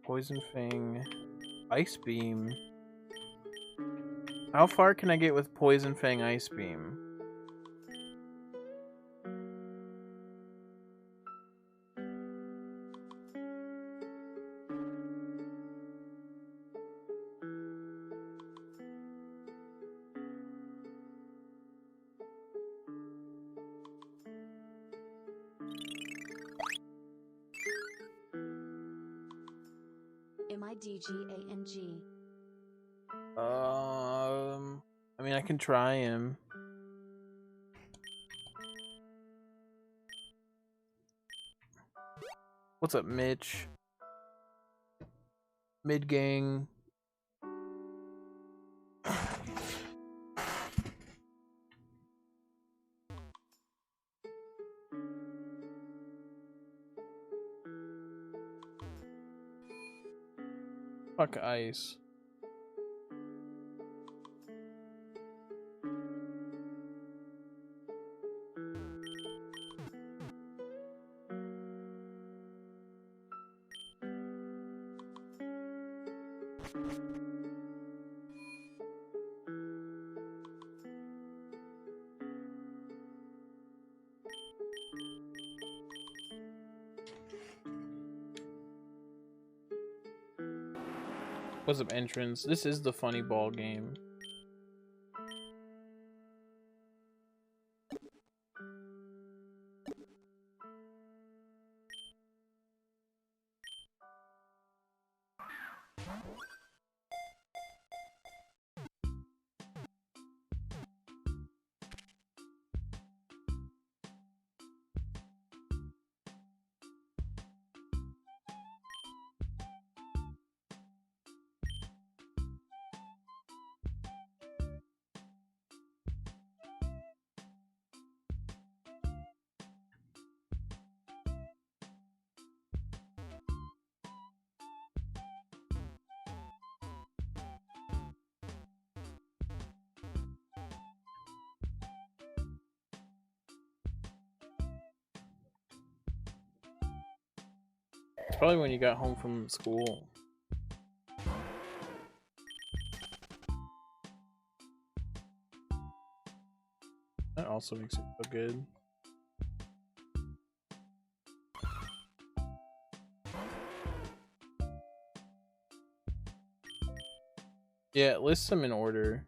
[SPEAKER 3] Poison Fang. Ice Beam. How far can I get with Poison Fang Ice Beam?
[SPEAKER 2] MIDGANG.
[SPEAKER 3] I mean, I can try him. What's up, Mitch? Mid gang. Fuck ice. What's up, entrance? This is the funny ball game. It's probably when you got home from school. That also makes it feel good. Yeah, it lists them in order.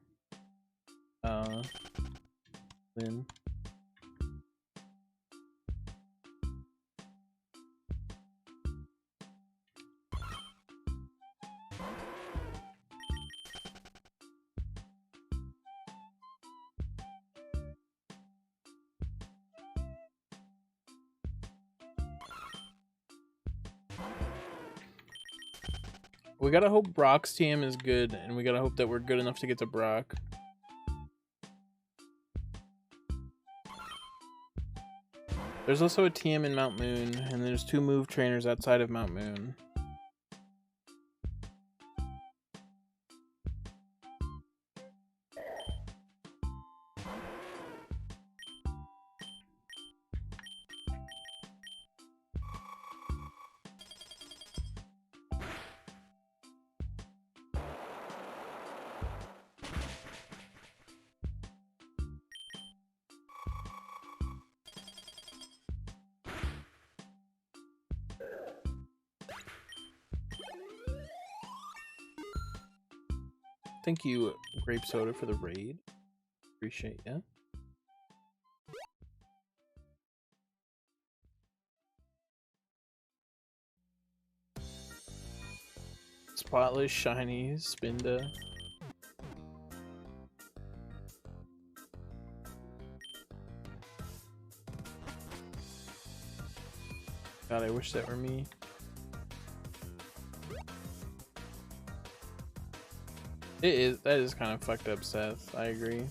[SPEAKER 3] Then. We gotta hope Brock's TM is good, and we gotta hope that we're good enough to get to Brock. There's also a TM in Mount Moon, and there's 2 move trainers outside of Mount Moon. Thank you, Grape Soda, for the raid. Appreciate ya. Spotless, shiny, Spinda. God, I wish that were me. It is. That is kind of fucked up, Seth. I agree.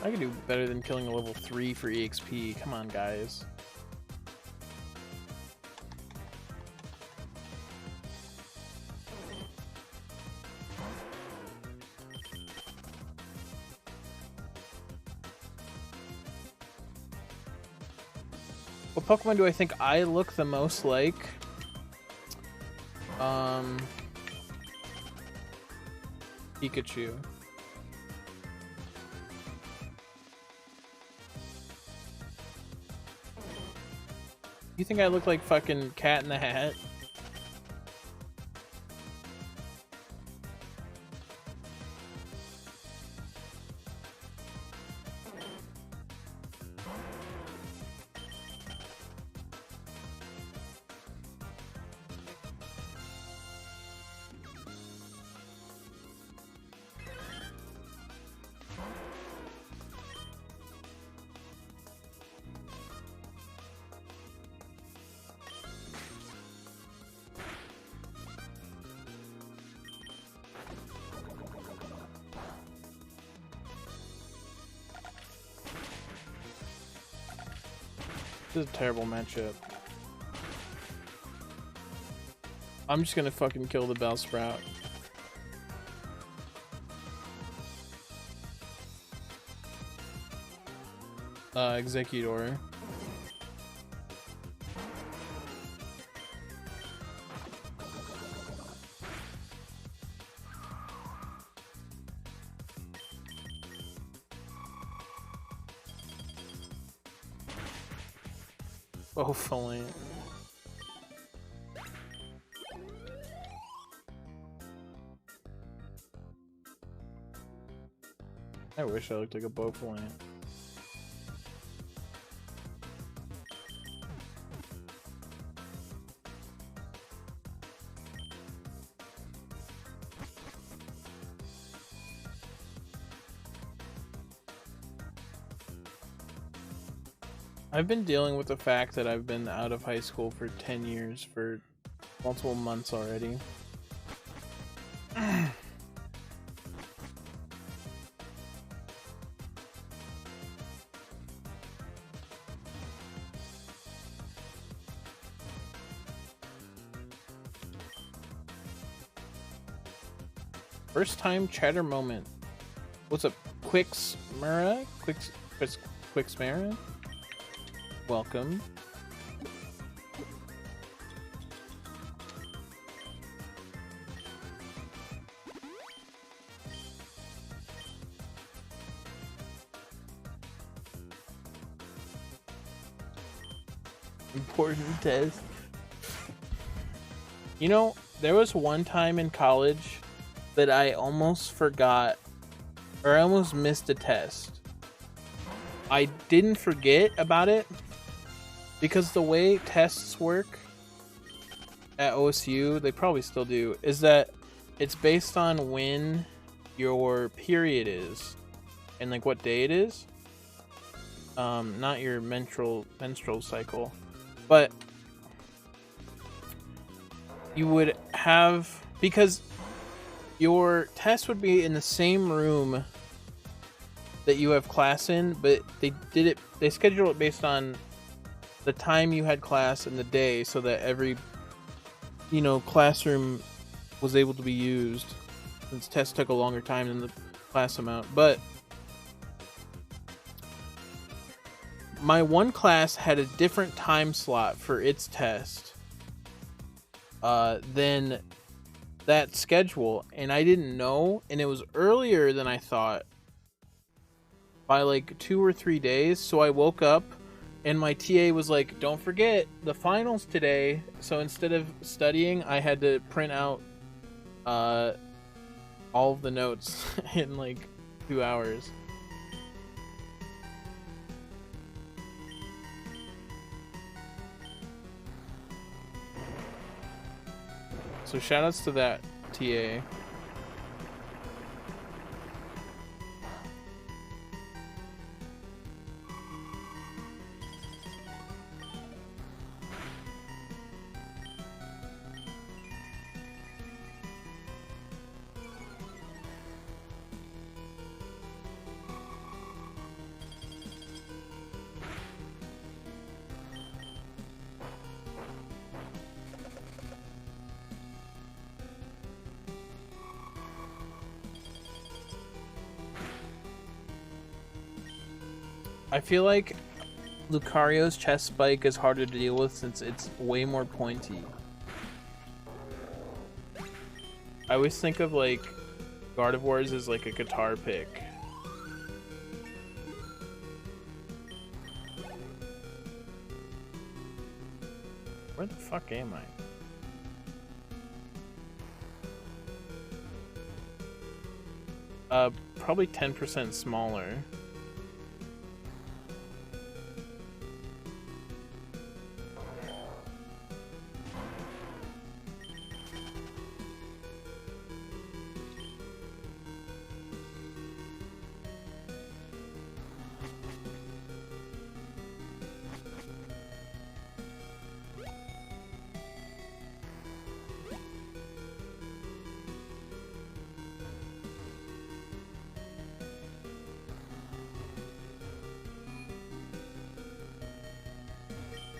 [SPEAKER 3] I could do better than killing a level 3 for EXP. Come on, guys. What Pokemon do I think I look the most like? Pikachu. You think I look like fucking Cat in the Hat? This is a terrible matchup. I'm just gonna fucking kill the Bellsprout. Executor. Hopefully. I wish I looked like a bowflant. I've been dealing with the fact that I've been out of high school for 10 years for multiple months already. First time chatter moment. What's up, Quixmera? Quixmera? Welcome. Important test. You know, there was one time in college that I almost forgot, or I almost missed a test. I didn't forget about it because the way tests work at OSU, they probably still do, is that it's based on when your period is and like what day it is. Not your menstrual cycle, but you would have, because your test would be in the same room that you have class in, but they schedule it based on the time you had class in the day so that every, you know, classroom was able to be used, since tests took a longer time than the class amount. But my one class had a different time slot for its test than that schedule, and I didn't know, and it was earlier than I thought by like 2 or 3 days. So I woke up and my TA was like, don't forget the finals today. So instead of studying, I had to print out all of the notes in like 2 hours. So shoutouts to that TA. I feel like Lucario's chest spike is harder to deal with since it's way more pointy. I always think of like Gardevoirs as like a guitar pick. Where the fuck am I? Probably 10% smaller.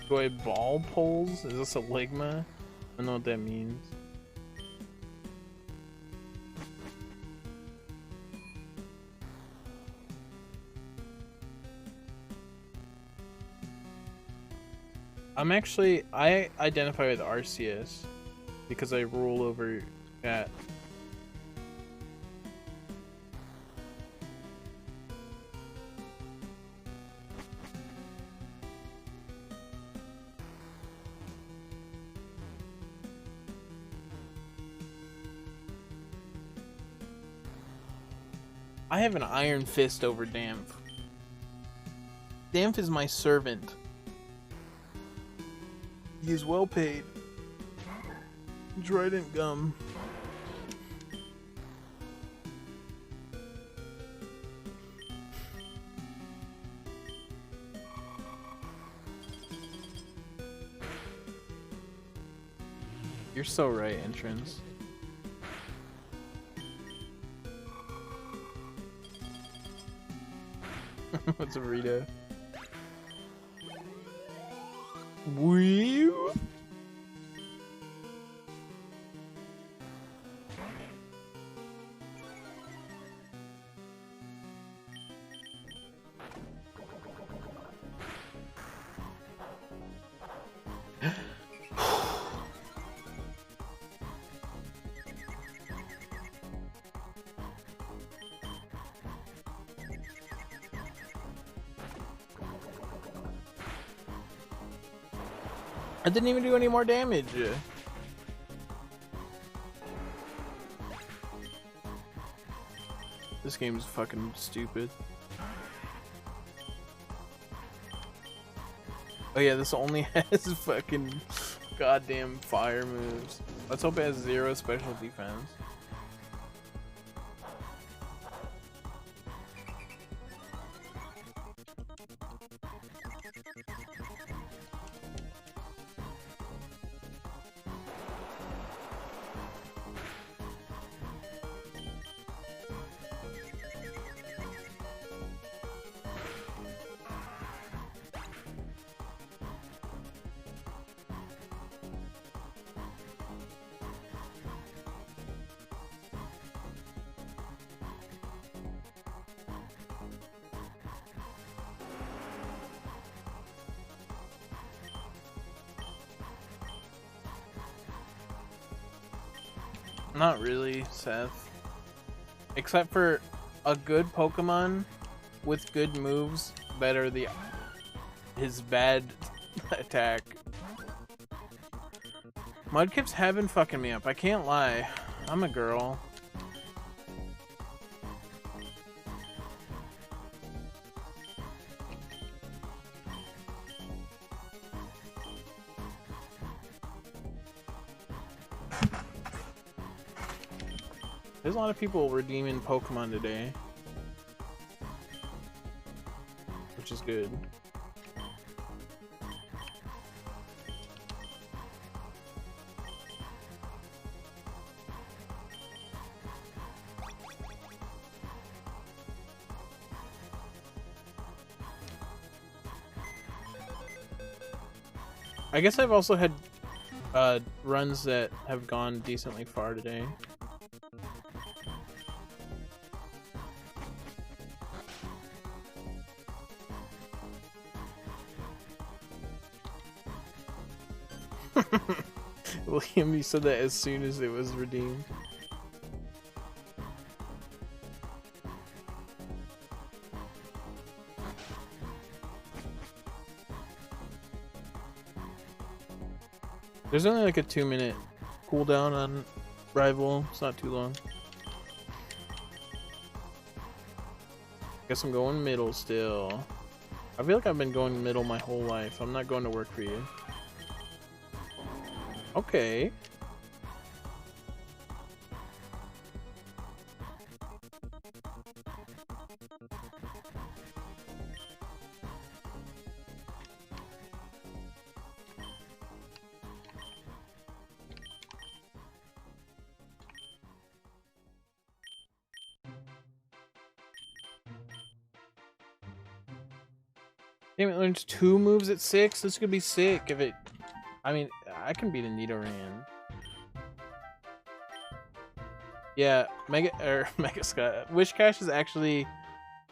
[SPEAKER 3] Do I ball poles? Is this a ligma? I don't know what that means. I identify with Arceus because I rule over cat. I have an iron fist over Damp. Damp is my servant. He is well paid. Trident gum. You're so right, Entrance. What's a burrito? Wee. I didn't even do any more damage. This game is fucking stupid. Oh yeah, this only has fucking goddamn fire moves. Let's hope it has 0 special defense. Not really, Seth. Except for a good Pokemon with good moves that are his bad attack. Mudkips have been fucking me up, I can't lie. I'm a girl. There's a lot of people redeeming Pokemon today, which is good. I guess I've also had runs that have gone decently far today. William, you said that as soon as it was redeemed. There's only like a 2-minute cooldown on Rival. It's not too long. Guess I'm going middle still. I feel like I've been going middle my whole life. I'm not going to work for you. Okay. Damn, it learns 2 moves at 6. This could be sick if it. I mean, I can beat a Nidoran. Yeah, Mega Scott. Wish Cash is actually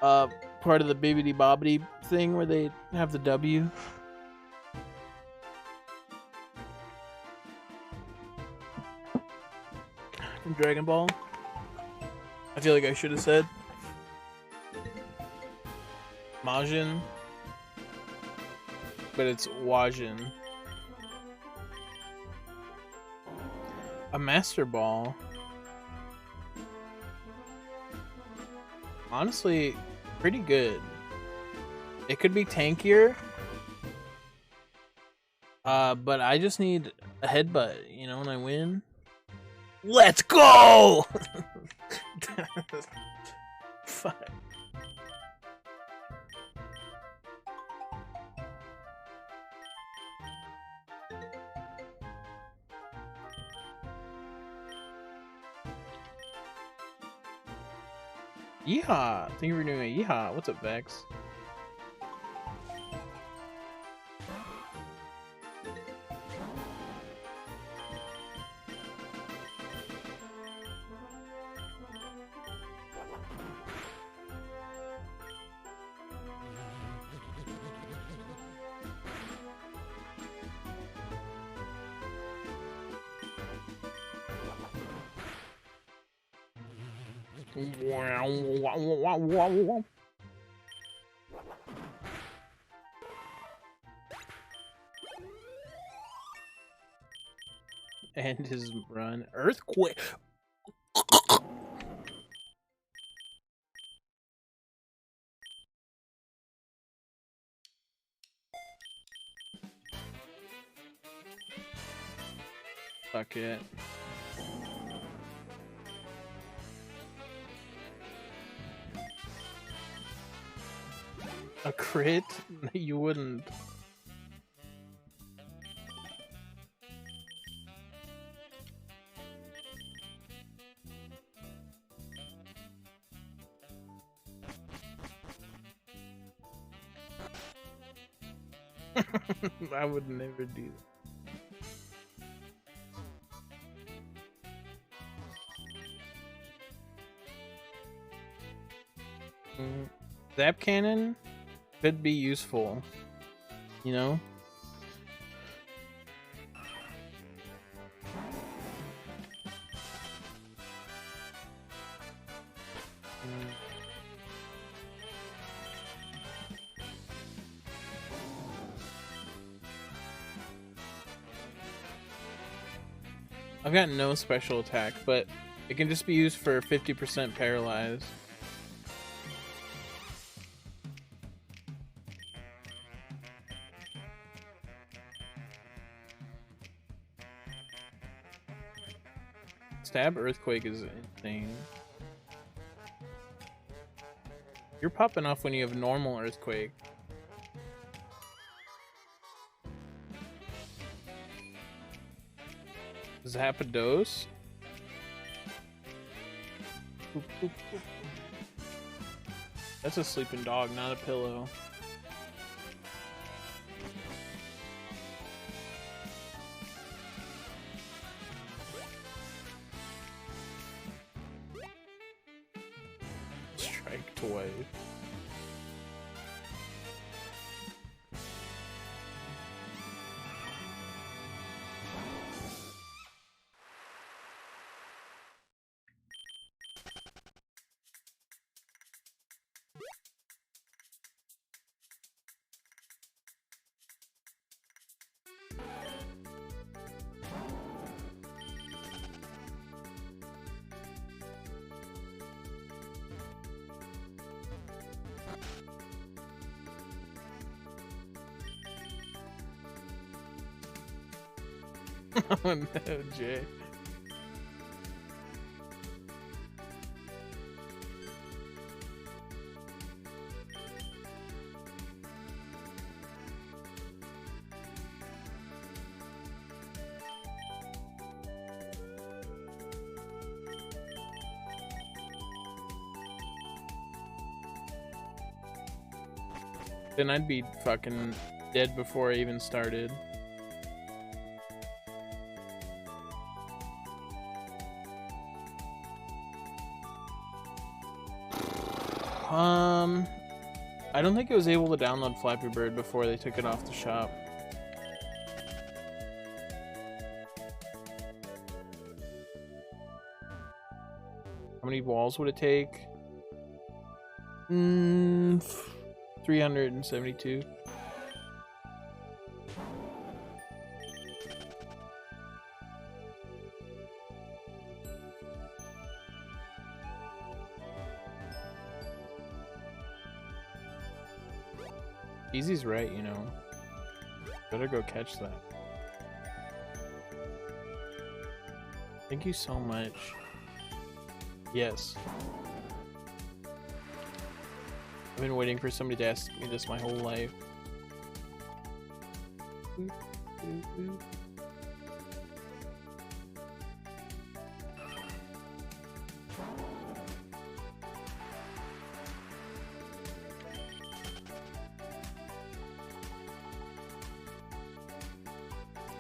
[SPEAKER 3] part of the Bibbidi Bobbidi thing where they have the W. From Dragon Ball. I feel like I should have said Majin, but it's Wajin. A Master Ball. Honestly, pretty good. It could be tankier. But I just need a headbutt, you know, when I win. Let's go! Fuck. Yeehaw! Thank you for doing a yeehaw. What's up, Vex? And his run. Earthquake! Fuck it. A crit? You wouldn't. I would never do that. Zap cannon could be useful, you know? I've got no special attack, but it can just be used for 50% paralyzed. Stab Earthquake is insane. You're popping off when you have normal Earthquake. Zapdos? Boop, boop, boop. That's a sleeping dog, not a pillow. Strike twice. Oh no, Jay. Then I'd be fucking dead before I even started. I don't think it was able to download Flappy Bird before they took it off the shop. How many walls would it take? 372. Easy's right, you know. Better go catch that. Thank you so much. Yes. I've been waiting for somebody to ask me this my whole life.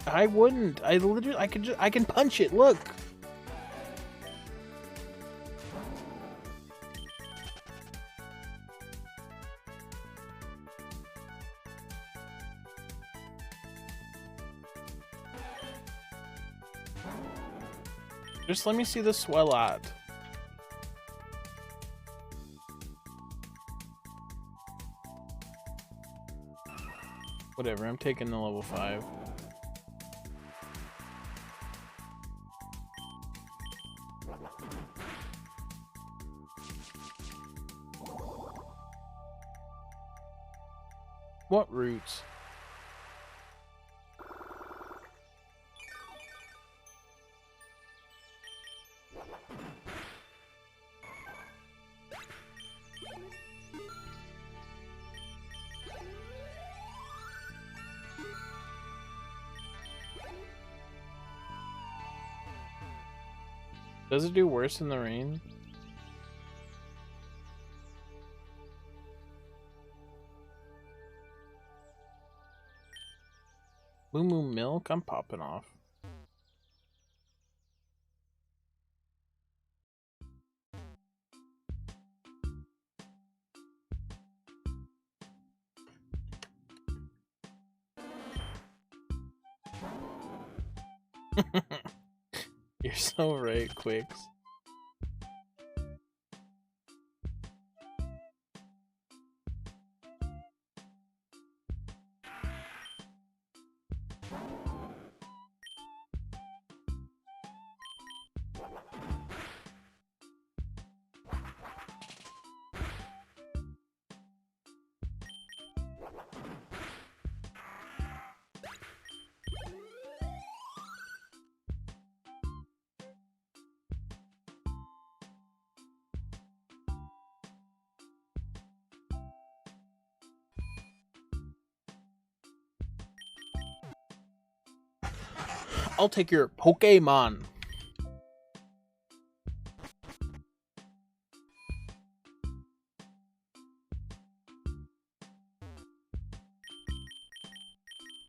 [SPEAKER 3] I wouldn't. I literally, I can punch it. Look. Just let me see the swell out. Whatever, I'm taking the level 5. What roots? Does it do worse in the rain? Moo Moo Milk? I'm popping off. You're so right, Quicks. I'll take your Pokemon.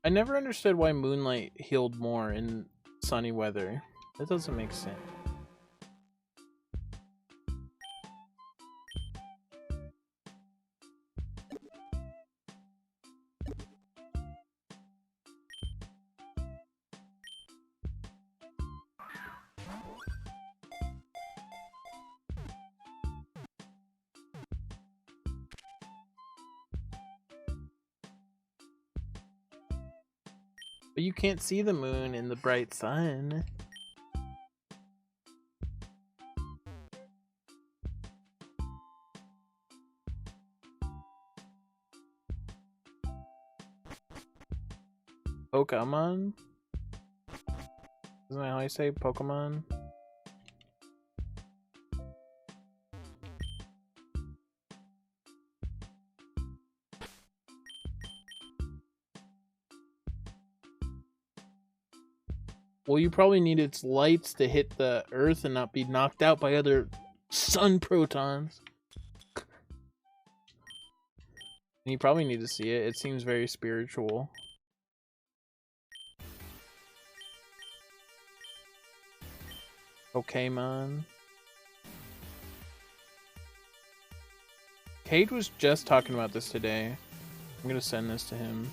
[SPEAKER 3] I never understood why Moonlight healed more in sunny weather. That doesn't make sense. But you can't see the moon in the bright sun. Pokemon? Isn't that how I say Pokemon? Well, you probably need its lights to hit the earth and not be knocked out by other sun protons. And you probably need to see it. It seems very spiritual. Pokemon. Cade was just talking about this today. I'm gonna send this to him.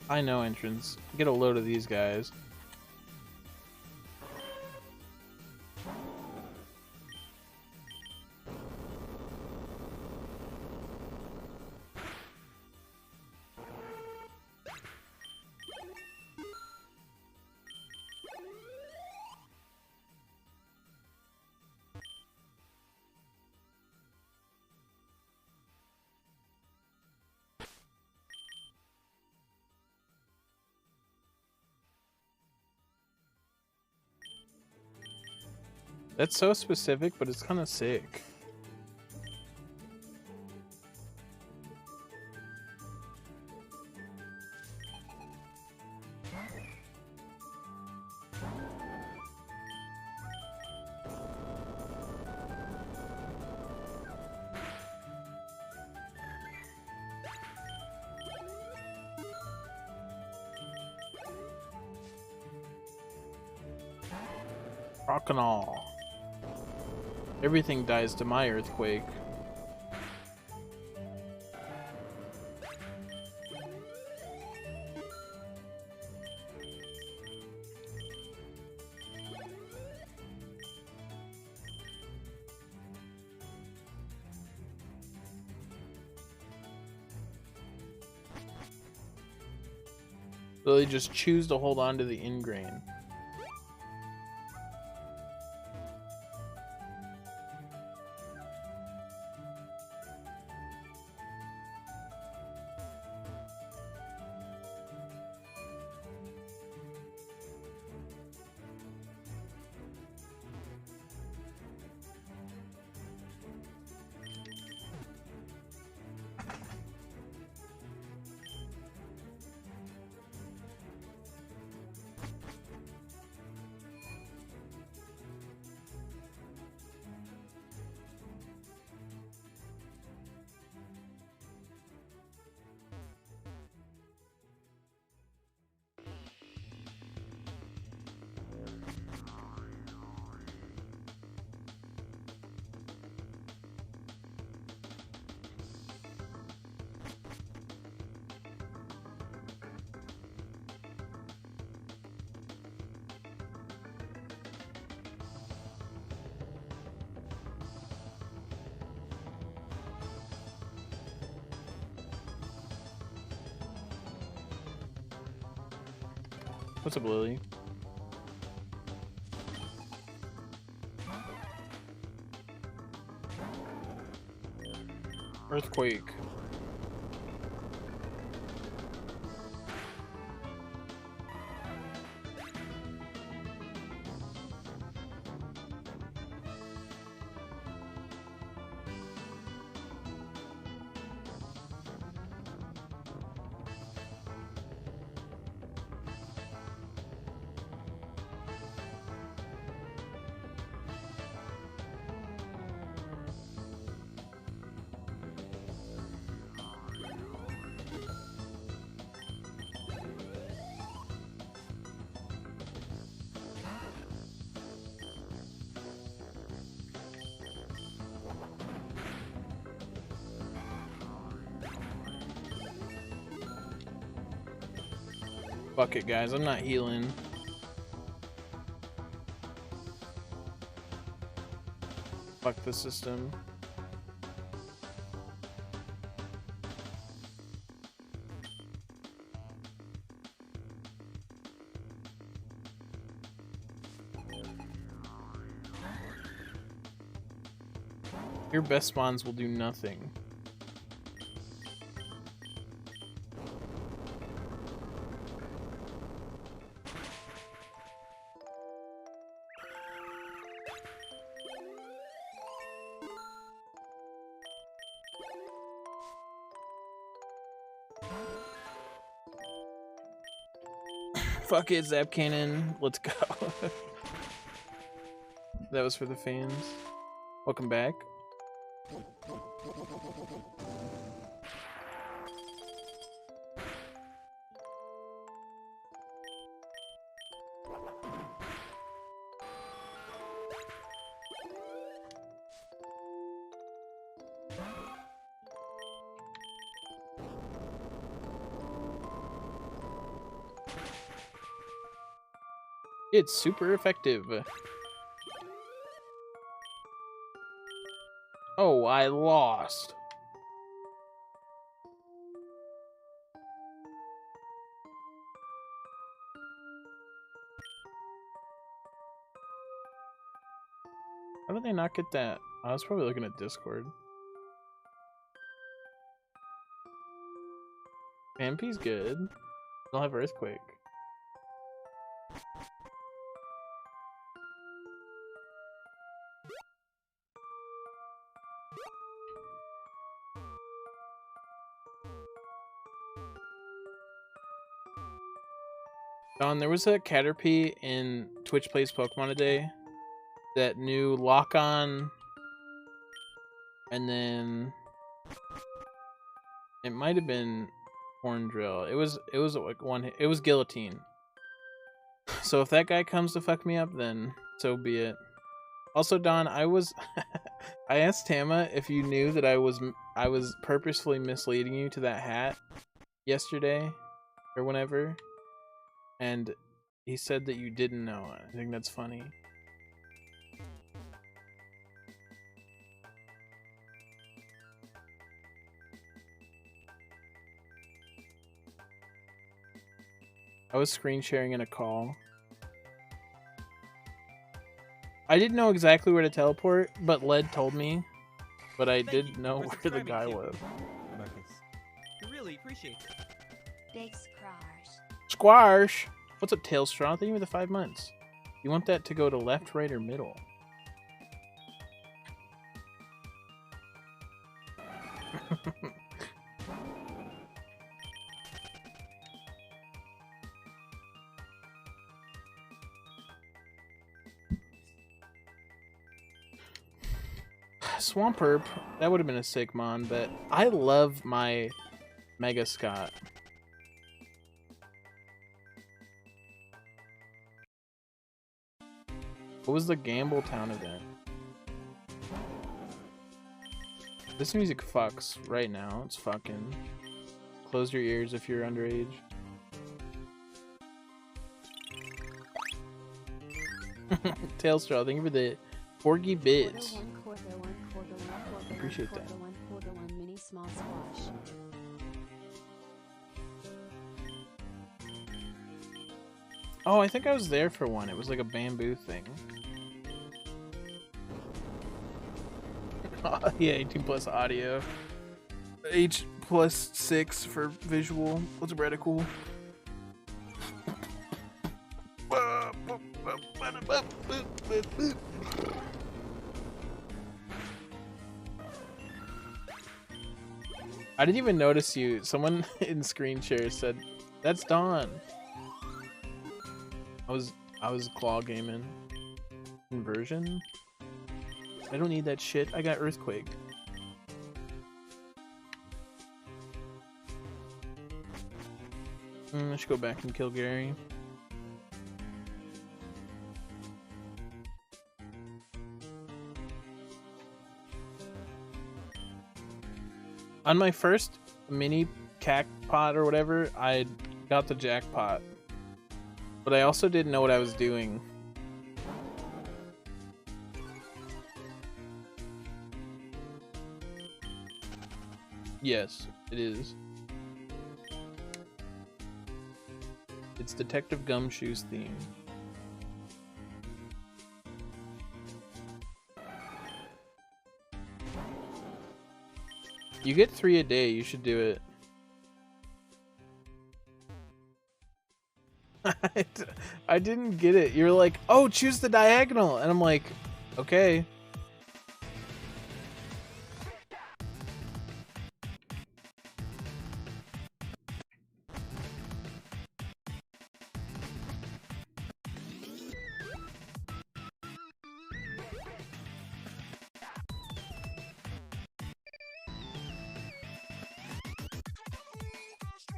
[SPEAKER 3] I know entrance. Get a load of these guys. That's so specific, but it's kind of sick. Rock and all. Everything dies to my earthquake. So they just choose to hold on to the ingrain. What's up, Lily? Earthquake. Fuck it, guys. I'm not healing. Fuck the system. Your best spawns will do nothing. Fuck it, Zap Cannon. Let's go. That was for the fans. Welcome back. It's super effective. Oh, I lost. How did they not get that? I was probably looking at Discord. MP's good. They'll have Earthquake. Don, there was a Caterpie in Twitch Plays Pokemon Today that knew Lock On, and then it might have been Horn Drill. It was like one hit. It was Guillotine. So if that guy comes to fuck me up, then so be it. Also, Don, I asked Tama if you knew that I was purposefully misleading you to that hat yesterday or whenever, and he said that you didn't know. I think that's funny. I was screen sharing in a call. I didn't know exactly where to teleport, but Led told me. But I did know where the guy was.
[SPEAKER 4] Really appreciate it.
[SPEAKER 2] Big Scrars.
[SPEAKER 3] Squash! What's up, Tailstraw? Thank you for the 5 months. You want that to go to left, right, or middle? Swampert, that would have been a sick mon, but I love my Mega Scott. What was the Gamble Town event? This music fucks right now. It's fucking. Close your ears if you're underage. Tailstraw, thank you for the Porgy bits. Appreciate that.
[SPEAKER 2] Mini small squash.
[SPEAKER 3] Oh, I think I was there for one. It was like a bamboo thing. Yeah, 18 plus audio. H plus 6 for visual. What's reticle? I didn't even notice you. Someone in screen share said, "That's Dawn." I was claw gaming. Conversion? I don't need that shit. I got Earthquake. I should go back and kill Gary. On my first mini cacpot or whatever, I got the jackpot. But I also didn't know what I was doing. Yes, it is. It's Detective Gumshoe's theme. You get 3 a day, you should do it. I didn't get it. You're like, oh, choose the diagonal. And I'm like, okay.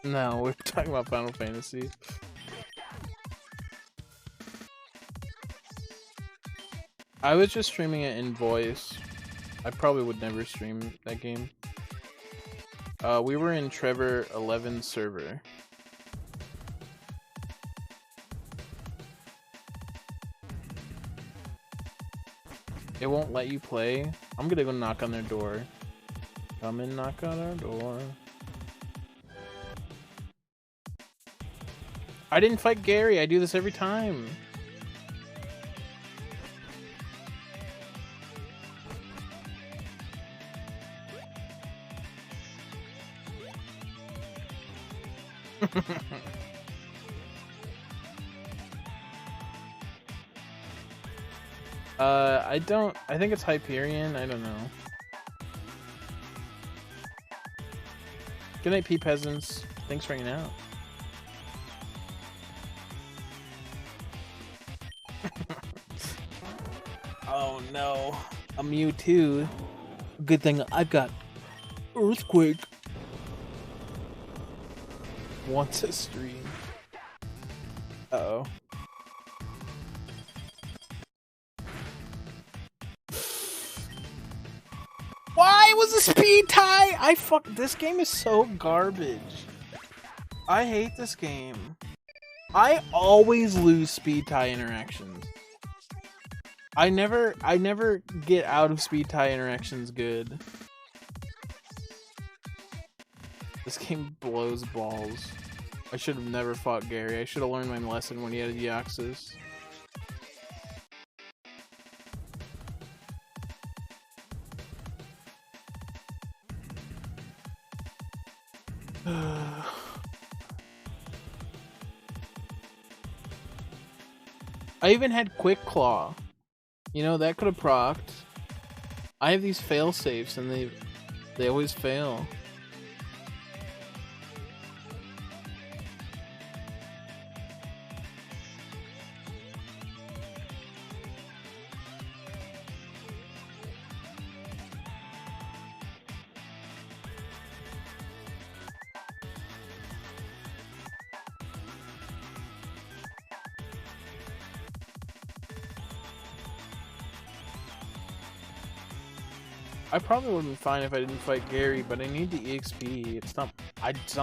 [SPEAKER 3] No, we're talking about Final Fantasy. I was just streaming it in voice. I probably would never stream that game. We were in Trevor 11's server. It won't let you play. I'm gonna go knock on their door. Come and knock on our door. I didn't fight Gary. I do this every time. I think it's Hyperion. I don't know. Good night, Pea Peasants. Thanks for hanging out. Oh no. A Mewtwo. Good thing I've got Earthquake. Once a stream. Uh-oh. Why was a speed tie? This game is so garbage. I hate this game. I always lose speed tie interactions. I never get out of speed tie interactions good. This game blows balls. I should have never fought Gary. I should have learned my lesson when he had a Deoxys. I even had Quick Claw. You know, that could have procced. I have these fail safes and they always fail. I probably would have been fine if I didn't fight Gary, but I need the EXP. It's not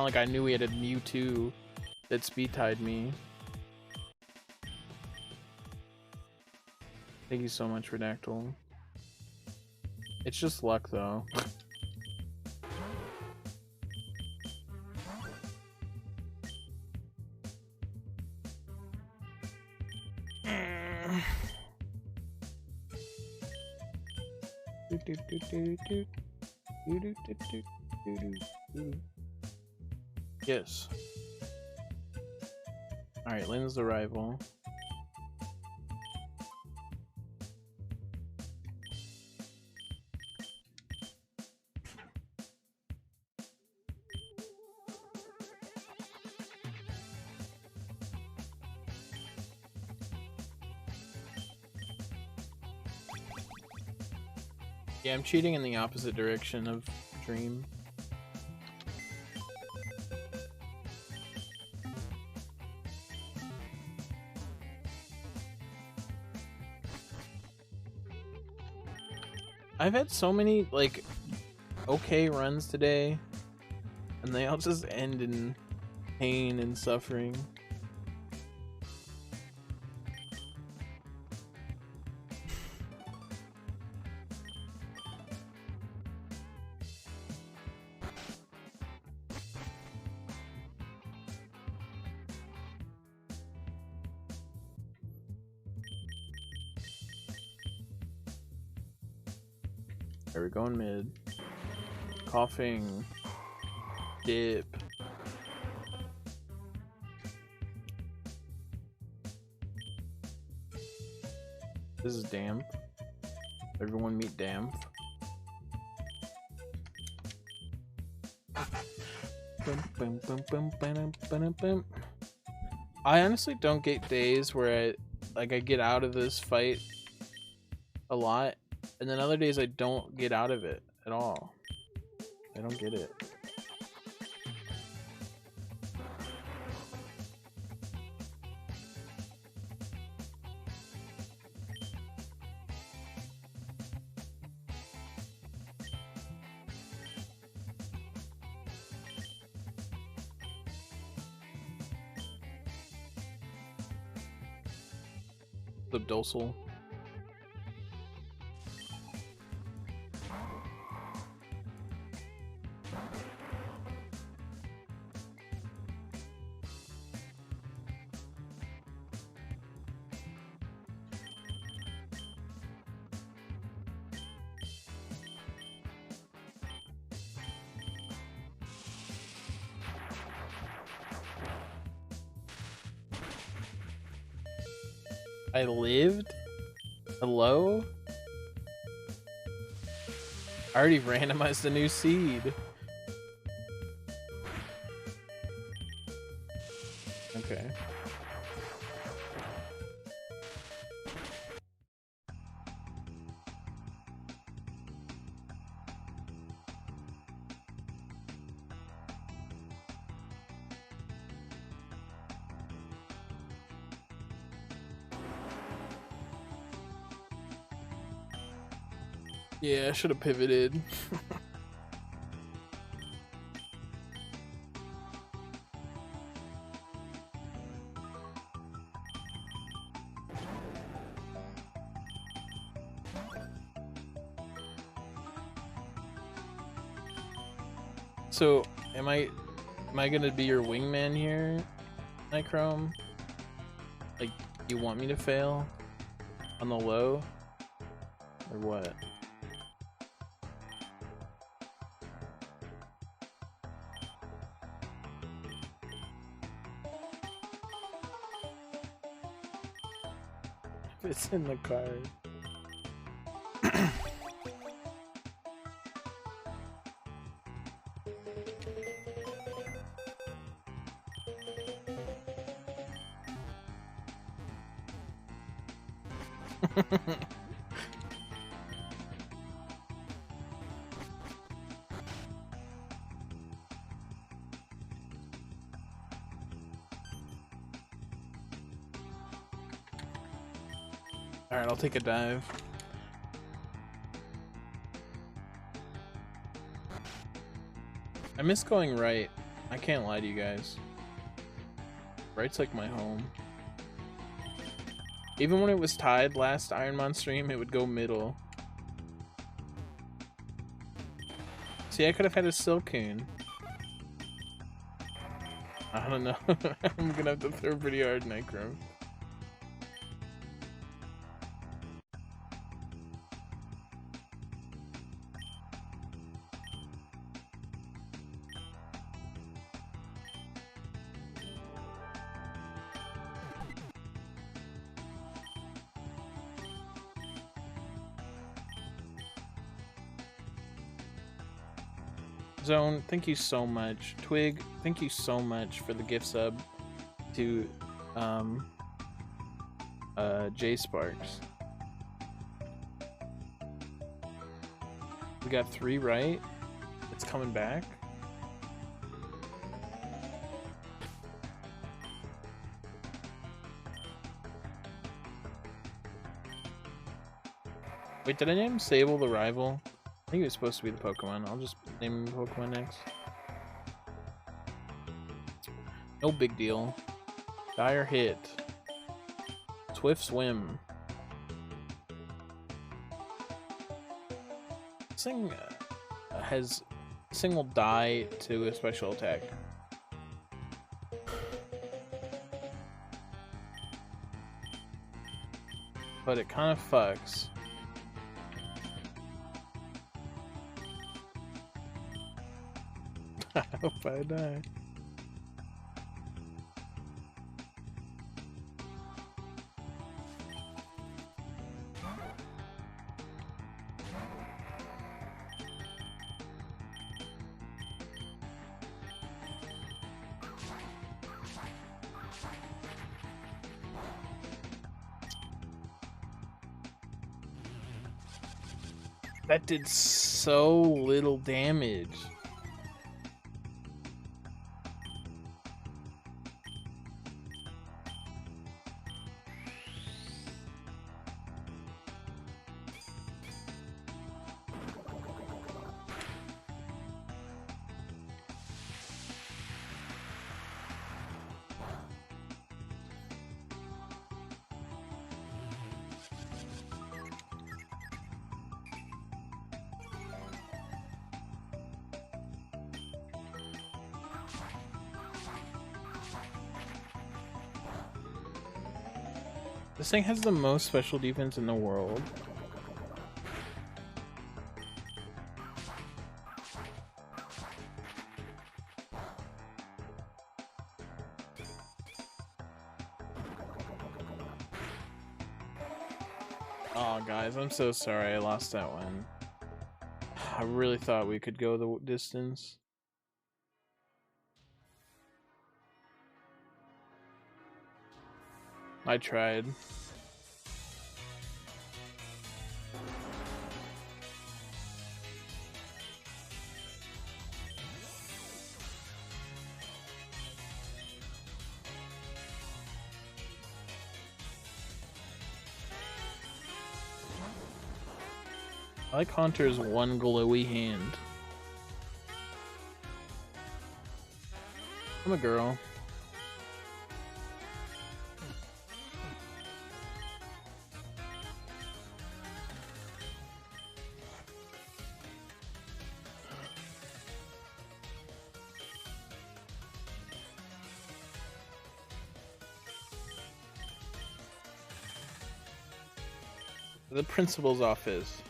[SPEAKER 3] like I knew he had a Mewtwo that speed tied me. Thank you so much, Redactyl. It's just luck, though. Yes. Alright, Lynn's the rival. Yeah, I'm cheating in the opposite direction of Dream. I've had so many, like, okay runs today, and they all just end in pain and suffering. There we go in mid. Coughing. Dip. This is Damp. Everyone meet Damp. I honestly don't get days where I get out of this fight a lot. And then other days I don't get out of it at all. I don't get it. Subdosal. I lived? Hello? I already randomized a new seed. Okay. Yeah, I should have pivoted. So, am I gonna be your wingman here, Nichrome? Like, you want me to fail on the low, or what? It's in the card. Alright, I'll take a dive. I miss going right. I can't lie to you guys. Right's like my home. Even when it was tied last Ironmon stream, it would go middle. See, I could have had a Silcoon. I don't know. I'm gonna have to throw pretty hard, Nichrome. Zone, thank you so much. Twig, thank you so much for the gift sub to J Sparks. We got 3 right. It's coming back. Wait, did I name Sable the rival? I think it was supposed to be the Pokemon. I'll just name him Pokemon next. No big deal. Dire Hit. Swift Swim. This thing has single die to a special attack. But it kind of fucks. I hope I die. That did so little damage. This thing has the most special defense in the world. Oh, guys, I'm so sorry I lost that one. I really thought we could go the distance. I tried. I like Haunter's one glowy hand. I'm a girl. The principal's office.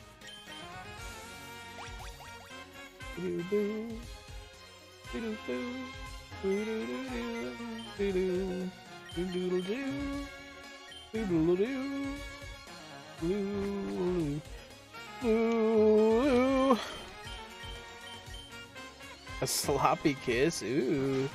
[SPEAKER 3] A sloppy kiss? Ooh.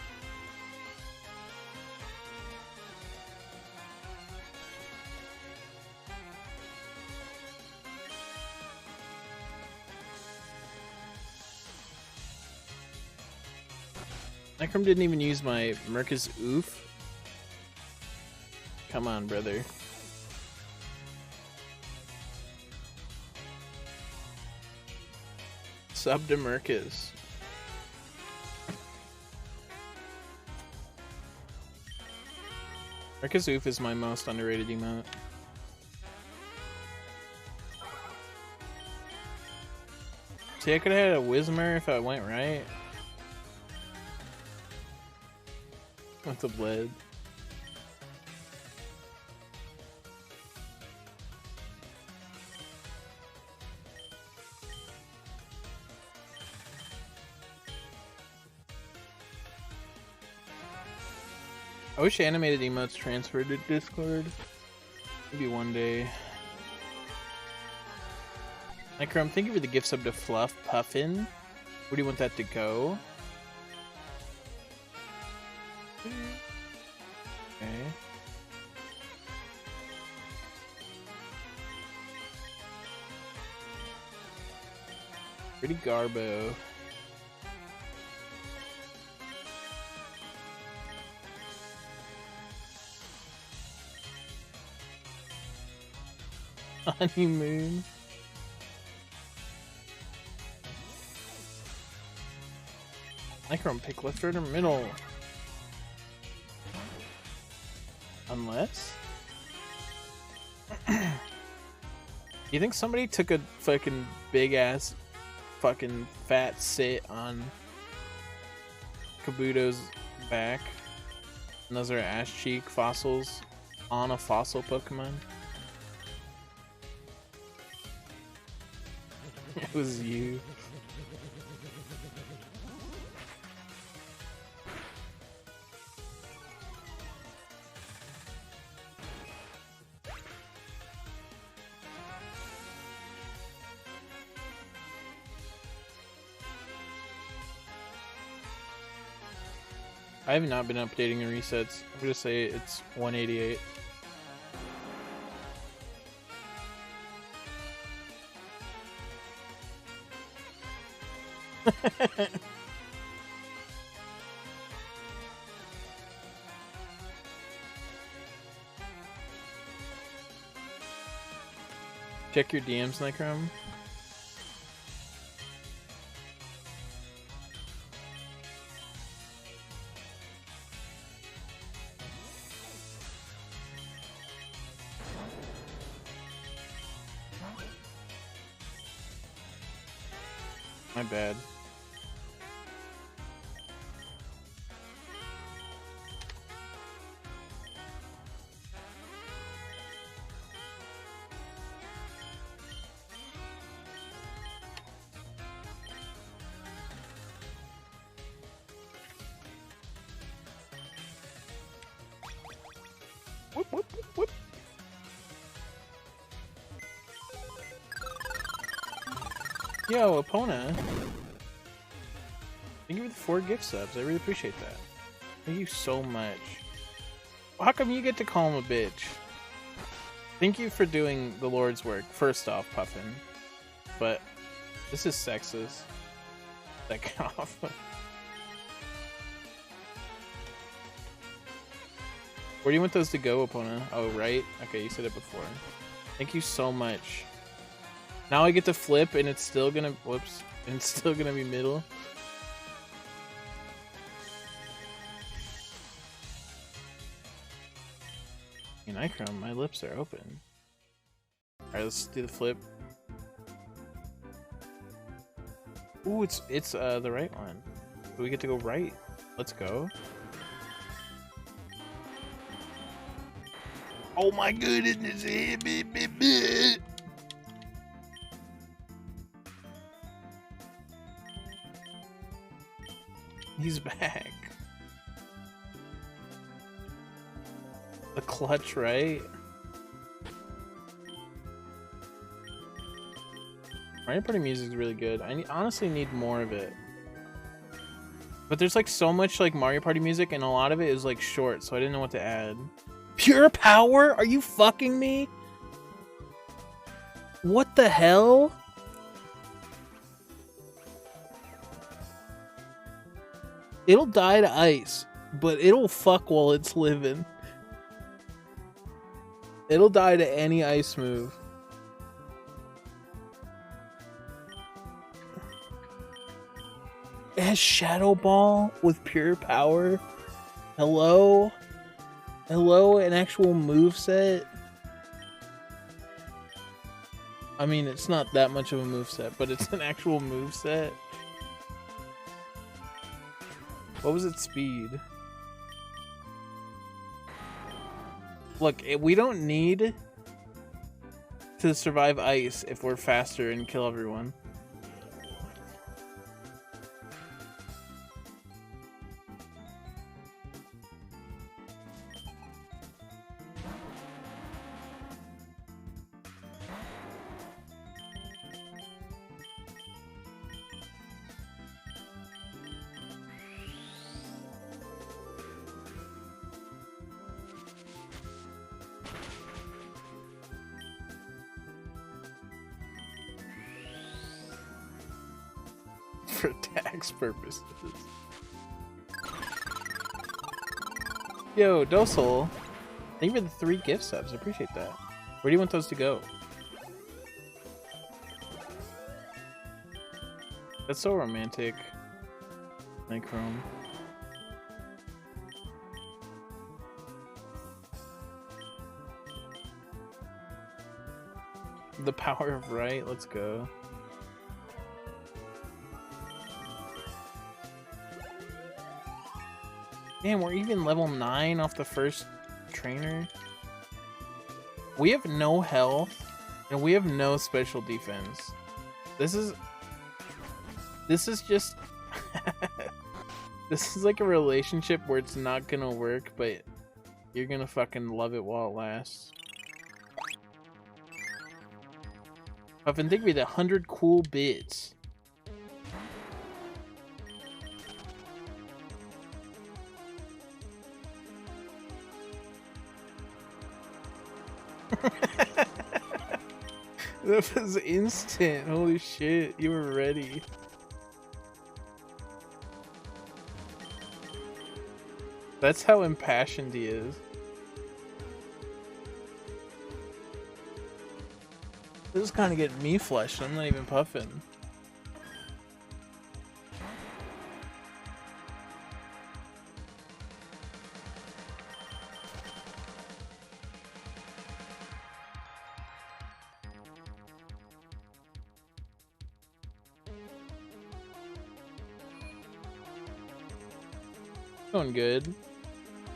[SPEAKER 3] Necrom didn't even use my Mercus Oof. Come on, brother. Sub to Mercus. Mercus Oof is my most underrated emote. See, I could have had a Whismer if I went right. With a bled. I wish animated emotes transferred to Discord. Maybe one day. Necro, I'm thinking of the gift sub to Fluff Puffin. Where do you want that to go? Okay. Pretty Garbo. Honeymoon. Micron pick left, right, or middle. Unless? You think somebody took a fucking big ass fucking fat sit on Kabuto's back? And those are ass cheek fossils on a fossil Pokemon? It was you. I have not been updating the resets. I'm gonna say it's 188. Check your DMs, Necrom. My bad. Whoop, whoop, whoop, whoop. Yo, Epona. Thank you for the 4 gift subs. I really appreciate that. Thank you so much. How come you get to call him a bitch? Thank you for doing the Lord's work. First off, Puffin. But this is sexist. Second off. Where do you want those to go, Epona? Oh, right? Okay, you said it before. Thank you so much. Now I get to flip and it's still gonna... Whoops. And it's still gonna be middle. Icron, my lips are open. Alright, let's do the flip. Ooh, it's the right one. We get to go right. Let's go. Oh my goodness! He's back. The clutch, right? Mario Party music is really good. I honestly need more of it. But there's like so much like Mario Party music and a lot of it is like short, so I didn't know what to add. Pure power? Are you fucking me? What the hell? It'll die to ice, but it'll fuck while it's living. It'll die to any ice move. It has Shadow Ball with pure power. Hello? Hello, an actual moveset? I mean, it's not that much of a moveset, but it's an actual moveset. What was its speed? Look, we don't need to survive ice if we're faster and kill everyone. For tax purposes. Yo, Docile. Thank you for the 3 gift subs. I appreciate that. Where do you want those to go? That's so romantic. Nichrome. The power of right. Let's go. Damn, we're even level 9 off the first trainer. We have no health, and we have no special defense. This is just... This is like a relationship where it's not gonna work, but you're gonna fucking love it while it lasts. Puffin, think we had 100 cool bits. That was instant. Holy shit, you were ready. That's how impassioned he is. This is kind of getting me flushed. I'm not even puffing. Going good.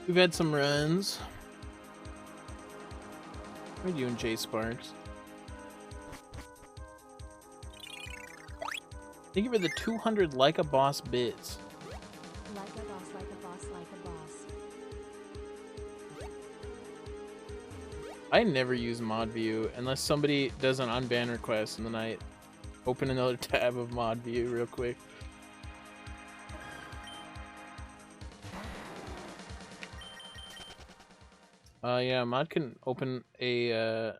[SPEAKER 3] We've had some runs. What are you doing, Jay Sparks? Thank you for the 200 like a boss bits.
[SPEAKER 2] Like a boss, like a boss, like a boss.
[SPEAKER 3] I never use mod view unless somebody does an unban request in the night. open another tab of mod view real quick. Yeah, mod can open a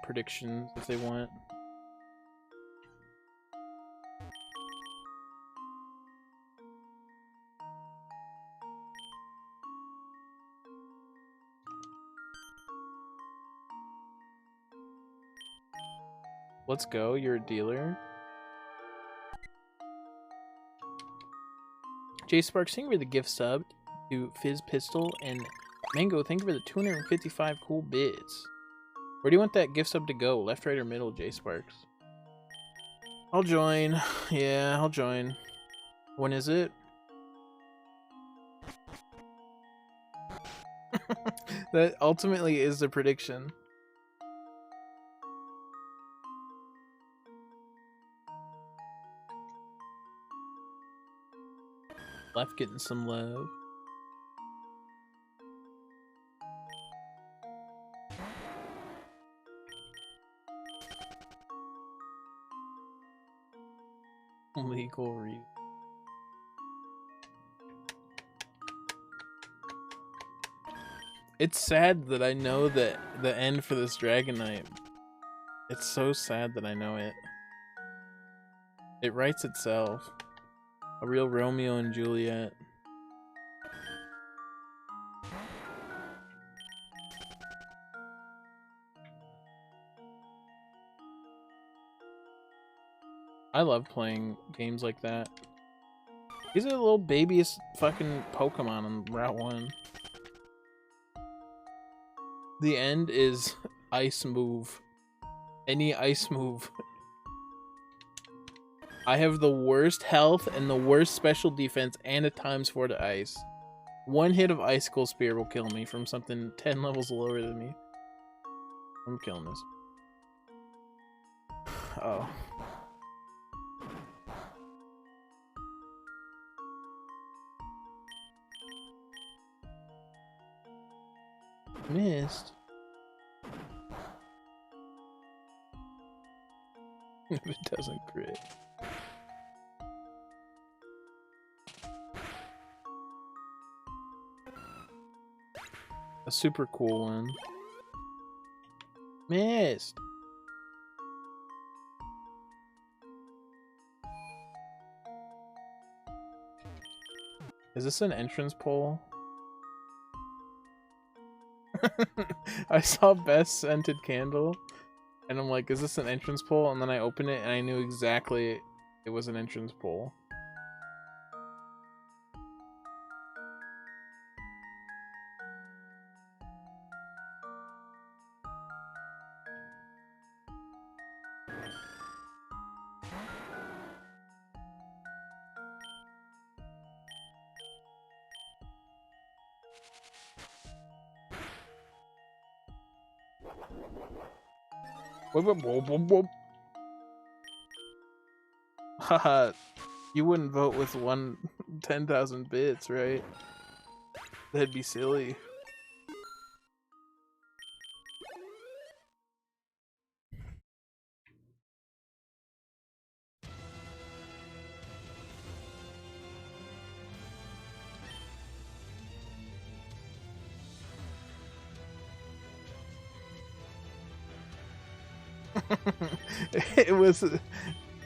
[SPEAKER 3] prediction if they want. Let's go, you're a dealer. J Sparks, thank you for the gift sub to Fizz Pistol, and Mango, thank you for the 255 cool bits. Where do you want that gift sub to go? Left, right, or middle, J Sparks? I'll join. Yeah, I'll join. When is it? That ultimately is the prediction. Left getting some love. Legal reason. It's sad that I know that the end for this Dragonite. It's so sad that I know it. It writes itself. A real Romeo and Juliet. I love playing games like that. These are the little babiest fucking Pokemon on Route 1. The end is ice move. Any ice move. I have the worst health and the worst special defense and a ×4 to ice. One hit of Icicle Spear will kill me from something 10 levels lower than me. I'm killing this. Oh. Missed. If it doesn't crit. A super cool one. Missed. Is this an entrance pole? I saw Best Scented Candle, and I'm like, is this an entrance pole? And then I opened it, and I knew exactly it was an entrance pole. Whoop, whoop, whoop, whoop, whoop. Haha, you wouldn't vote with 10,000 bits, right? That'd be silly.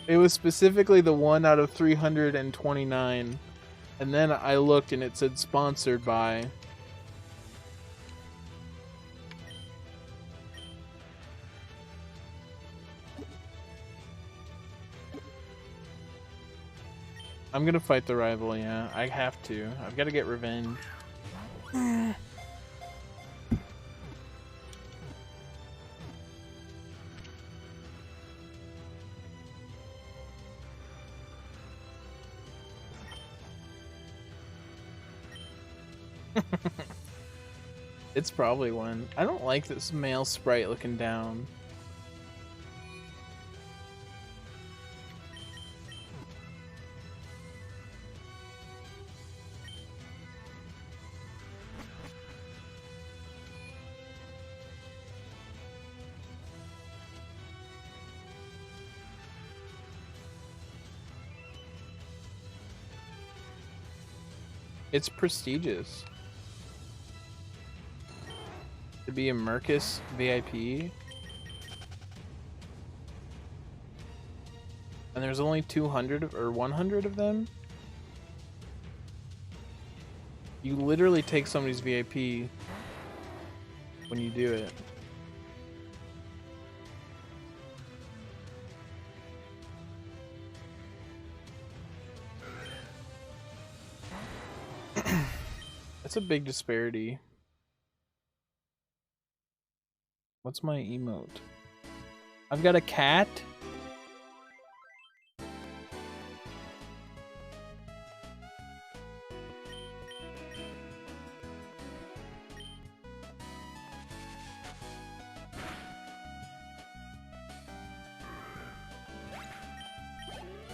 [SPEAKER 3] It was specifically the 1 out of 329, and then I looked and it said sponsored by. I'm gonna fight the rival, yeah. I have to. I've got to get revenge. It's probably one. I don't like this male sprite looking down. It's prestigious to be a Mercus VIP. And there's only 200 or 100 of them. You literally take somebody's VIP when you do it. That's a big disparity. What's my emote? I've got a cat.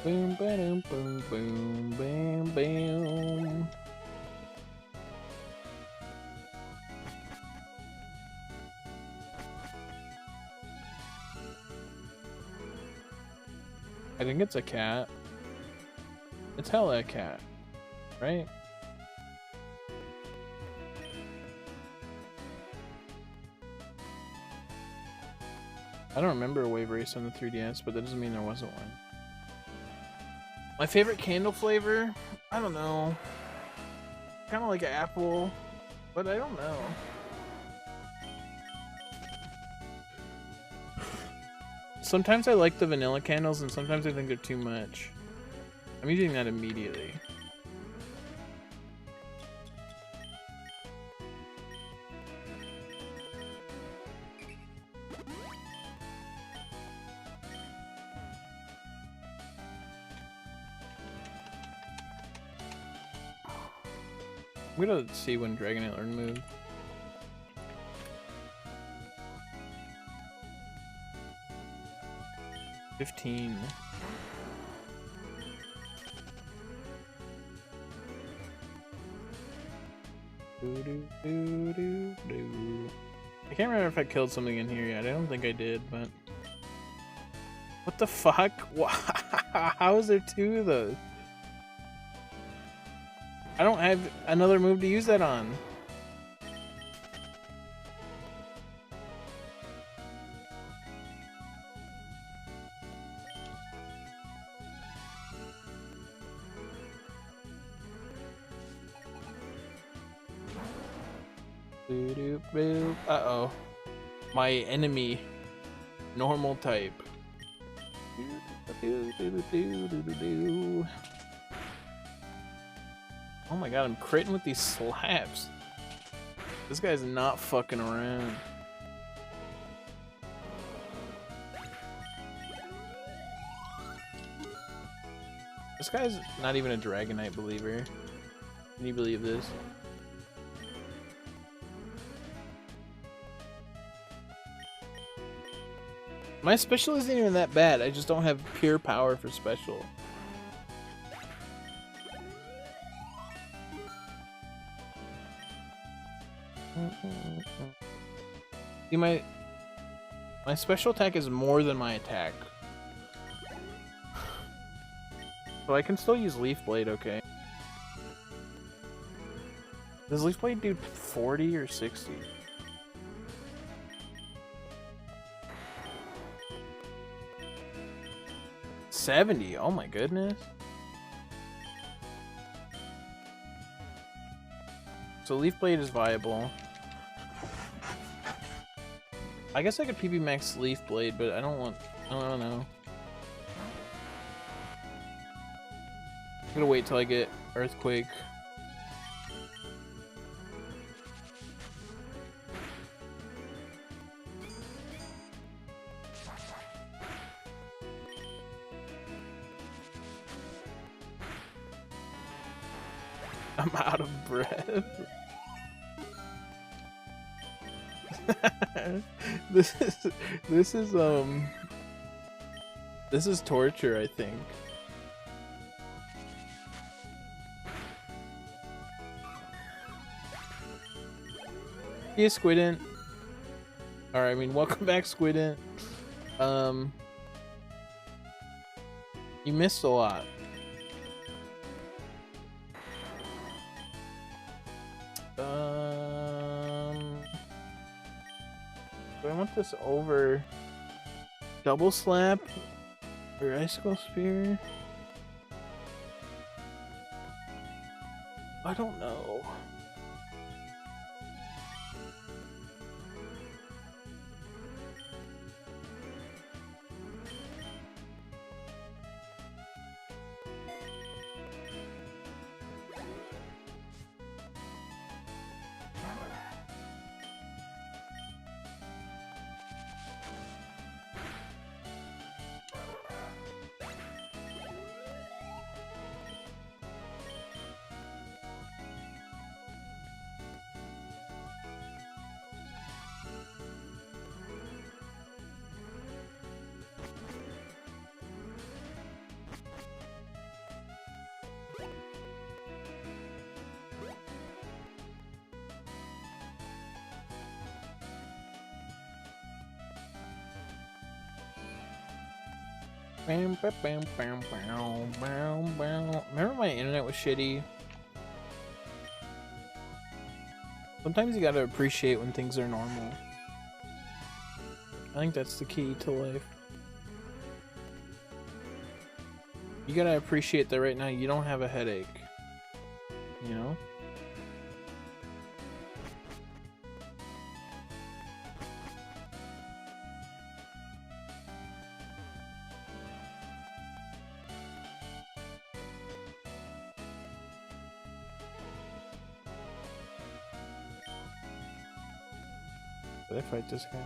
[SPEAKER 3] Boom, boom, boom, boom, boom, boom. I think it's a cat. It's hella a cat, right? I don't remember a wave race on the 3DS, but that doesn't mean there wasn't one. My favorite candle flavor? I don't know. Kind of like apple, but I don't know. Sometimes I like the vanilla candles, and sometimes I think they're too much. I'm using that immediately. I'm gonna see when Dragonite learn move. $15. I can't remember if I killed something in here yet. I don't think I did, but what the fuck? How is there two of those? I don't have another move to use that on. Uh-oh. My enemy. Normal type. Oh my god, I'm critting with these slaps. This guy's not fucking around. This guy's not even a Dragonite believer. Can you believe this? My special isn't even that bad. I just don't have pure power for special. See, my special attack is more than my attack. So I can still use Leaf Blade, okay. Does Leaf Blade do 40 or 60? $70, oh my goodness. So Leaf Blade is viable. I guess I could PB max Leaf Blade, but I don't know. I'm gonna wait till I get Earthquake. I'm out of breath. This is torture, I think. Yeah, Squident. Alright, I mean, welcome back, Squident. You missed a lot. Do I want this over double slap or icicle spear? I don't know. Bam, bam, bam, bam, bam, bam, bam. Remember my internet was shitty? Sometimes you gotta appreciate when things are normal. I think that's the key to life. You gotta appreciate that right now you don't have a headache. You know? Did I fight this guy?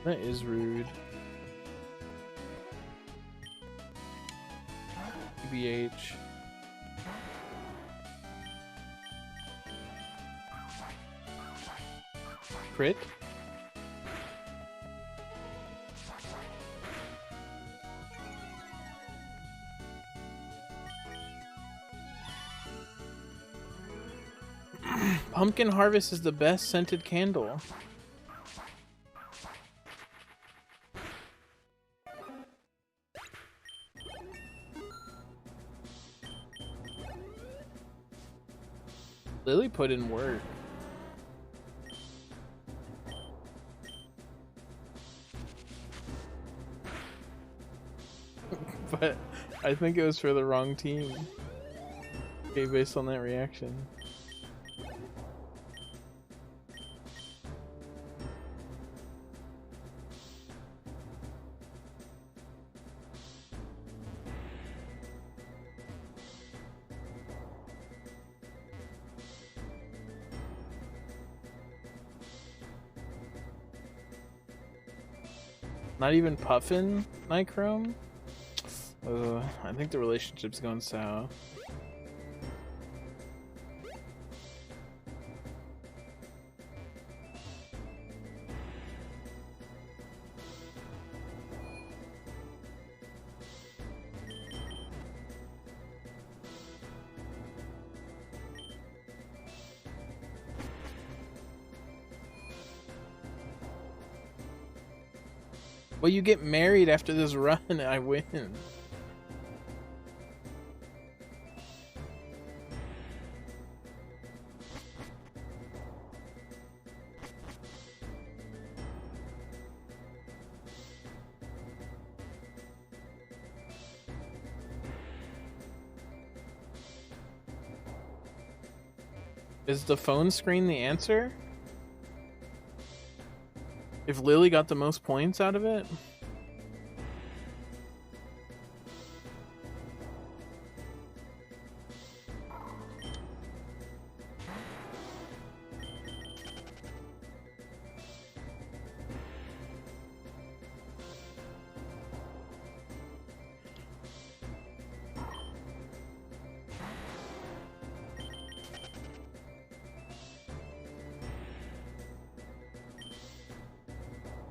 [SPEAKER 3] That is rude. EBH. Crit? Pumpkin Harvest is the best scented candle. Lily put in work. But I think it was for the wrong team. Okay, based on that reaction. Not even puffin' Nichrome? I think the relationship's going south. Well, you get married after this run and I win. Is the phone screen the answer? If Lily got the most points out of it?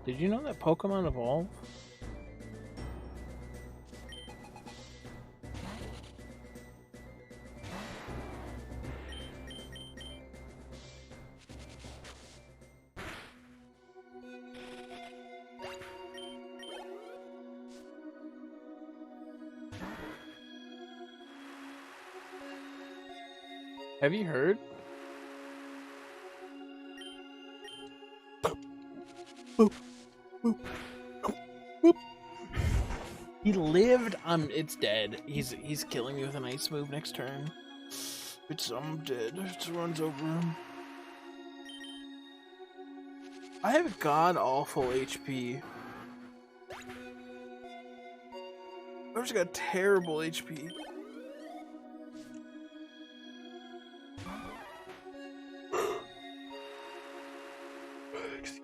[SPEAKER 3] Did you know that Pokemon evolve? Have you heard? Boop, boop, boop. He lived. It's dead. He's killing me with an ice move next turn. I'm dead. It runs over him. I have god awful HP. I've just got terrible HP.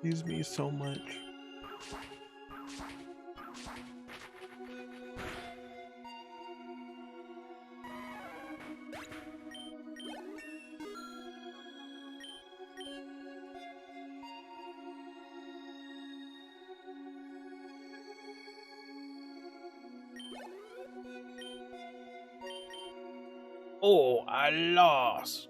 [SPEAKER 3] Excuse me so much. Oh, I lost.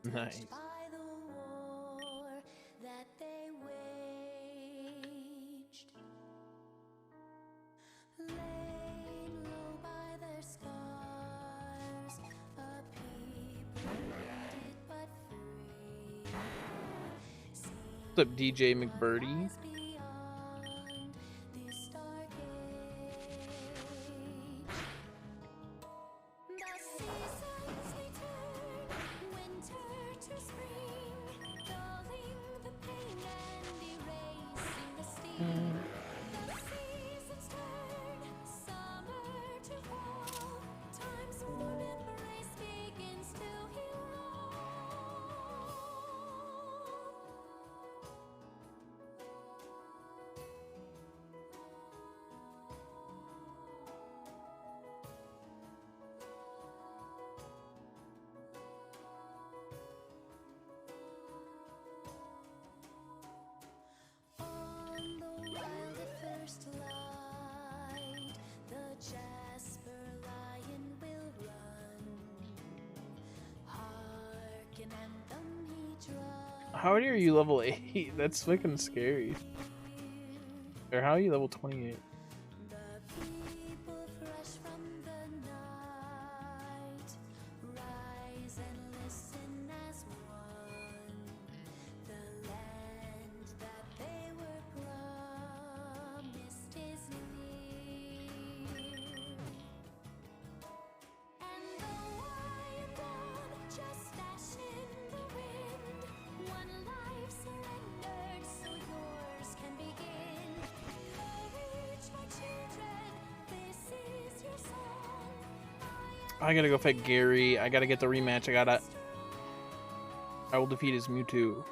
[SPEAKER 3] Nice. What's up, DJ McBurdy? How are you level 8? That's fucking scary. Or how are you level 28? I gotta go fight Gary. I gotta get the rematch. I will defeat his Mewtwo.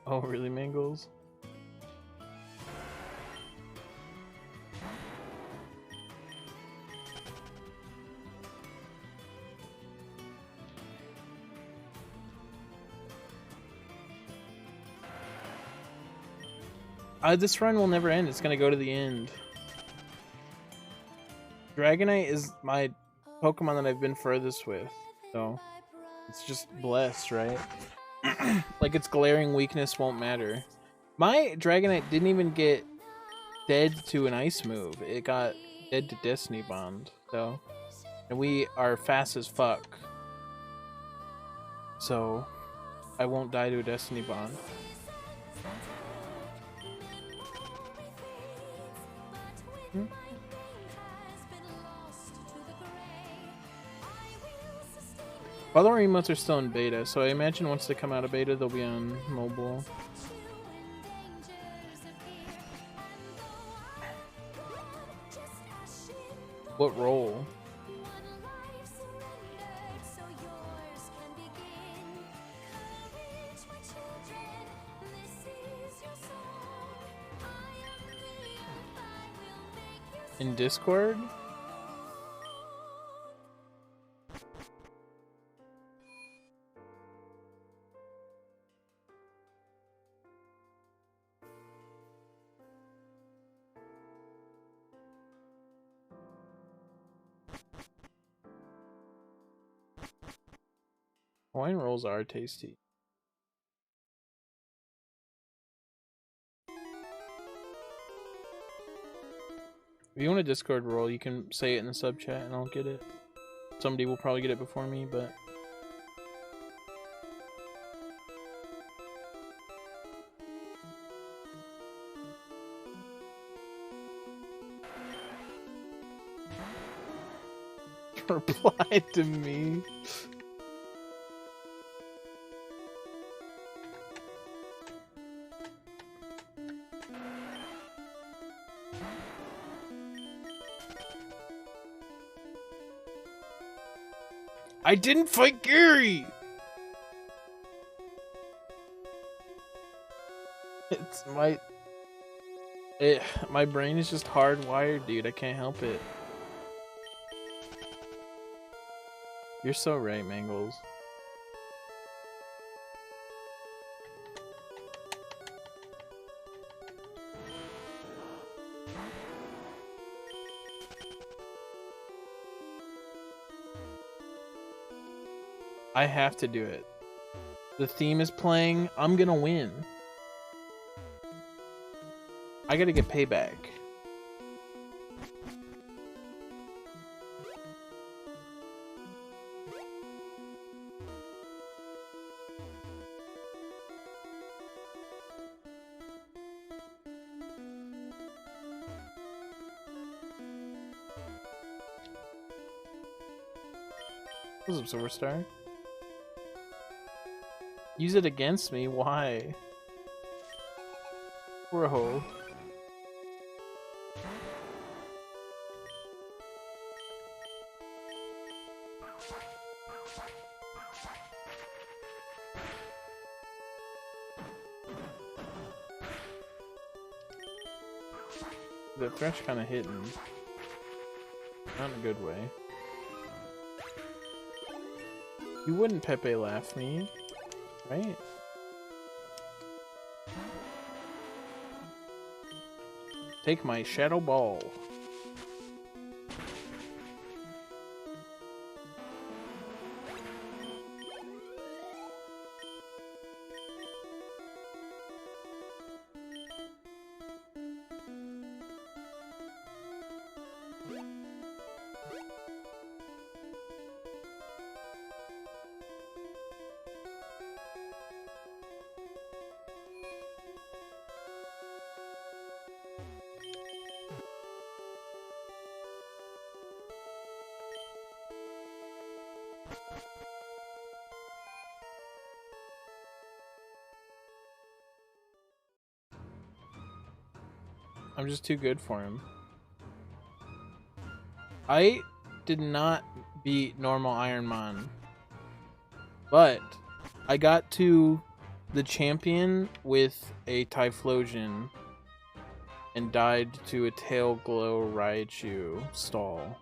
[SPEAKER 3] Oh, really, Mangles? This run will never end. It's gonna go to the end. Dragonite is my Pokemon that I've been furthest with, so it's just blessed, right? Like, its glaring weakness won't matter. My Dragonite didn't even get dead to an ice move. It got dead to Destiny Bond, so, and we are fast as fuck. So I won't die to a Destiny Bond. Other emotes are still in beta, so I imagine once they come out of beta, they'll be on mobile. What role? In Discord? Coin rolls are tasty. If you want a Discord roll, you can say it in the sub chat and I'll get it. Somebody will probably get it before me, but... Reply to me. I didn't fight Gary! It's my brain is just hardwired, dude. I can't help it. You're so right, Mangles. I have to do it. The theme is playing. I'm gonna win. I gotta get payback. What's up, Superstar? Use it against me? Why? Bro. The thresh kind of hitting. Not in a good way. You wouldn't Pepe laugh me, right? Take my shadow ball. I'm just too good for him. I did not beat normal Ironmon, but I got to the champion with a Typhlosion and died to a Tail Glow Raichu stall.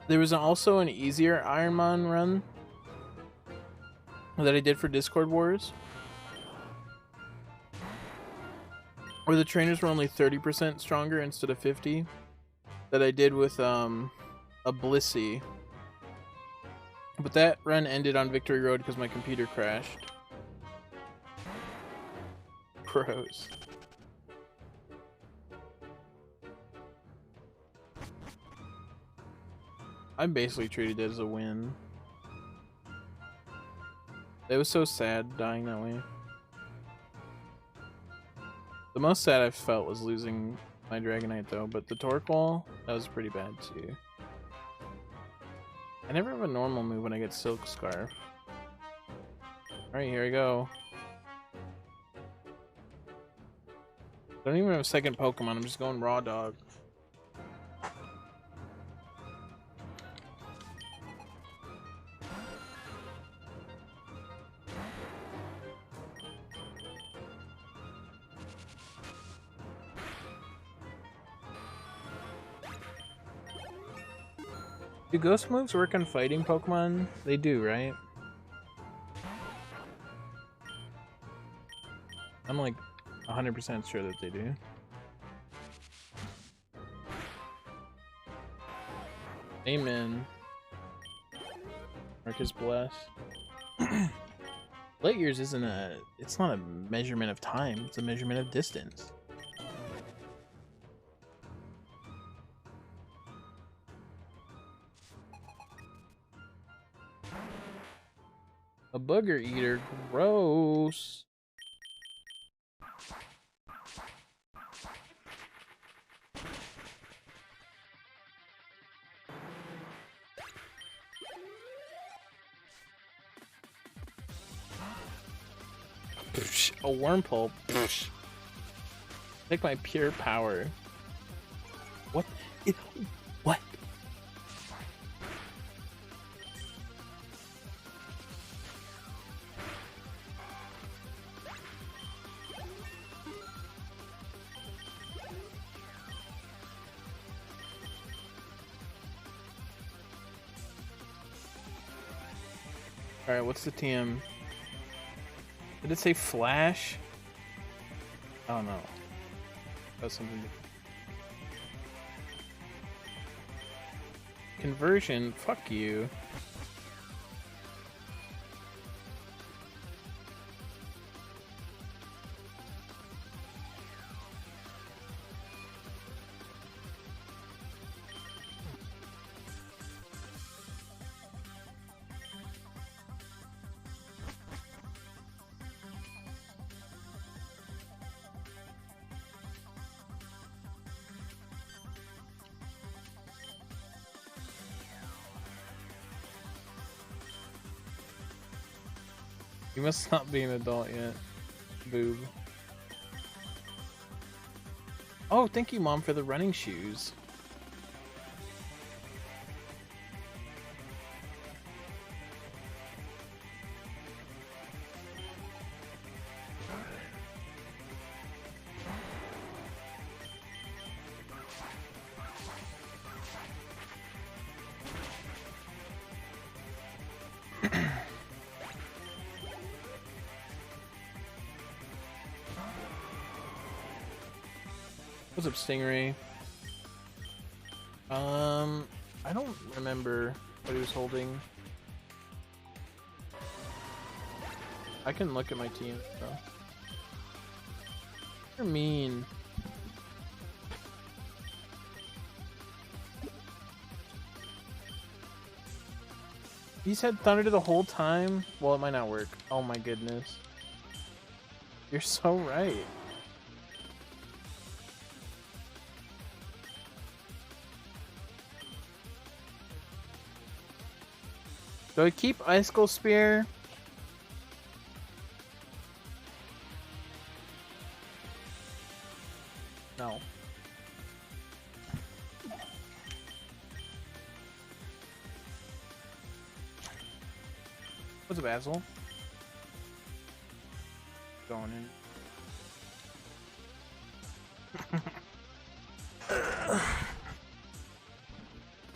[SPEAKER 3] There was also an easier Ironmon run that I did for Discord Wars, where the trainers were only 30% stronger instead of 50, that I did with a Blissey. But that run ended on Victory Road because my computer crashed. Pros. I basically treated it as a win. It was so sad dying that way. The most sad I felt was losing my Dragonite though, but the Torkoal, that was pretty bad too. I never have a normal move when I get Silk Scarf. Alright, here we go. I don't even have a second Pokemon, I'm just going Raw Dog. Do ghost moves work on fighting Pokemon? They do, right? I'm like 100% sure that they do. Amen. Marcus bless. Light years isn't it's not a measurement of time, it's a measurement of distance. A booger eater, gross. A wormhole. Take my pure power. What? What? Alright, what's the TM? Did it say flash? Oh no. That's something different. Conversion? Fuck you. You must not be an adult yet. Boob. Oh, thank you, Mom, for the running shoes. What's up, Stingray? I don't remember what he was holding. I can look at my team, though. You're mean. He's had Thunder the whole time? Well, it might not work. Oh my goodness. You're so right. Do I keep Icicle Spear? No. What's up, asshole? Going in.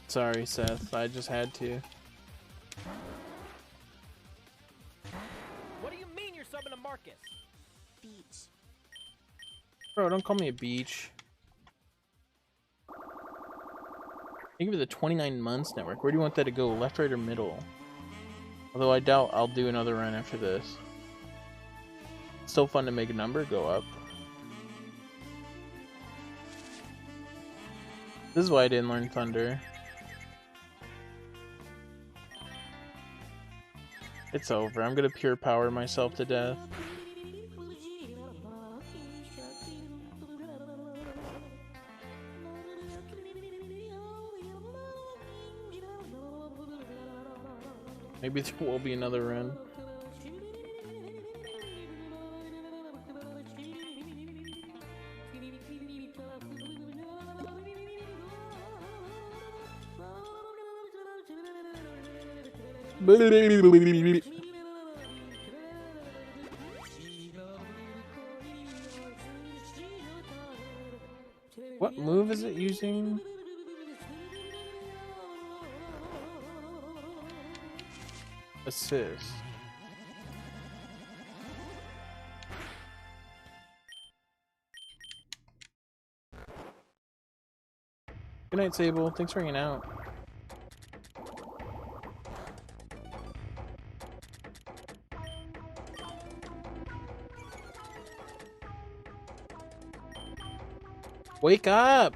[SPEAKER 3] Sorry, Seth. I just had to.
[SPEAKER 4] What do you mean you're subbing to Marcus?
[SPEAKER 2] Beach.
[SPEAKER 3] Bro, don't call me a beach. Thank you for the 29 months network. Where do you want that to go? Left, right, or middle? Although I doubt I'll do another run after this. Still fun to make a number go up. This is why I didn't learn Thunder. It's over. I'm gonna pure power myself to death. Maybe there will be another run. What move is it using? assist. Good night, Sable. Thanks for hanging out. Wake up!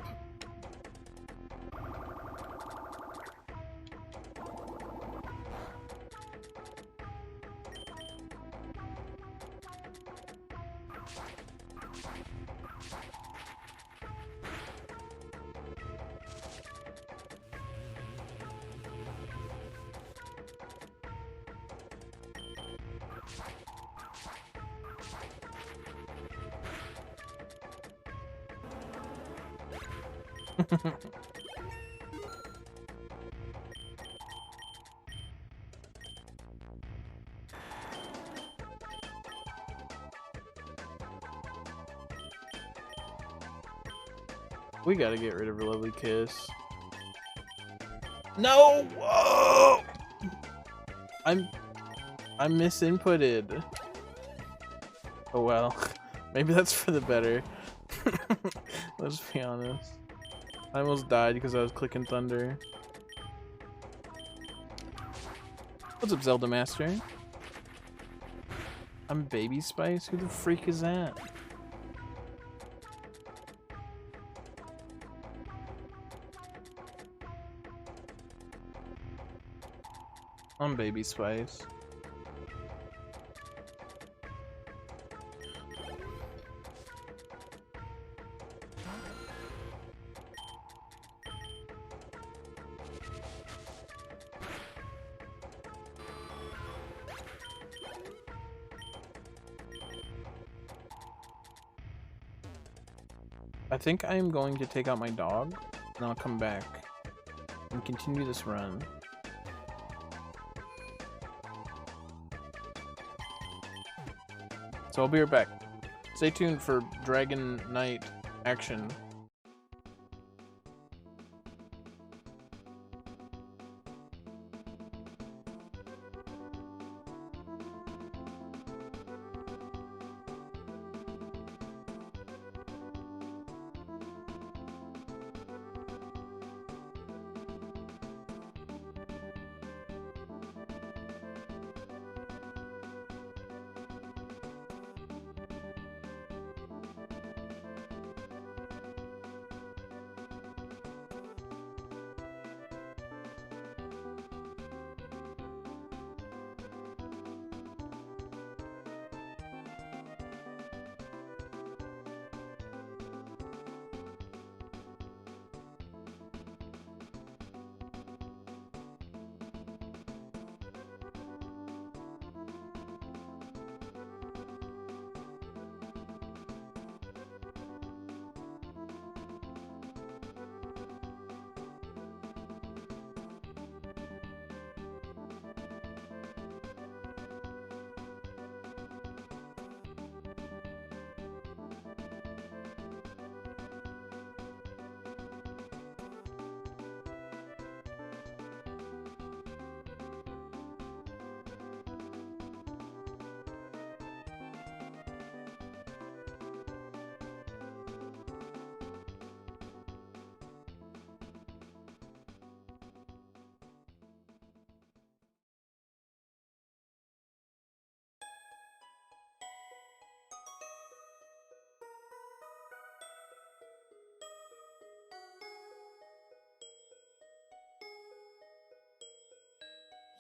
[SPEAKER 3] We gotta get rid of her lovely kiss. No! Whoa! I'm misinputted. Oh well. Maybe that's for the better. Let's be honest. I almost died because I was clicking thunder. What's up, Zelda Master? I'm Baby Spice? Who the freak is that? I'm Baby Spice. I think I am going to take out my dog, and I'll come back and continue this run. So I'll be right back. Stay tuned for Dragon Knight action.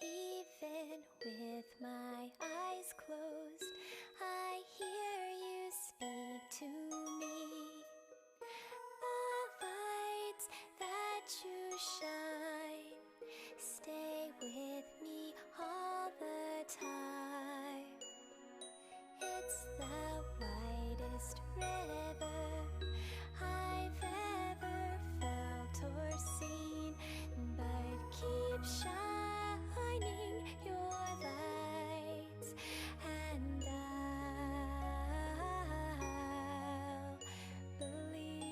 [SPEAKER 7] Even with my eyes closed, I hear you speak to me. The lights that you shine stay with me all the time. It's the widest river I've ever felt or seen, but keep shining your lights, and I'll believe.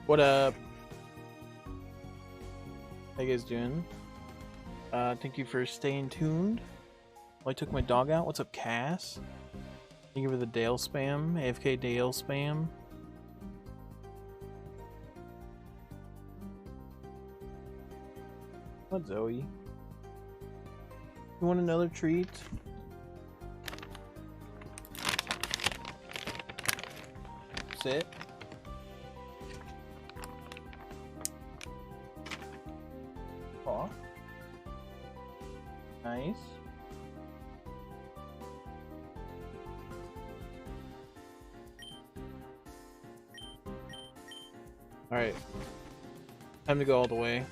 [SPEAKER 3] What up? How you guys doing? Thank you for staying tuned. Oh, I took my dog out. What's up, Cass? Thank you for the Dale spam. AFK Dale spam. What, Zoe? You want another treat? Sit. Aw. Nice. Alright. Time to go all the way.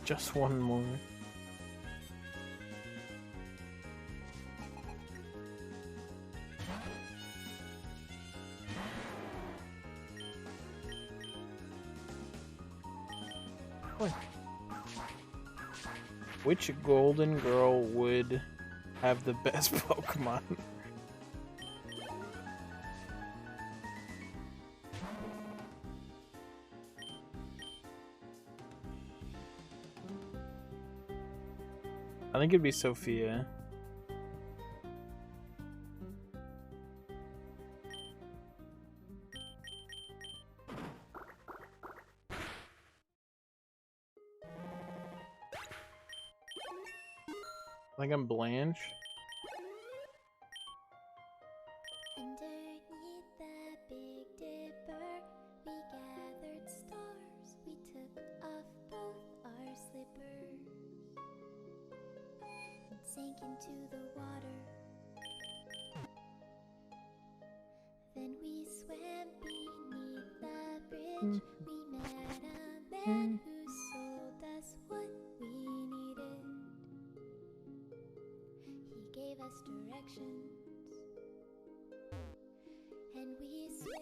[SPEAKER 3] Just one more. Which golden girl would have the best Pokemon? I think it'd be Sophia. I think I'm Blanche.
[SPEAKER 7] Underneath the Big Dipper, we gathered stars. We took off both our slippers and sank into the water. Then we swam beneath the bridge. We met a man who sold us what we needed. He gave us directions, and we swim,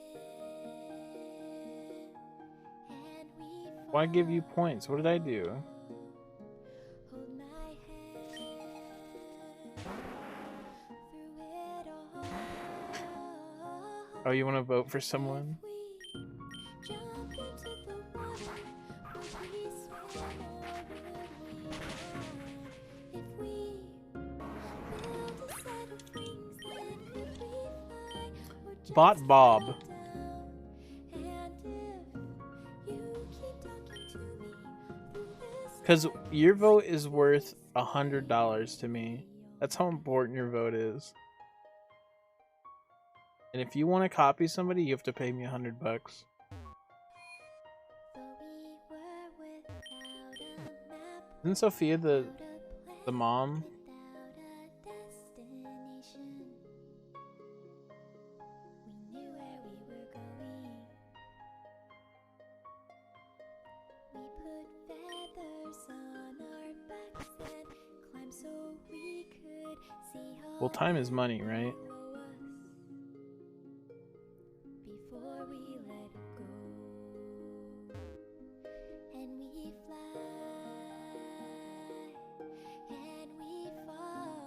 [SPEAKER 7] and we fall.
[SPEAKER 3] Why give you points? What did I do?
[SPEAKER 7] Hold my hand through it all.
[SPEAKER 3] Oh, you want to vote for someone?
[SPEAKER 7] We jump into the water. Would we swim or would we drown? If we build a set of wings, then could we fly or just
[SPEAKER 3] Bot Bob.
[SPEAKER 7] fall down? And if you keep talking to me through this
[SPEAKER 3] Because your vote is worth $100 to me. That's how important your vote is. And if you want to copy somebody, you have to pay me $100.
[SPEAKER 7] though we were without a map,
[SPEAKER 3] Isn't Sophia the
[SPEAKER 7] without a plan,
[SPEAKER 3] mom?
[SPEAKER 7] without a destination. We knew where we were going. We put feathers on our backs and climbed so we could see all
[SPEAKER 3] Well, time is money, right?
[SPEAKER 7] below us before we let go. And we fly, and we fall.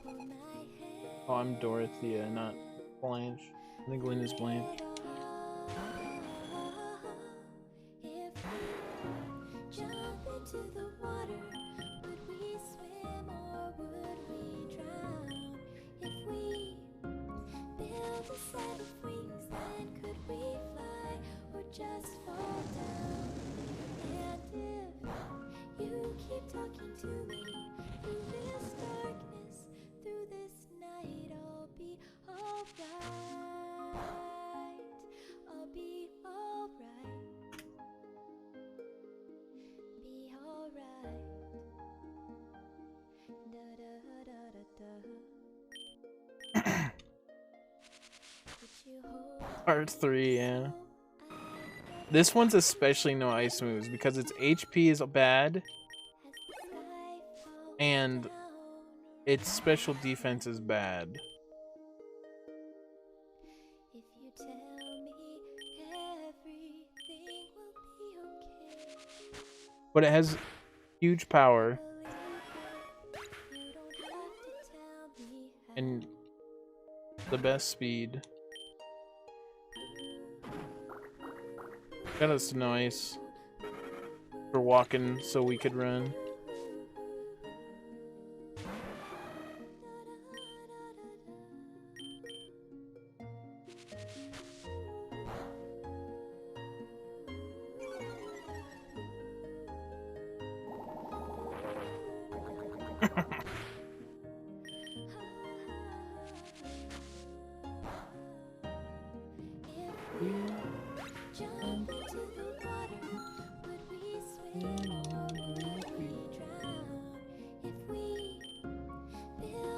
[SPEAKER 7] Hold my hand.
[SPEAKER 3] Oh, I'm Dorothea, not Blanche. I think Lynn is Blanche.
[SPEAKER 7] If we jump into the water, would we swim or would we drown? If we build a set of wings, then could we fly or just fall down? And if you keep talking to me through this darkness, through this night, I'll be alright. I'll be alright. Be alright. Da da da da da. Would you hold
[SPEAKER 3] Part 3, yeah. This one's especially no ice moves because its HP is bad and its special defense is bad.
[SPEAKER 7] If you tell me everything will be okay,
[SPEAKER 3] but it has huge power and the best speed. Got us nice for walking so we could run.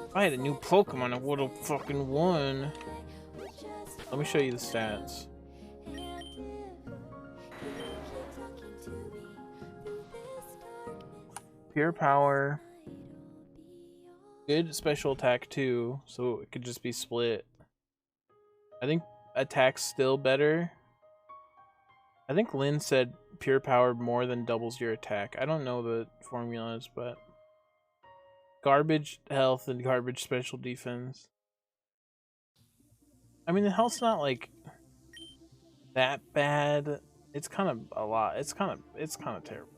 [SPEAKER 3] If I had a new Pokemon, I would have fucking won. Let me show you the stats. Pure power. Good special attack too, so it could just be split. I think attack's still better. I think Lynn said pure power more than doubles your attack. I don't know the formulas, but garbage health and garbage special defense. I mean, the health's not like that bad. It's kind of a lot. It's kind of terrible.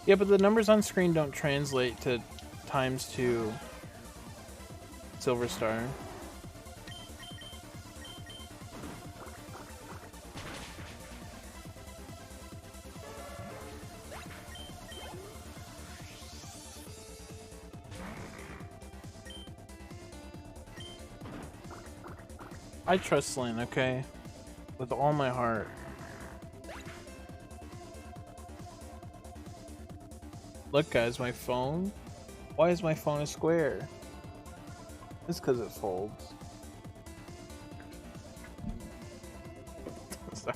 [SPEAKER 3] Yeah, but the numbers on screen don't translate to ×2 Silver Star. I trust Lynn, okay? With all my heart. Look guys, my phone. Why is my phone a square? It's because it folds. Sorry.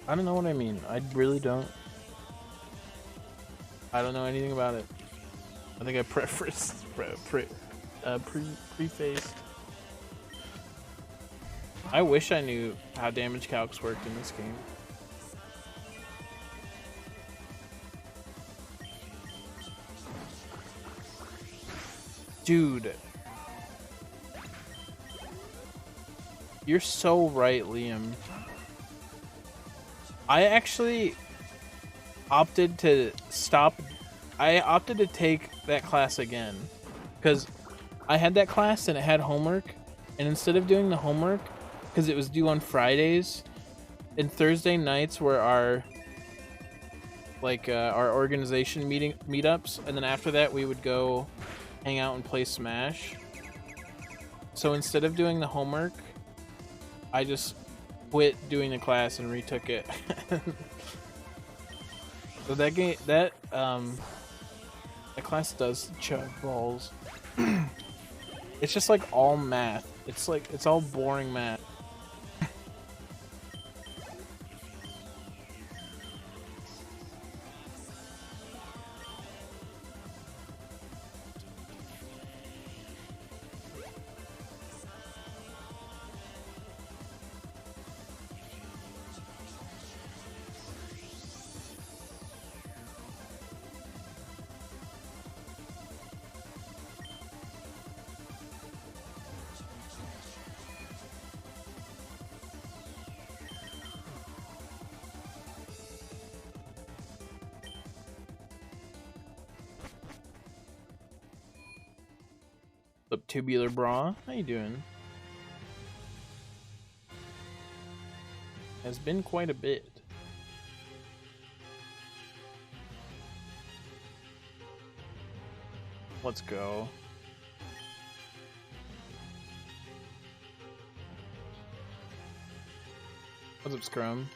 [SPEAKER 3] I don't know what I mean. I really don't. I don't know anything about it. I think I prefaced. I wish I knew how damage calcs worked in this game. Dude. You're so right, Liam. I actually opted to stop. I opted to take that class again. Because I had that class and it had homework. And instead of doing the homework, because it was due on Fridays, and Thursday nights were our our organization meetups, and then after that we would go hang out and play Smash. So instead of doing the homework, I just quit doing the class and retook it. So that game, that class does chug balls. It's just like all math. It's all boring math. Up, Tubular Bra, how you doing? Has been quite a bit. Let's go. What's up, Scrum?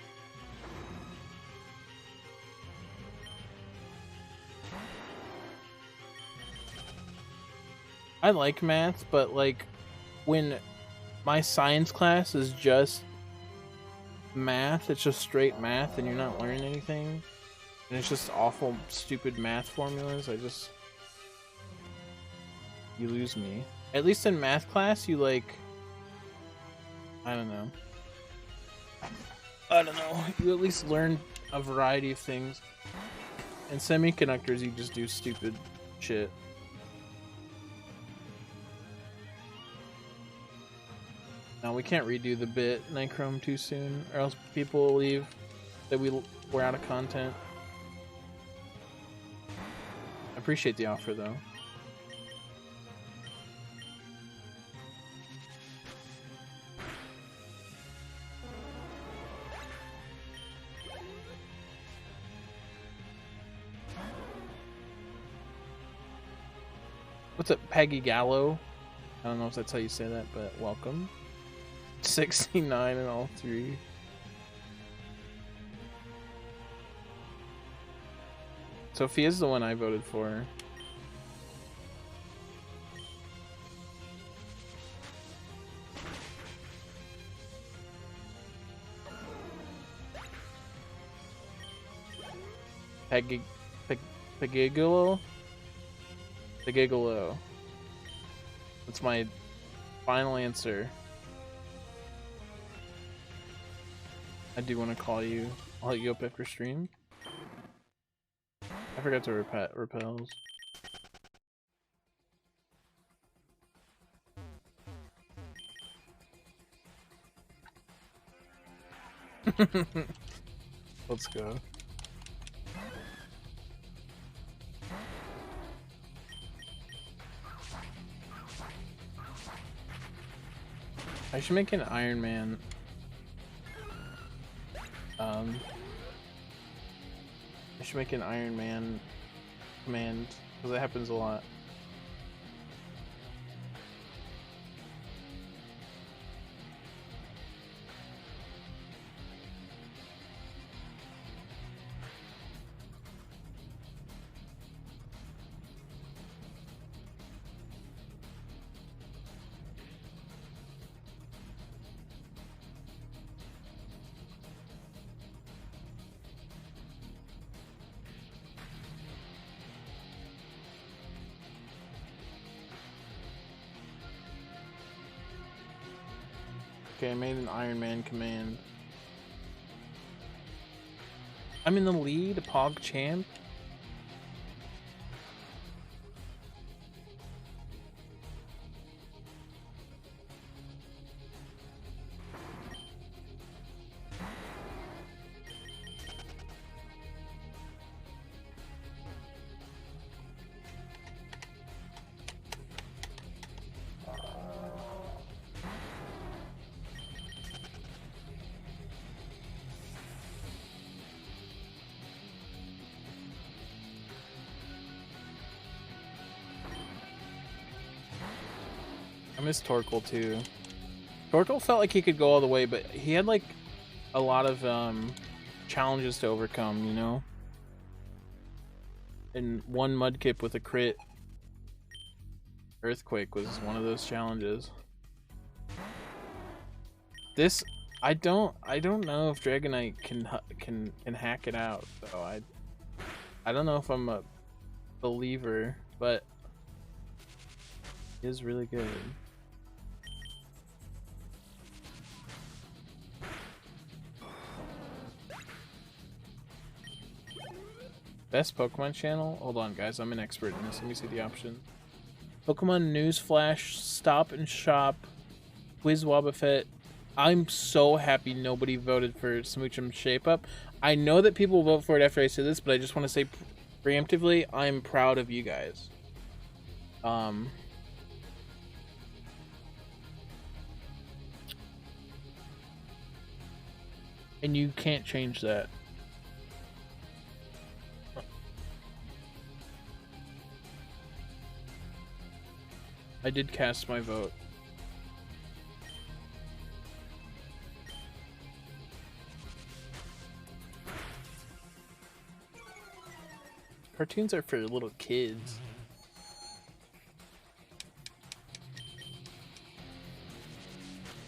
[SPEAKER 3] I like math, but like when my science class is just math, it's just straight math and you're not learning anything, and it's just awful stupid math formulas, you lose me. At least in math class you like, I don't know, you at least learn a variety of things. In semiconductors you just do stupid shit. No, we can't redo the bit Nichrome too soon, or else people will leave that we're out of content. I appreciate the offer though. What's up, Peggy Gallo? I don't know if that's how you say that, but welcome. 69 in all three. Sophia's the one I voted for. Pegigolo? Pegigolo. That's my final answer. I do want to call you. I'll let you up after stream. I forgot to repels. Let's go. I should make an Ironman. I should make an Ironman command, because that happens a lot. Okay, I made an Ironman command. I'm in the lead, Pog Champ. I miss Torkel too. Torkel felt like he could go all the way, but he had like a lot of challenges to overcome, you know? And one mudkip with a crit earthquake was one of those challenges. This I don't know if Dragonite can hack it out, so I don't know if I'm a believer, but it is really good. Best Pokemon channel? Hold on, guys. I'm an expert in this. Let me see the option. Pokemon News Flash, Stop and Shop, Quiz Wobbuffet. I'm so happy nobody voted for Smoochum Shape Up. I know that people will vote for it after I say this, but I just want to say preemptively, I'm proud of you guys. And you can't change that. I did cast my vote. Cartoons are for little kids.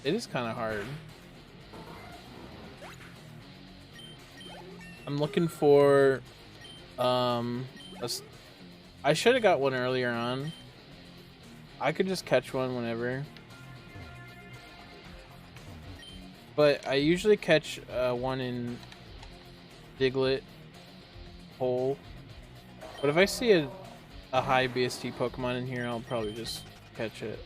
[SPEAKER 3] It is kind of hard. I'm looking for I should have got one earlier on. I could just catch one whenever. But I usually catch one in Diglett hole. But if I see a high BST Pokemon in here, I'll probably just catch it.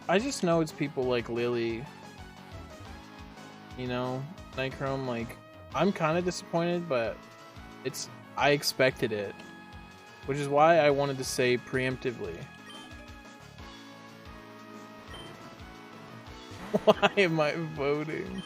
[SPEAKER 3] I just know it's people like Lily, you know, Nightchrome. Like, I'm kind of disappointed, but I expected it, which is why I wanted to say preemptively. Why am I voting?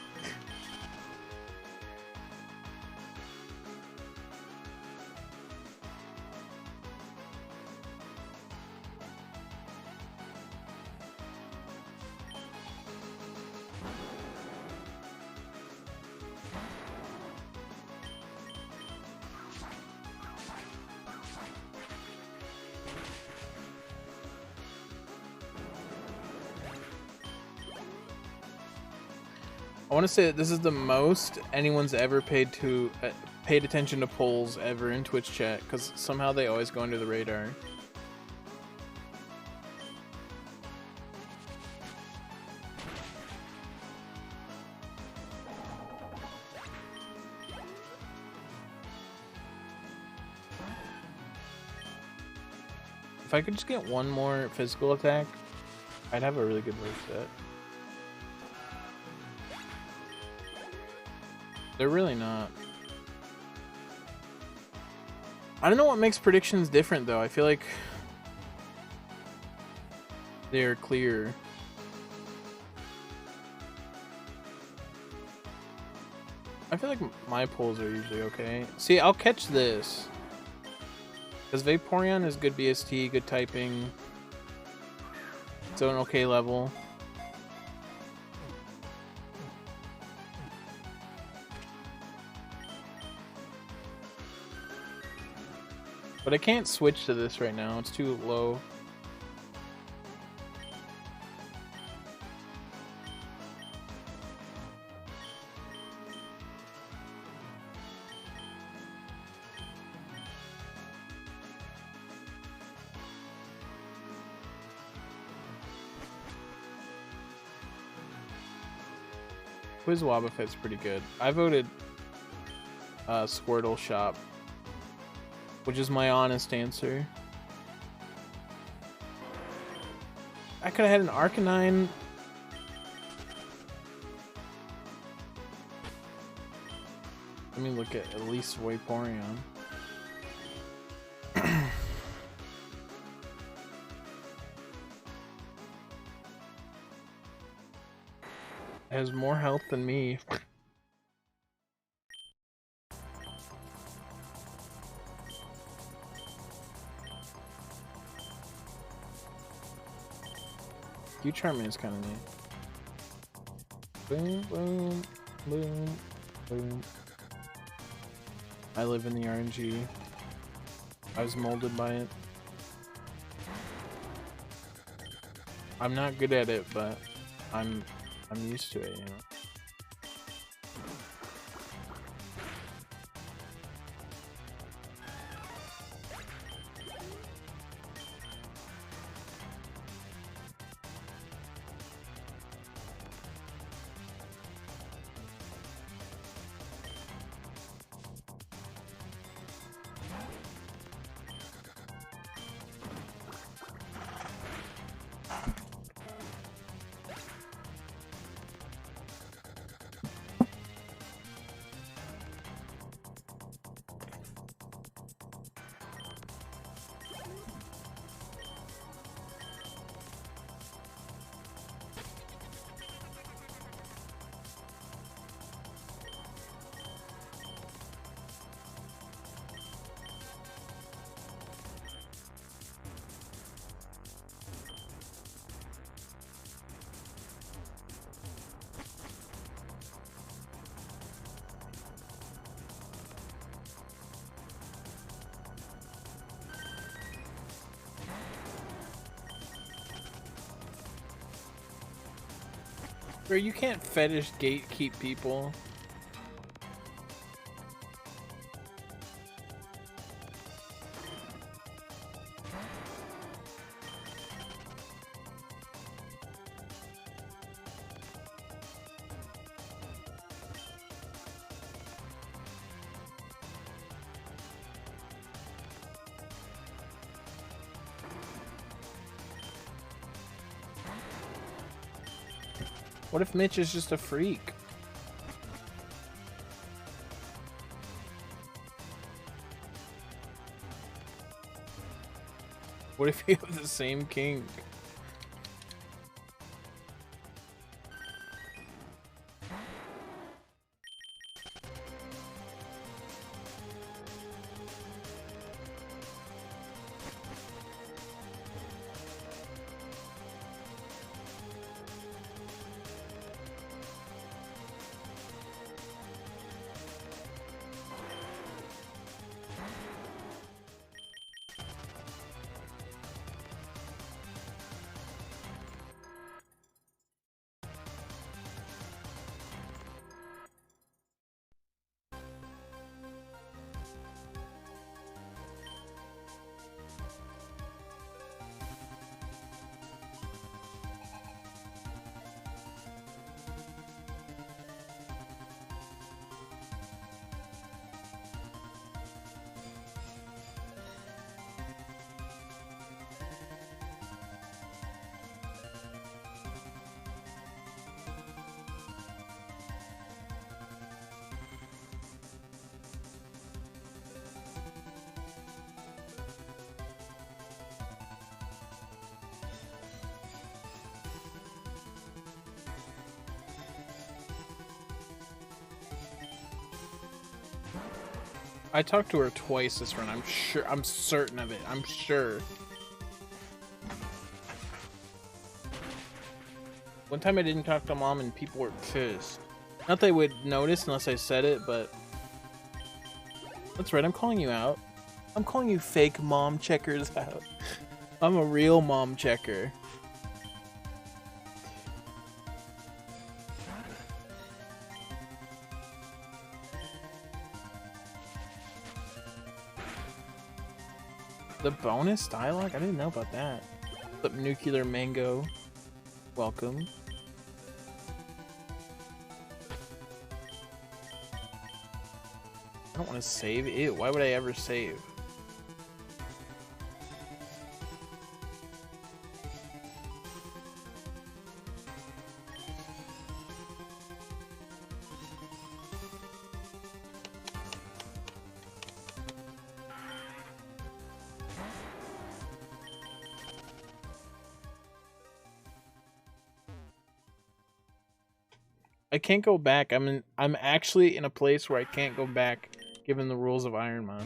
[SPEAKER 3] I want to say that this is the most anyone's ever paid attention to polls ever in Twitch chat, because somehow they always go under the radar. If I could just get one more physical attack, I'd have a really good move set. They're really not. I don't know what makes predictions different though. I feel like they're clear. I feel like my pulls are usually okay. See, I'll catch this. Because Vaporeon is good BST, good typing. It's an okay level. But I can't switch to this right now, it's too low. Quiz Wobbuffet's pretty good. I voted Squirtle Shop, which is my honest answer. I could have had an Arcanine. Let me look at least Vaporeon. Has more health than me. Charmin is kind of neat. Boom, boom, boom, boom. I live in the RNG. I was molded by it. I'm not good at it, but I'm used to it, you know. Bro, you can't fetish gatekeep people. What if Mitch is just a freak? What if you have the same kink? I talked to her twice this run. I'm certain of it. I'm sure. One time I didn't talk to Mom and people were pissed. Not they would notice unless I said it, but that's right. I'm calling you out. I'm calling you fake mom checkers out. I'm a real mom checker. The bonus dialogue? I didn't know about that. The nuclear mango. Welcome. I don't want to save. Ew, why would I ever save? I can't go back. I'm actually in a place where I can't go back given the rules of Ironmon.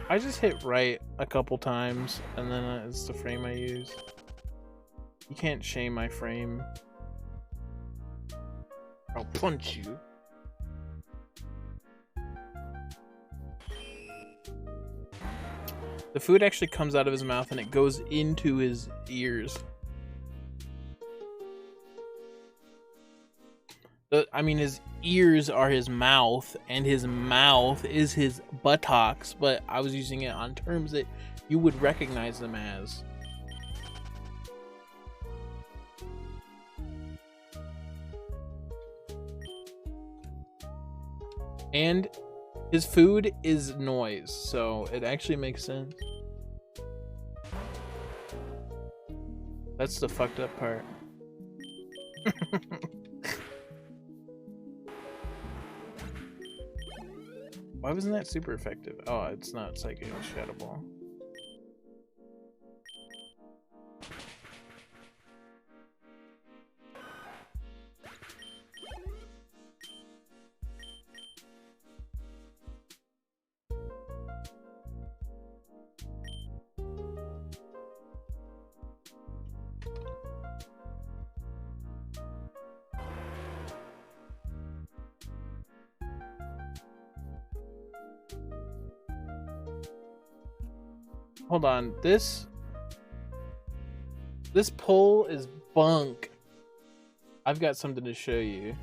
[SPEAKER 3] I just hit right a couple times and then it's the frame I use. You can't shame my frame. I'll punch you. The food actually comes out of his mouth and it goes into his ears. I mean, his ears are his mouth, and his mouth is his buttocks, but I was using it on terms that you would recognize them as. And his food is noise, so it actually makes sense. That's the fucked up part. Why wasn't that super effective? Oh, it's not Psychic Shadow Ball. Hold on. This poll is bunk. I've got something to show you.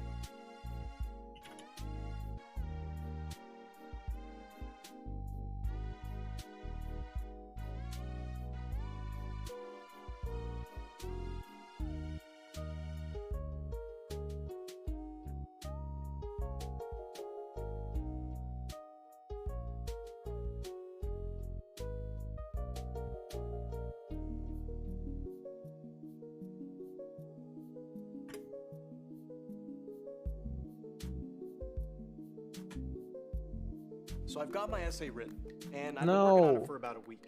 [SPEAKER 6] So I've got my essay written, and I've been working on it for about a week.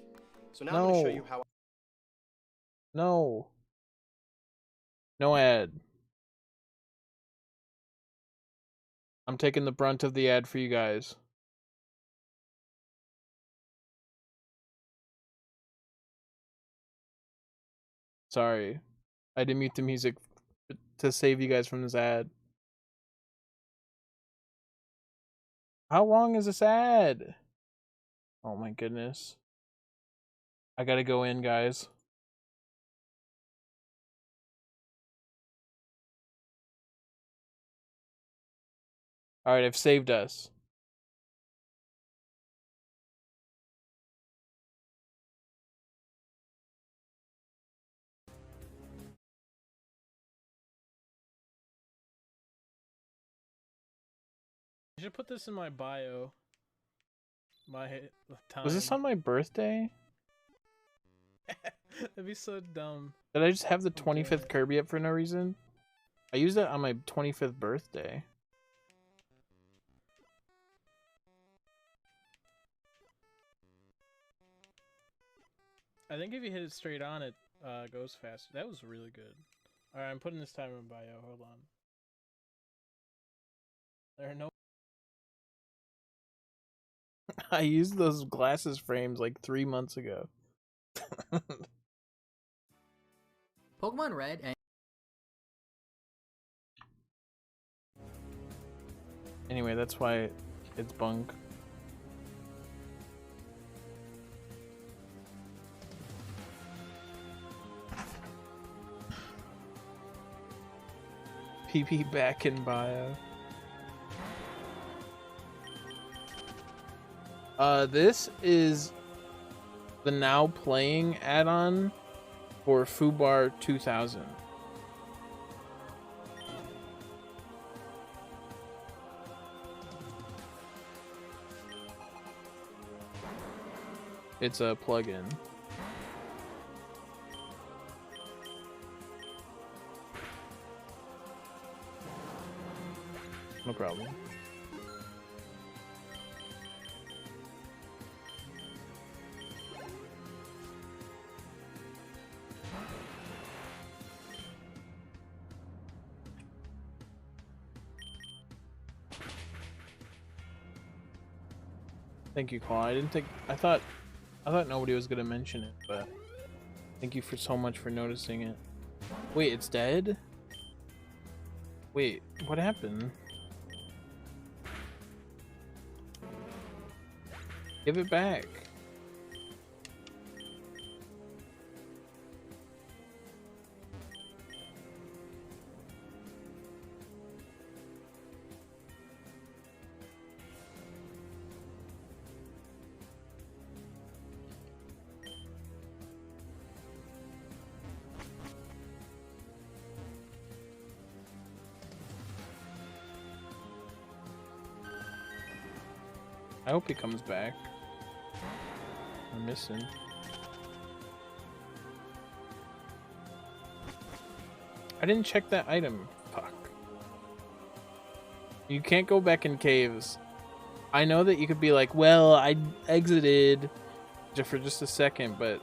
[SPEAKER 6] So now I'm going to show you how.
[SPEAKER 3] No. No ad. I'm taking the brunt of the ad for you guys. Sorry. I didn't mute the music to save you guys from this ad. How long is this ad? Oh my goodness. I gotta go in, guys. Alright, I've saved us. I should put this in my bio. My time. Was this on my birthday? That'd be so dumb. Did I just have the 25th Kirby up for no reason? I used it on my 25th birthday. I think if you hit it straight on, it goes faster. That was really good. Alright, I'm putting this time in bio. Hold on. There are no... I used those glasses frames like 3 months ago.
[SPEAKER 8] Pokemon Red and...
[SPEAKER 3] Anyway, that's why it's bunk. PP back in bio. This is the now playing add-on for Fubar 2000. It's a plugin. No problem. Thank you, Claw. I thought nobody was gonna mention it, but thank you for so much for noticing it. Wait, it's dead? Wait, what happened? Give it back. I hope he comes back. I miss him. I didn't check that item. Fuck. You can't go back in caves. I know that you could be like, well, I exited for just a second, but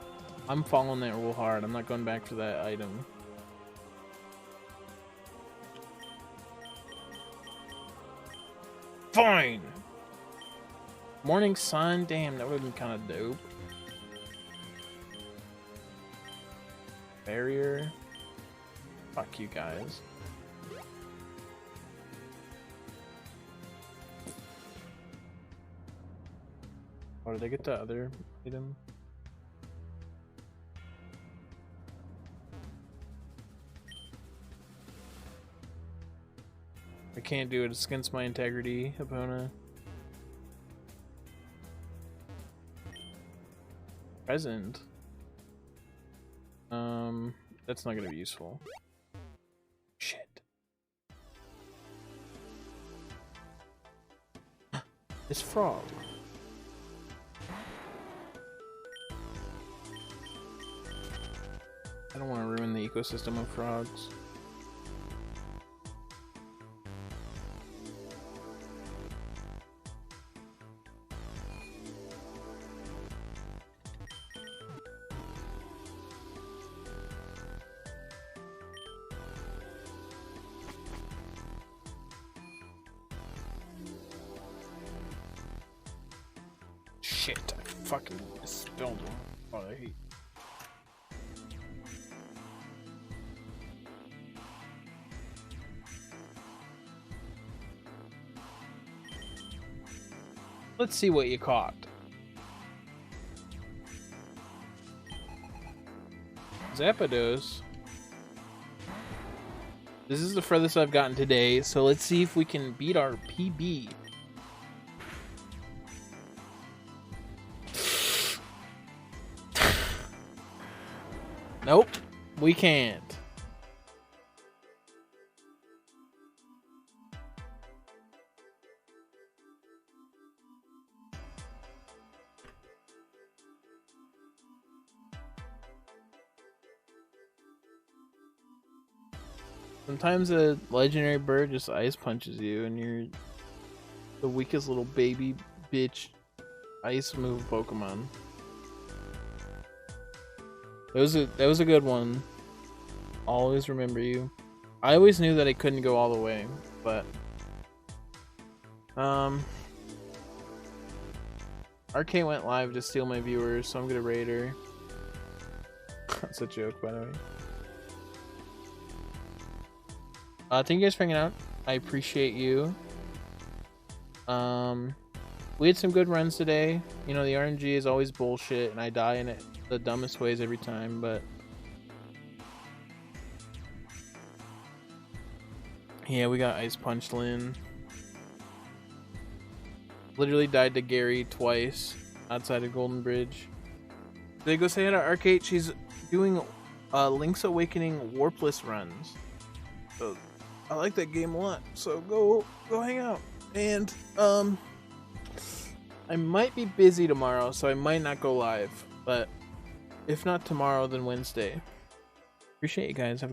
[SPEAKER 3] I'm following that rule hard. I'm not going back for that item. Fine! Morning sun? Damn, that would have been kind of dope. Barrier? Fuck you guys. Oh, did I get the other item? can't do it. It's against my integrity, Epona. Present. That's not gonna be useful. Shit. This frog. I don't want to ruin the ecosystem of frogs. Shit, I fucking spilled one. Oh, I hate. Let's see what you caught. Zapdos. This is the furthest I've gotten today, so let's see if we can beat our PB. Nope, we can't. Sometimes a legendary bird just ice punches you and you're the weakest little baby bitch ice move Pokemon. That was a good one. Always remember you. I always knew that I couldn't go all the way, but RK went live to steal my viewers, so I'm gonna raid her. That's a joke, by the way. Thank you guys for hanging out. I appreciate you. We had some good runs today. You know, the RNG is always bullshit, and I die in it the dumbest ways every time, but yeah, we got ice punched Lynn. Literally died to Gary twice outside of Golden Bridge. They go say hi to Arcade. She's doing Link's Awakening warpless runs. So I like that game a lot. So go hang out. And I might be busy tomorrow, so I might not go live. But if not tomorrow, then Wednesday. Appreciate you guys. Have a good